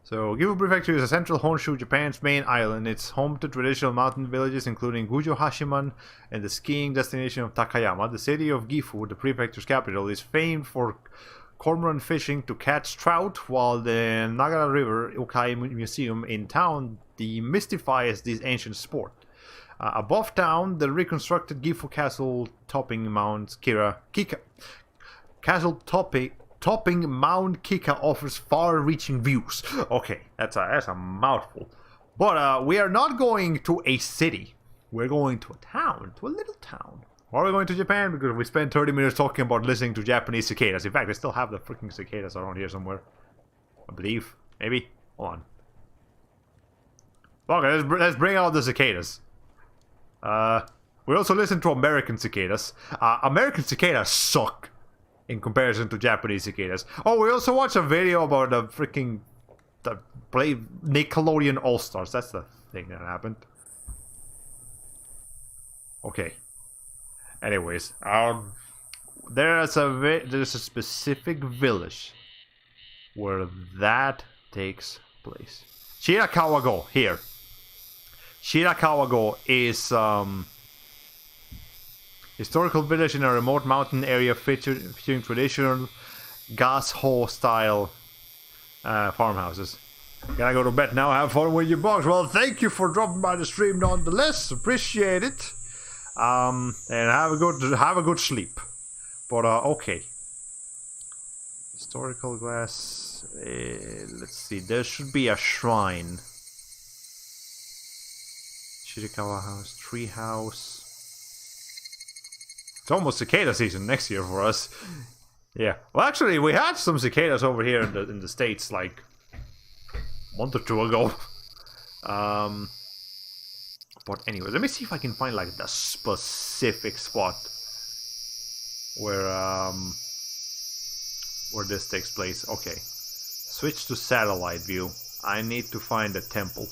So, Gifu Prefecture is a central Honshu, Japan's main island. It's home to traditional mountain villages including Gujo Hashiman and the skiing destination of Takayama. The city of Gifu, the prefecture's capital, is famed for cormorant fishing to catch trout, while the Nagara River Ukai Museum in town demystifies this ancient sport. Above town, the reconstructed Gifu Castle topping Mount Kika Mount Kika offers far-reaching views. Okay, that's a mouthful. But we are not going to a city. We're going to a town, to a little town. Why are we going to Japan? Because we spent 30 minutes talking about listening to Japanese cicadas. In fact, I still have the freaking cicadas around here somewhere. I believe. Maybe. Hold on. Okay, let's bring out the cicadas. We also listen to American cicadas. American cicadas suck in comparison to Japanese cicadas. Oh, we also watched a video about the freaking play Nickelodeon All-Stars. That's the thing that happened. Okay. Anyways, there's a specific village where that takes place. Shirakawa-go, here. Shirakawa-go is historical village in a remote mountain area featuring traditional gas-hole style farmhouses. Gotta go to bed now. Have fun with your box. Well, thank you for dropping by the stream nonetheless. Appreciate it. And have a good sleep. But okay. Historical glass. Let's see. There should be a shrine. Shirakawa House, tree house. It's almost cicada season next year for us. Yeah. Well, actually, we had some cicadas over here in the States like a month or two ago. But anyway, let me see if I can find like the specific spot where this takes place. Okay. Switch to satellite view. I need to find the temple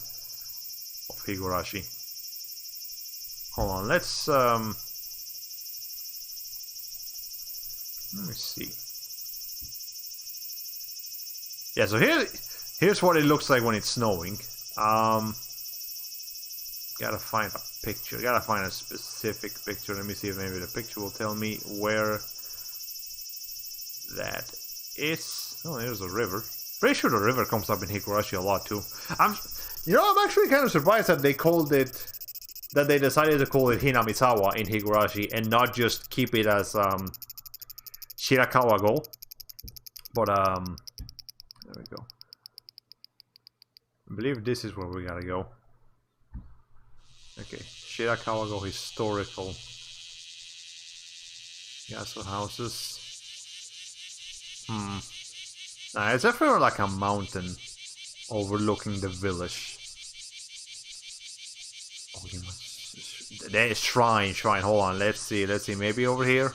of Higurashi. Hold on, let's let me see. Yeah, so here's what it looks like when it's snowing. Gotta find a picture. Gotta find a specific picture. Let me see if maybe the picture will tell me where that is. Oh, there's a river. Pretty sure the river comes up in Higurashi a lot too. I'm actually kind of surprised that they decided to call it Hinamizawa in Higurashi and not just keep it as Shirakawa-go. But there we go. I believe this is where we gotta go. Okay, Shirakawa-go historical. Castle houses. Nah, it's definitely like a mountain overlooking the village. Oh, there is shrine. Hold on, let's see. Maybe over here.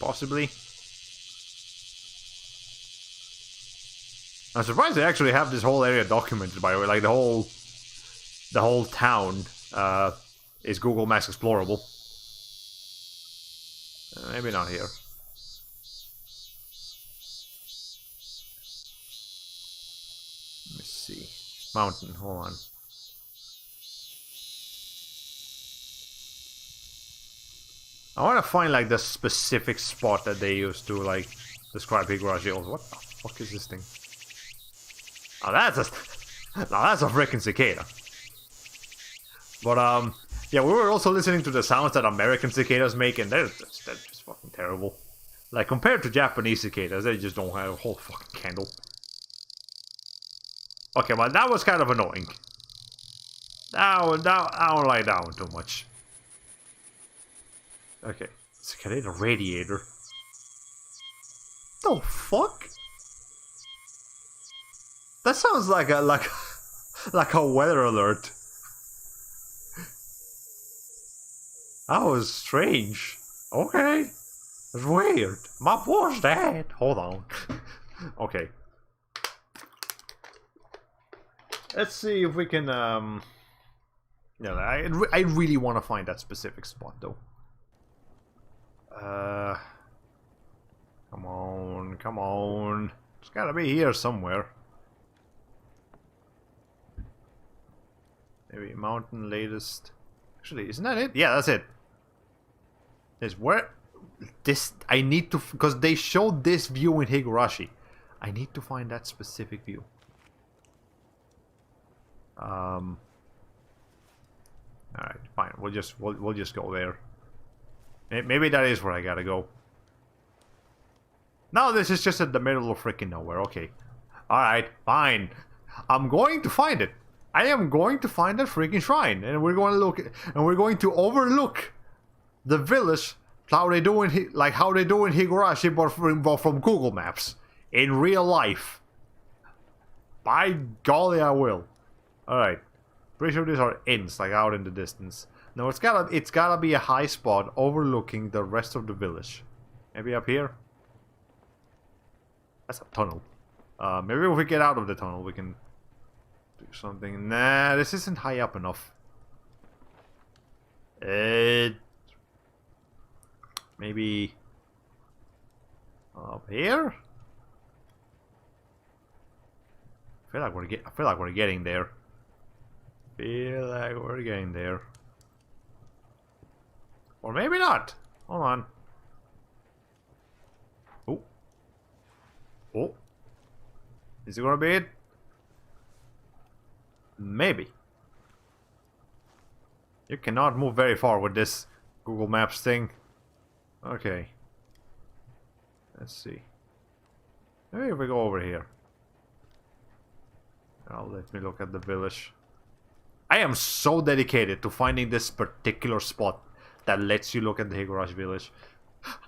Possibly. I'm surprised they actually have this whole area documented, by the way. Like the whole town is Google Maps explorable. Maybe not here. Let me see. Mountain, hold on. I want to find like the specific spot that they used to like describe Higurashi also. What the fuck is this thing? Oh, that's a... Now that's a freaking cicada. But, yeah, we were also listening to the sounds that American cicadas make, and they're just fucking terrible. Like, compared to Japanese cicadas, they just don't have a whole fucking candle. Okay, well, that was kind of annoying. I don't like that one too much. Okay, cicada radiator. The fuck? That sounds like a like a weather alert. That was strange. Okay, that's weird. My boy's dead. Hold on. Okay. Let's see if we can. Yeah, I really want to find that specific spot though. Come on, come on. It's gotta be here somewhere. Maybe mountain latest. Actually, isn't that it? Yeah, that's it. Is where this I need to, because they showed this view in Higurashi. I need to find that specific view. All right, fine. We'll just go there. Maybe that is where I gotta go. No, this is just at the middle of freaking nowhere. Okay. All right, fine. I'm going to find it. I am going to find that freaking shrine, and we're going to look, and we're going to overlook the village, how they do in Higurashi, but from Google Maps in real life. By golly, I will. All right, pretty sure these are inns, like out in the distance. No, it's gotta be a high spot overlooking the rest of the village. Maybe up here. That's a tunnel. Maybe if we get out of the tunnel, we can do something. Nah, this isn't high up enough. Maybe up here. I feel like we're getting there. Or maybe not. Hold on. Oh. Oh. Is it gonna be it? Maybe. You cannot move very far with this Google Maps thing. Okay. Let's see. Maybe if we go over here. Now let me look at the village. I am so dedicated to finding this particular spot that lets you look at the Higurashi village.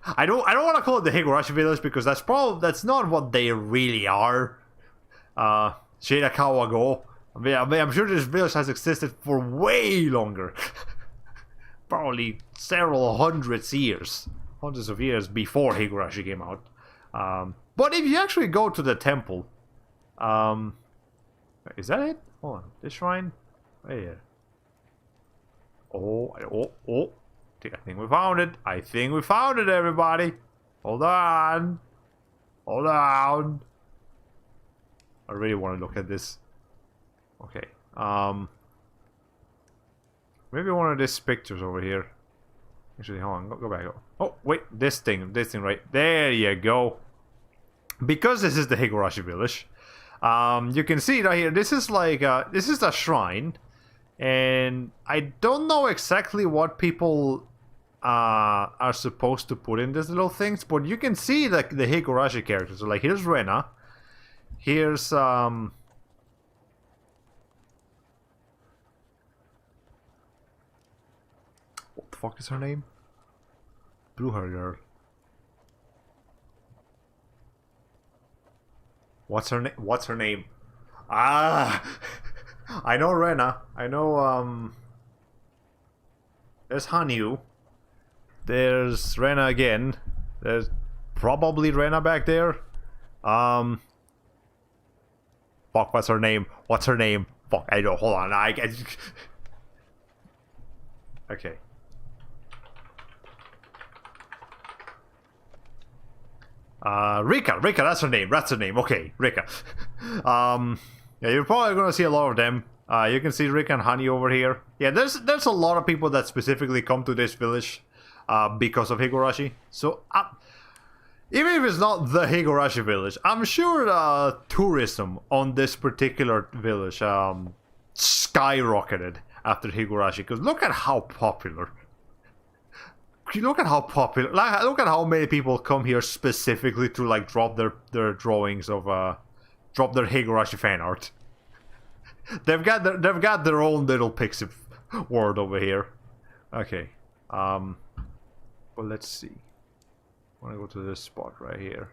I don't want to call it the Higurashi village because that's not what they really are. Shirakawa Go. I'm sure this village has existed for way longer. Probably several hundreds of years before Higurashi came out. But if you actually go to the temple, is that it? Hold on, this shrine right here. Oh! I think we found it. Everybody. Hold on. I really want to look at this. Okay. Maybe one of these pictures over here. Actually, hold on. Go back. Oh, wait. This thing right there. You go. Because this is the Higurashi village, you can see right here. This is like this is a shrine, and I don't know exactly what people are supposed to put in these little things, but you can see like the Higurashi characters. So like here's Rena, here's what the fuck is her name? Blue hair girl. What's her name? Ah, I know Rena. I know there's Hanyu. There's Rena again. There's probably Rena back there. Fuck, what's her name? Fuck, I don't. Hold on. Okay. Rika, that's her name. Okay, Rika. Yeah, you're probably gonna see a lot of them. You can see Rika and Honey over here. Yeah, there's a lot of people that specifically come to this village because of Higurashi. So even if it's not the Higurashi village, I'm sure tourism on this particular village skyrocketed after Higurashi. Because look at how popular. Look at how popular. Look at how many people come here specifically to like drop their drawings of drop their Higurashi fan art. They've got their own little pixie world over here. Okay. Well, let's see. I want to go to this spot right here.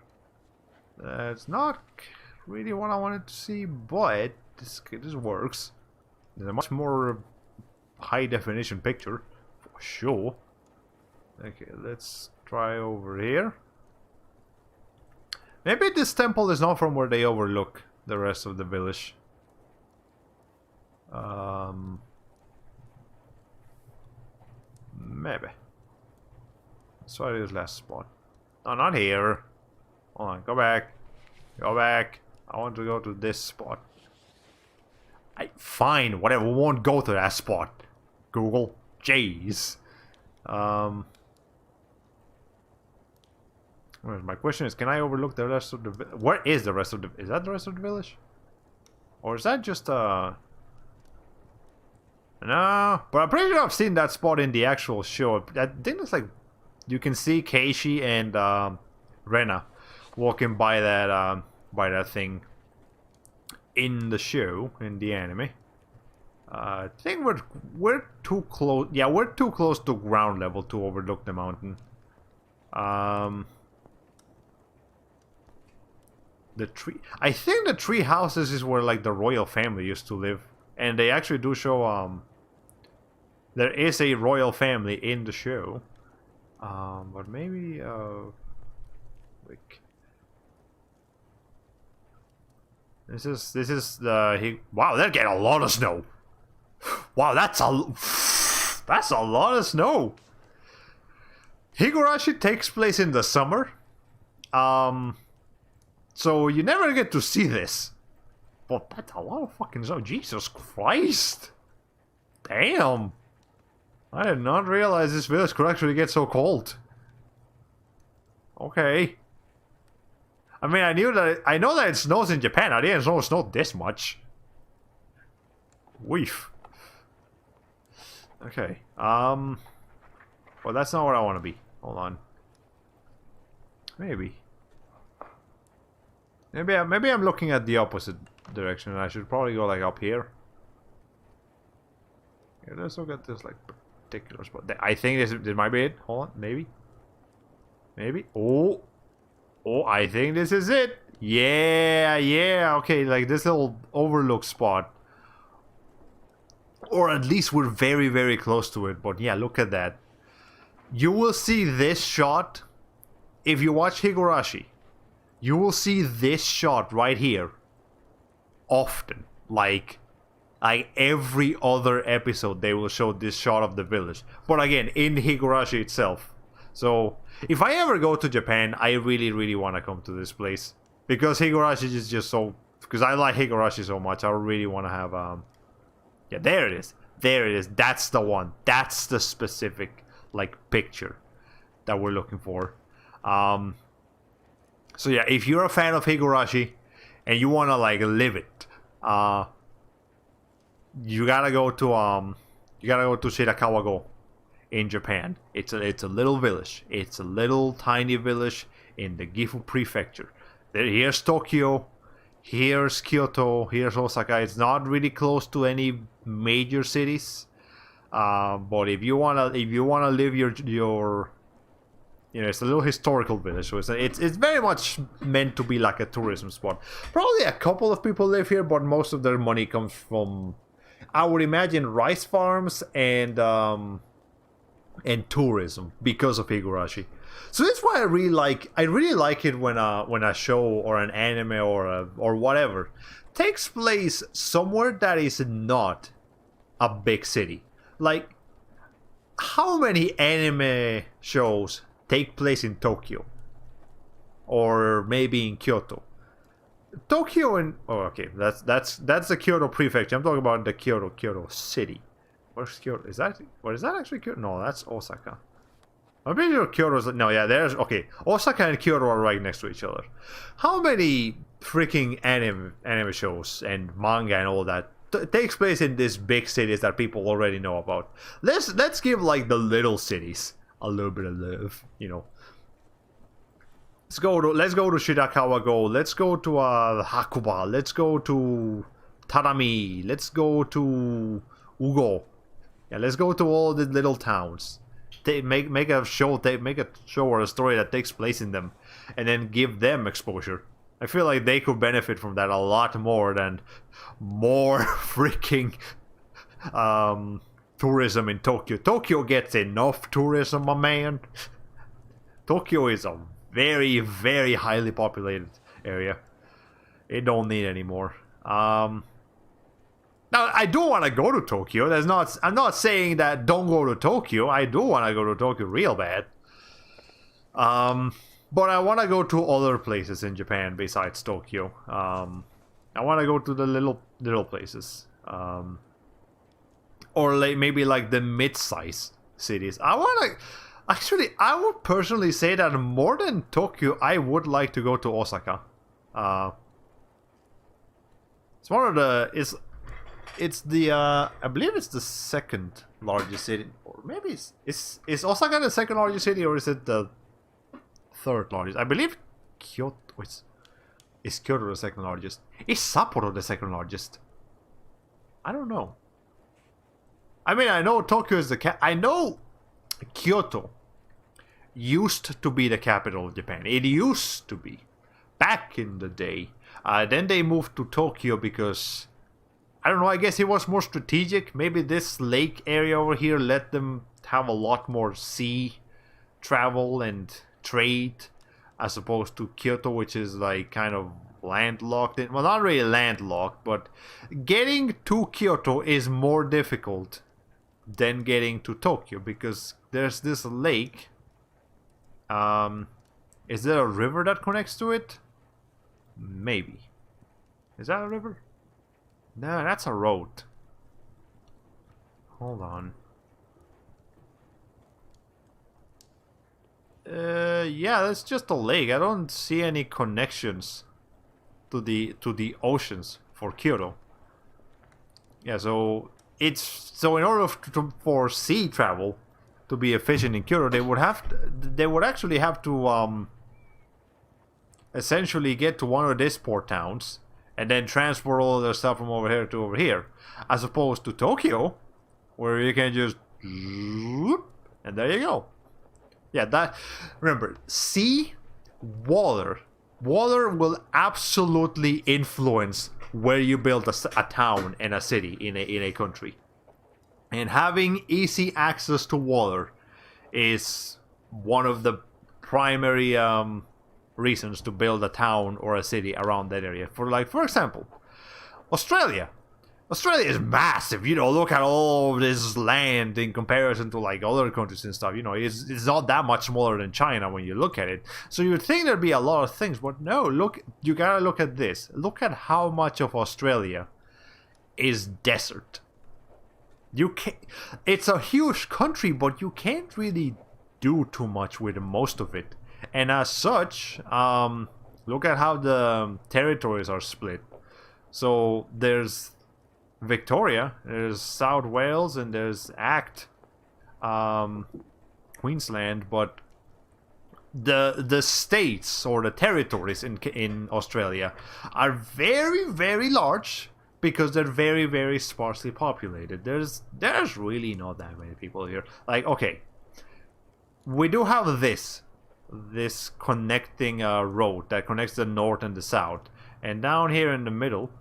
That's not really what I wanted to see, but this works. There's a much more high definition picture for sure. Okay, let's try over here. Maybe this temple is not from where they overlook the rest of the village. Maybe. Let's try this last spot. No, not here. Hold on, go back. Go back. I want to go to this spot. Fine, whatever. We won't go to that spot. Google. Jeez. My question is, can I overlook the rest of the... Where is the rest of the... Is that the rest of the village? Or is that just No, but I'm pretty sure I've seen that spot in the actual show. I think it's like... You can see Keishi and Rena walking by that thing in the show, in the anime. I think we're too close. Yeah, we're too close to ground level to overlook the mountain. The tree. I think the tree houses is where like the royal family used to live, and they actually do show. There is a royal family in the show, but maybe like. This is the wow, they're getting a lot of snow. Wow, that's a lot of snow. Higurashi takes place in the summer. So you never get to see this. But that's a lot of fucking snow. Jesus Christ. Damn. I did not realize this village could actually get so cold. Okay. I mean, I know that it snows in Japan. I didn't know it snowed this much. Weef. Okay. Well, that's not where I want to be. Hold on. Maybe I'm looking at the opposite direction, and I should probably go like up here. Yeah, let's look at this like particular spot. I think this might be it. Hold on, maybe. Oh, I think this is it. Yeah. Okay, like this little overlook spot. Or at least we're very, very close to it. But yeah, look at that. You will see this shot. If you watch Higurashi, you will see this shot right here. Often. Like every other episode, they will show this shot of the village. But again, in Higurashi itself. So, if I ever go to Japan, I really, really want to come to this place. Because Higurashi is just so... Because I like Higurashi so much, I really want to have... Yeah, there it is. There it is. That's the one. That's the specific, like, picture that we're looking for. So yeah, if you're a fan of Higurashi and you want to, like, live it, you gotta go to Shirakawa-go in Japan. It's a little village. It's a little tiny village in the Gifu prefecture. Here's Tokyo, here's Kyoto, here's Osaka. It's not really close to any major cities, but if you wanna live your it's a little historical village, so it's very much meant to be like a tourism spot. Probably a couple of people live here, but most of their money comes from, I would imagine, rice farms and tourism because of Higurashi. So that's why I really like it when a show or an anime or whatever takes place somewhere that is not a big city. Like, how many anime shows take place in Tokyo? Or maybe in Kyoto? Tokyo and... Oh, okay, that's the Kyoto prefecture. I'm talking about the Kyoto city. Where's Kyoto? Is that actually Kyoto? No, that's Osaka. I'm pretty sure Kyoto's... No, yeah, there's... Okay, Osaka and Kyoto are right next to each other. How many freaking anime shows and manga and all that takes place in these big cities that people already know about? Let's give, like, the little cities a little bit of love, you know. Let's go to Shirakawa Go. Let's go to Hakuba. Let's go to Tarami. Let's go to Ugo. Yeah, let's go to all the little towns. Make a show or a story that takes place in them, and then give them exposure. I feel like they could benefit from that a lot more than more freaking tourism in Tokyo. Tokyo gets enough tourism, my man. Tokyo is a very, very highly populated area. It don't need any more. Now, I do want to go to Tokyo. I'm not saying that don't go to Tokyo. I do want to go to Tokyo real bad. But I want to go to other places in Japan besides Tokyo. I want to go to the little places. Or like maybe like the mid-size cities. Actually, I would personally say that more than Tokyo, I would like to go to Osaka. It's one of the... It's the I believe it's the second largest city, or maybe is Osaka the second largest city, or is it the third largest? I believe Kyoto is Kyoto the second largest. Is Sapporo the second largest? I don't know. I mean, I know Tokyo is I know Kyoto used to be the capital of Japan. It used to be back in the day. Then they moved to Tokyo because, I don't know, I guess it was more strategic. Maybe this lake area over here let them have a lot more sea travel and trade, as opposed to Kyoto, which is like kind of landlocked. Well, not really landlocked, but getting to Kyoto is more difficult than getting to Tokyo, because there's this lake. Is there a river that connects to it? Maybe. Is that a river? No, that's a road. Hold on. Yeah, that's just a lake. I don't see any connections to the oceans for Kyoto. Yeah, so in order for sea travel to be efficient in Kyoto, they would actually have to essentially get to one of these port towns and then transport all of their stuff from over here to over here, as opposed to Tokyo, where you can just and there you go. Yeah, remember, sea, water will absolutely influence where you build a town and a city in a country. And having easy access to water is one of the primary reasons to build a town or a city around that area. For example, Australia. Australia is massive, you know, look at all of this land in comparison to like other countries and stuff, you know, it's not that much smaller than China when you look at it. So you would think there'd be a lot of things, but no, look, you gotta look at this. Look at how much of Australia is desert. It's a huge country, but you can't really do too much with most of it. And as such, look at how the territories are split. So there's Victoria, there's South Wales, and there's Queensland, but the states or the territories in Australia are very, very large because they're very, very sparsely populated. There's really not that many people here. Like, okay, we do have this connecting road that connects the north and the south, and down here in the middle,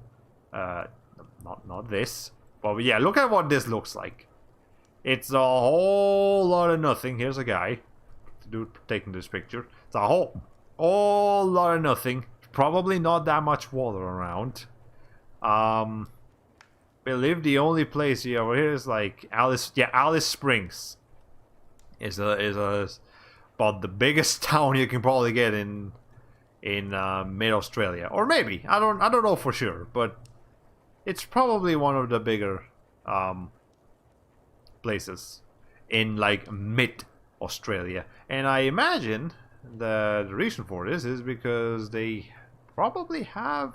not this, but yeah, look at what this looks like. It's a whole lot of nothing. Here's a guy, dude, taking this picture. It's a whole lot of nothing. Probably not that much water around. Believe the only place over here is like Alice Springs. Is about the biggest town you can probably get in mid Australia, or maybe I don't know for sure, but it's probably one of the bigger places in like mid Australia. And I imagine the reason for this is because they probably have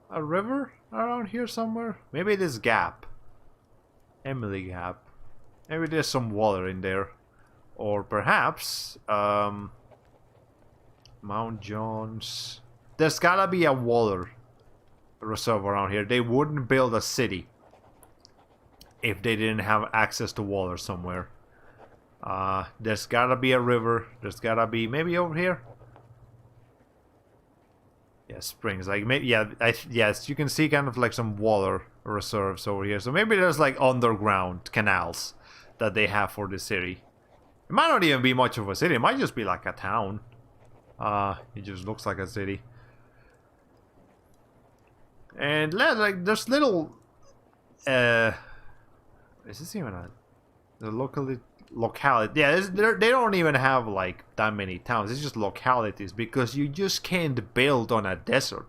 a river around here somewhere. Maybe this gap. Emily Gap. Maybe there's some water in there. Or perhaps Mount Jones. There's gotta be a water reserve around here. They wouldn't build a city if they didn't have access to water somewhere. There's gotta be a river. There's gotta be maybe over here. Yeah, springs. Like maybe yes, you can see kind of like some water reserves over here. So maybe there's like underground canals that they have for the city. It might not even be much of a city. It might just be like a town. It just looks like a city. And like there's little is this even the locality? Yeah, they don't even have like that many towns. It's just localities because you just can't build on a desert.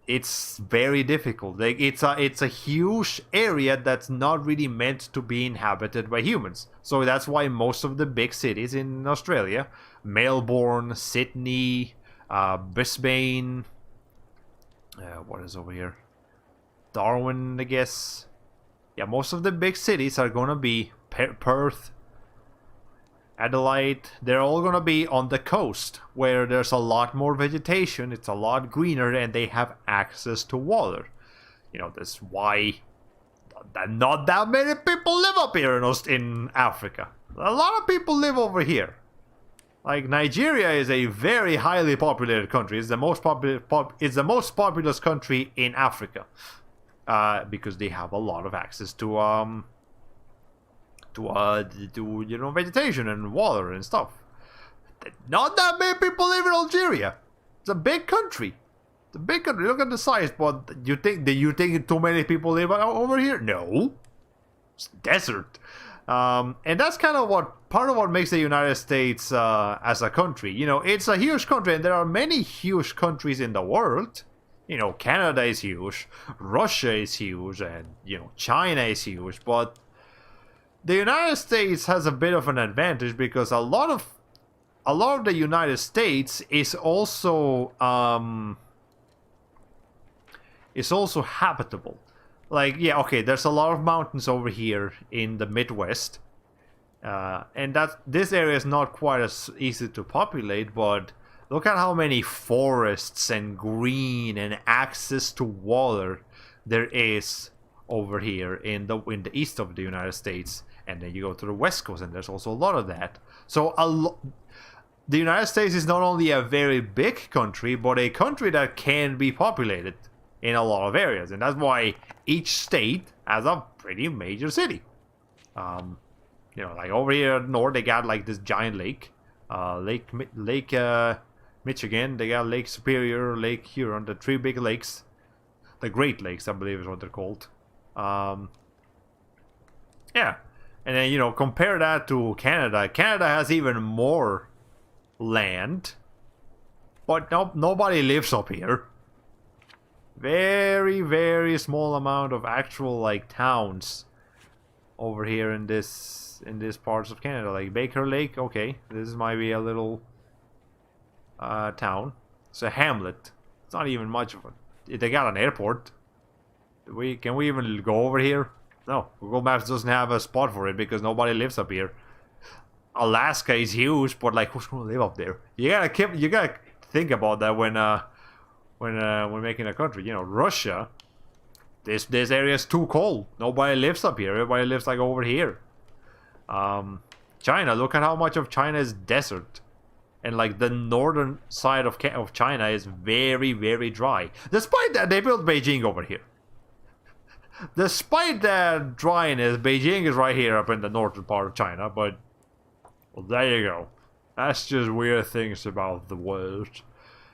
It's very difficult. Like it's a huge area that's not really meant to be inhabited by humans. So that's why most of the big cities in Australia, Melbourne, Sydney, Brisbane, what is over here? Darwin, I guess. Yeah, most of the big cities are gonna be Perth, Adelaide. They're all gonna be on the coast where there's a lot more vegetation. It's a lot greener, and they have access to water. You know, that's why not that many people live up here in Africa. A lot of people live over here. Like Nigeria is a very highly populated country. It's the most it's the most populous country in Africa, because they have a lot of access to you know, vegetation and water and stuff. Not that many people live in Algeria. It's a big country. It's a big country. Look at the size. But do you think too many people live over here? No. It's desert. And that's kind of part of what makes the United States as a country. You know, it's a huge country, and there are many huge countries in the world. You know, Canada is huge, Russia is huge, and you know, China is huge. But the United States has a bit of an advantage because a lot of the United States is also habitable. Like, yeah, okay, there's a lot of mountains over here in the Midwest, and this area is not quite as easy to populate. But look at how many forests and green and access to water there is over here in the east of the United States. And then you go to the West Coast, and there's also a lot of that. So the United States is not only a very big country, but a country that can be populated in a lot of areas. And that's why each state has a pretty major city. You know, like over here north, they got like this giant lake. Lake Michigan, they got Lake Superior, Lake Huron, the three big lakes. The Great Lakes, I believe is what they're called. Yeah. And then, you know, compare that to Canada. Canada has even more land. But nobody lives up here. Very, very small amount of actual, like, towns over here in this parts of Canada. Like Baker Lake, okay. This might be a little town. It's a hamlet. It's not even much of it. They got an airport. Can we even go over here? No, Google Maps doesn't have a spot for it because nobody lives up here. Alaska is huge, but like, who's gonna live up there? You gotta think about that when making a country. You know, Russia, this area is too cold. Nobody lives up here. Everybody lives like over here. China, look at how much of China is desert, and like the northern side of China is very, very dry. Despite that, they built Beijing over here. Despite that dryness, Beijing is right here up in the northern part of China, but well, there you go. That's just weird things about the world.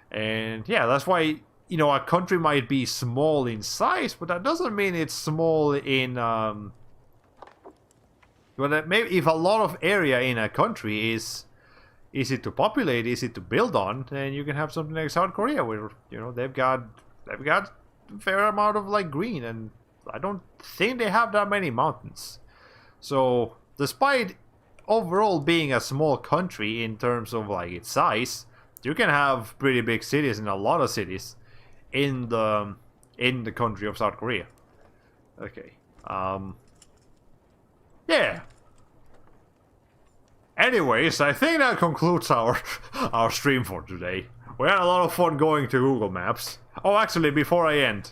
And yeah, that's why, you know, a country might be small in size, but that doesn't mean it's small in but maybe if a lot of area in a country is easy to populate, easy to build on, then you can have something like South Korea where, you know, they've got a fair amount of like green, and I don't think they have that many mountains. So despite overall being a small country in terms of like its size, you can have pretty big cities and a lot of cities in the country of South Korea. Okay. Yeah. Anyways, I think that concludes our stream for today. We had a lot of fun going to Google Maps. Oh, actually, before I end,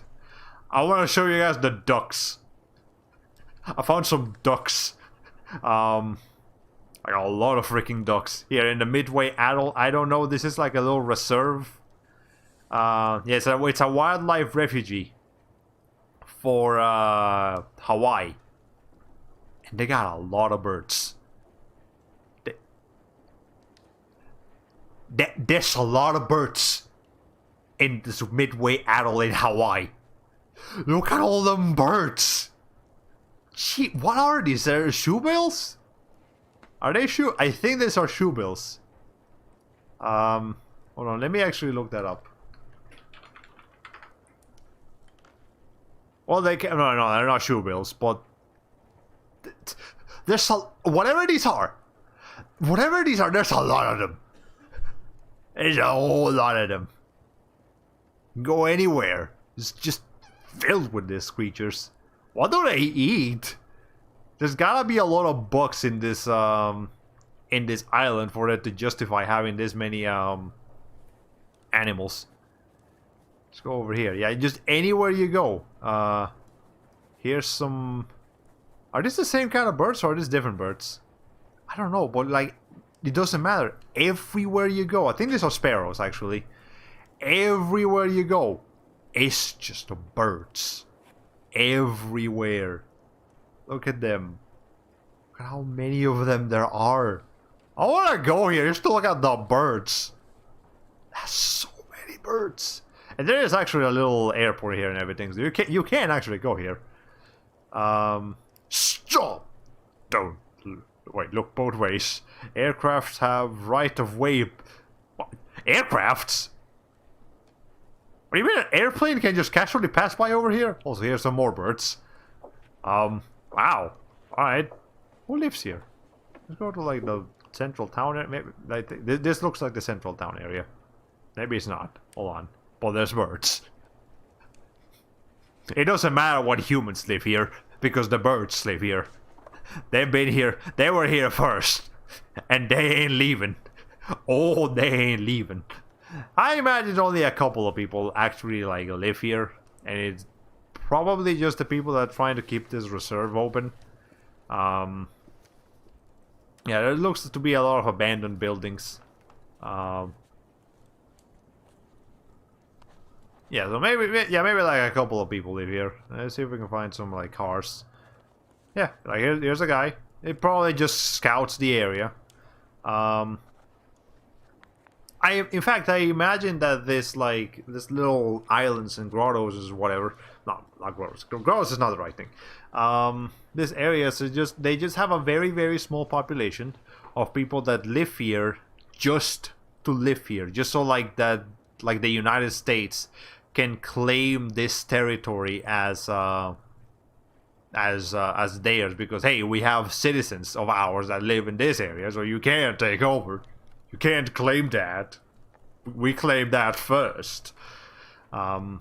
I want to show you guys the ducks. I found some ducks. Like a lot of freaking ducks here in the Midway Atoll. I don't know. This is like a little reserve. Yes, it's a wildlife refugee for Hawaii, and they got a lot of birds. There's a lot of birds in this Midway Atoll in Hawaii. Look at all them birds. Gee, what are these? Are shoebills? Are they shoe? I think these are shoebills. Hold on, let me actually look that up. Well, they can, no, they're not shoebills, but there's a, whatever these are, there's a lot of them. There's a whole lot of them. Go anywhere, it's just filled with these creatures. What do they eat? There's gotta be a lot of bugs in this island for it to justify having this many animals. Let's go over here. Yeah, just anywhere you go. Here's some. Are these the same kind of birds or are these different birds? I don't know, but like it doesn't matter. Everywhere you go, I think these are sparrows actually. Everywhere you go, it's just birds. Everywhere. Look at them. Look at how many of them there are. I want to go here just to look at the birds. There's so many birds. And there is actually a little airport here and everything. So you can actually go here. Stop! Don't. Wait, look both ways. Aircrafts have right of way. What? Aircrafts? What do you mean an airplane can just casually pass by over here? Also, here's some more birds. Wow. Alright. Who lives here? Let's go to like the central town area. Maybe like this looks like the central town area. Maybe it's not. Hold on. But there's birds. It doesn't matter what humans live here because the birds live here. They've been here. They were here first. And they ain't leaving. Oh, they ain't leaving. I imagine only a couple of people actually like live here. And it's probably just the people that are trying to keep this reserve open. Yeah, there looks to be a lot of abandoned buildings. Yeah, so maybe like a couple of people live here. Let's see if we can find some like cars. Yeah, like here's a guy. It probably just scouts the area. In fact, I imagine that this little islands and grottos is whatever. No, not grottos. Grottos is not the right thing. This area is they just have a very, very small population of people that live here just to live here. Just so like that, like the United States can claim this territory as theirs because hey, we have citizens of ours that live in this area, so you can't take over. You can't claim that. We claim that first. Now,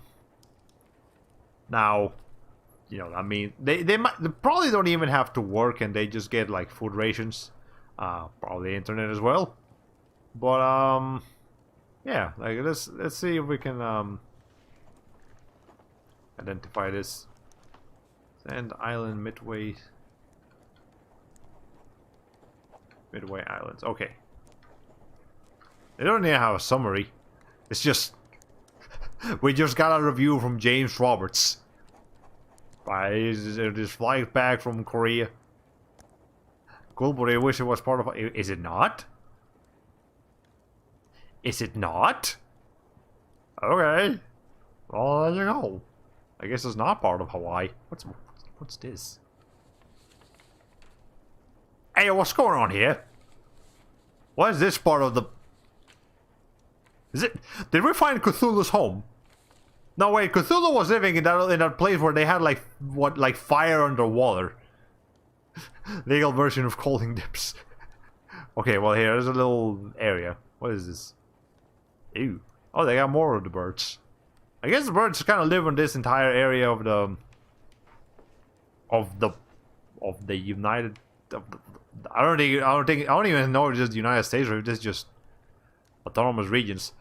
you know, I mean, they probably don't even have to work, and they just get like food rations, probably internet as well. But yeah, like let's see if we can identify this. Sand Island Midway Islands. Okay. They don't even have a summary. It's just we just got a review from James Roberts. This flight back from Korea. Cool, but I wish it was part of. Is it not? Is it not? Okay. Well, there you go. I guess it's not part of Hawaii. What's this? Hey, what's going on here? What is this part of the? Is it? Did we find Cthulhu's home? No, wait. Cthulhu was living in that place where they had like fire underwater. Legal version of calling dips. Okay, well here's a little area. What is this? Ew. Oh, they got more of the birds. I guess the birds kind of live in this entire area of the United. I don't even know if it's just the United States or if it's just autonomous regions.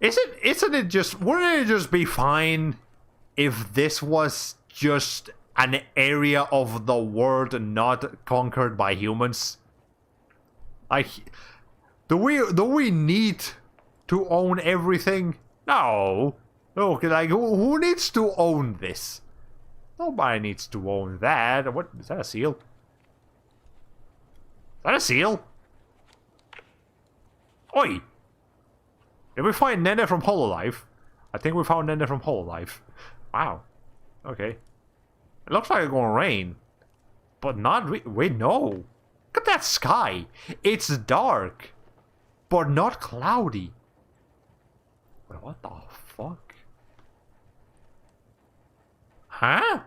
Isn't it just? Wouldn't it just be fine if this was just an area of the world not conquered by humans? Like, do we need to own everything? No. Okay, like who needs to own this? Nobody needs to own that. What is that? A seal? Is that a seal? Oi! Did we find Nene from Hololive? I think we found Nene from Hololive. Wow. Okay. It looks like it's gonna rain. But not wait, no. Look at that sky. It's dark. But not cloudy. Wait, what the fuck? Huh?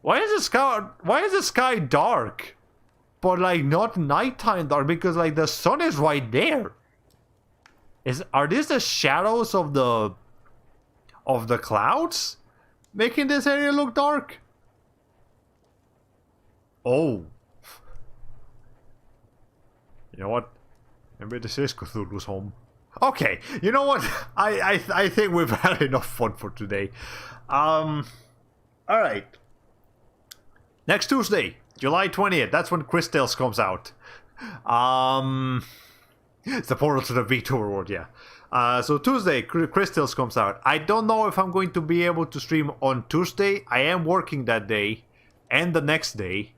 Why is the sky dark? But like not nighttime dark, because like the sun is right there. Are these the shadows of the clouds making this area look dark? Oh. You know what? Maybe this is Cthulhu's home. Okay, you know what? I think we've had enough fun for today. Alright. Next Tuesday, July 20th, that's when Chris Tales comes out. It's the portal to the VTuber world, yeah. So Tuesday, Chris Tales comes out. I don't know if I'm going to be able to stream on Tuesday. I am working that day and the next day.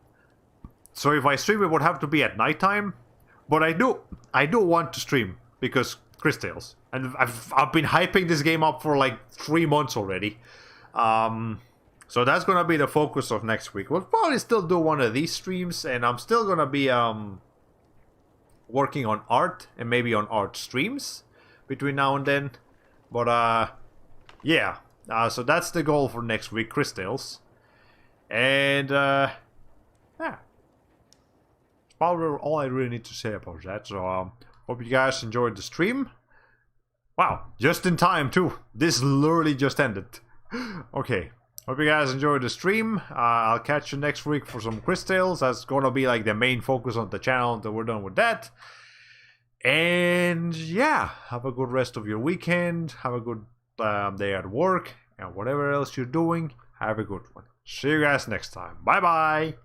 So if I stream, it would have to be at nighttime. But I do want to stream because Chris Tales. And I've been hyping this game up for like 3 months already. So that's gonna be the focus of next week. We'll probably still do one of these streams, and I'm still gonna be working on art and maybe on art streams between now and then. But yeah. So that's the goal for next week, Chris Tales. And yeah. Probably all I really need to say about that. So hope you guys enjoyed the stream. Wow, just in time too. This literally just ended. Okay, hope you guys enjoyed the stream. I'll catch you next week for some Chris Tales. That's gonna be like the main focus on the channel until we're done with that. And yeah, have a good rest of your weekend. Have a good day at work, and whatever else you're doing, have a good one. See you guys next time. Bye bye.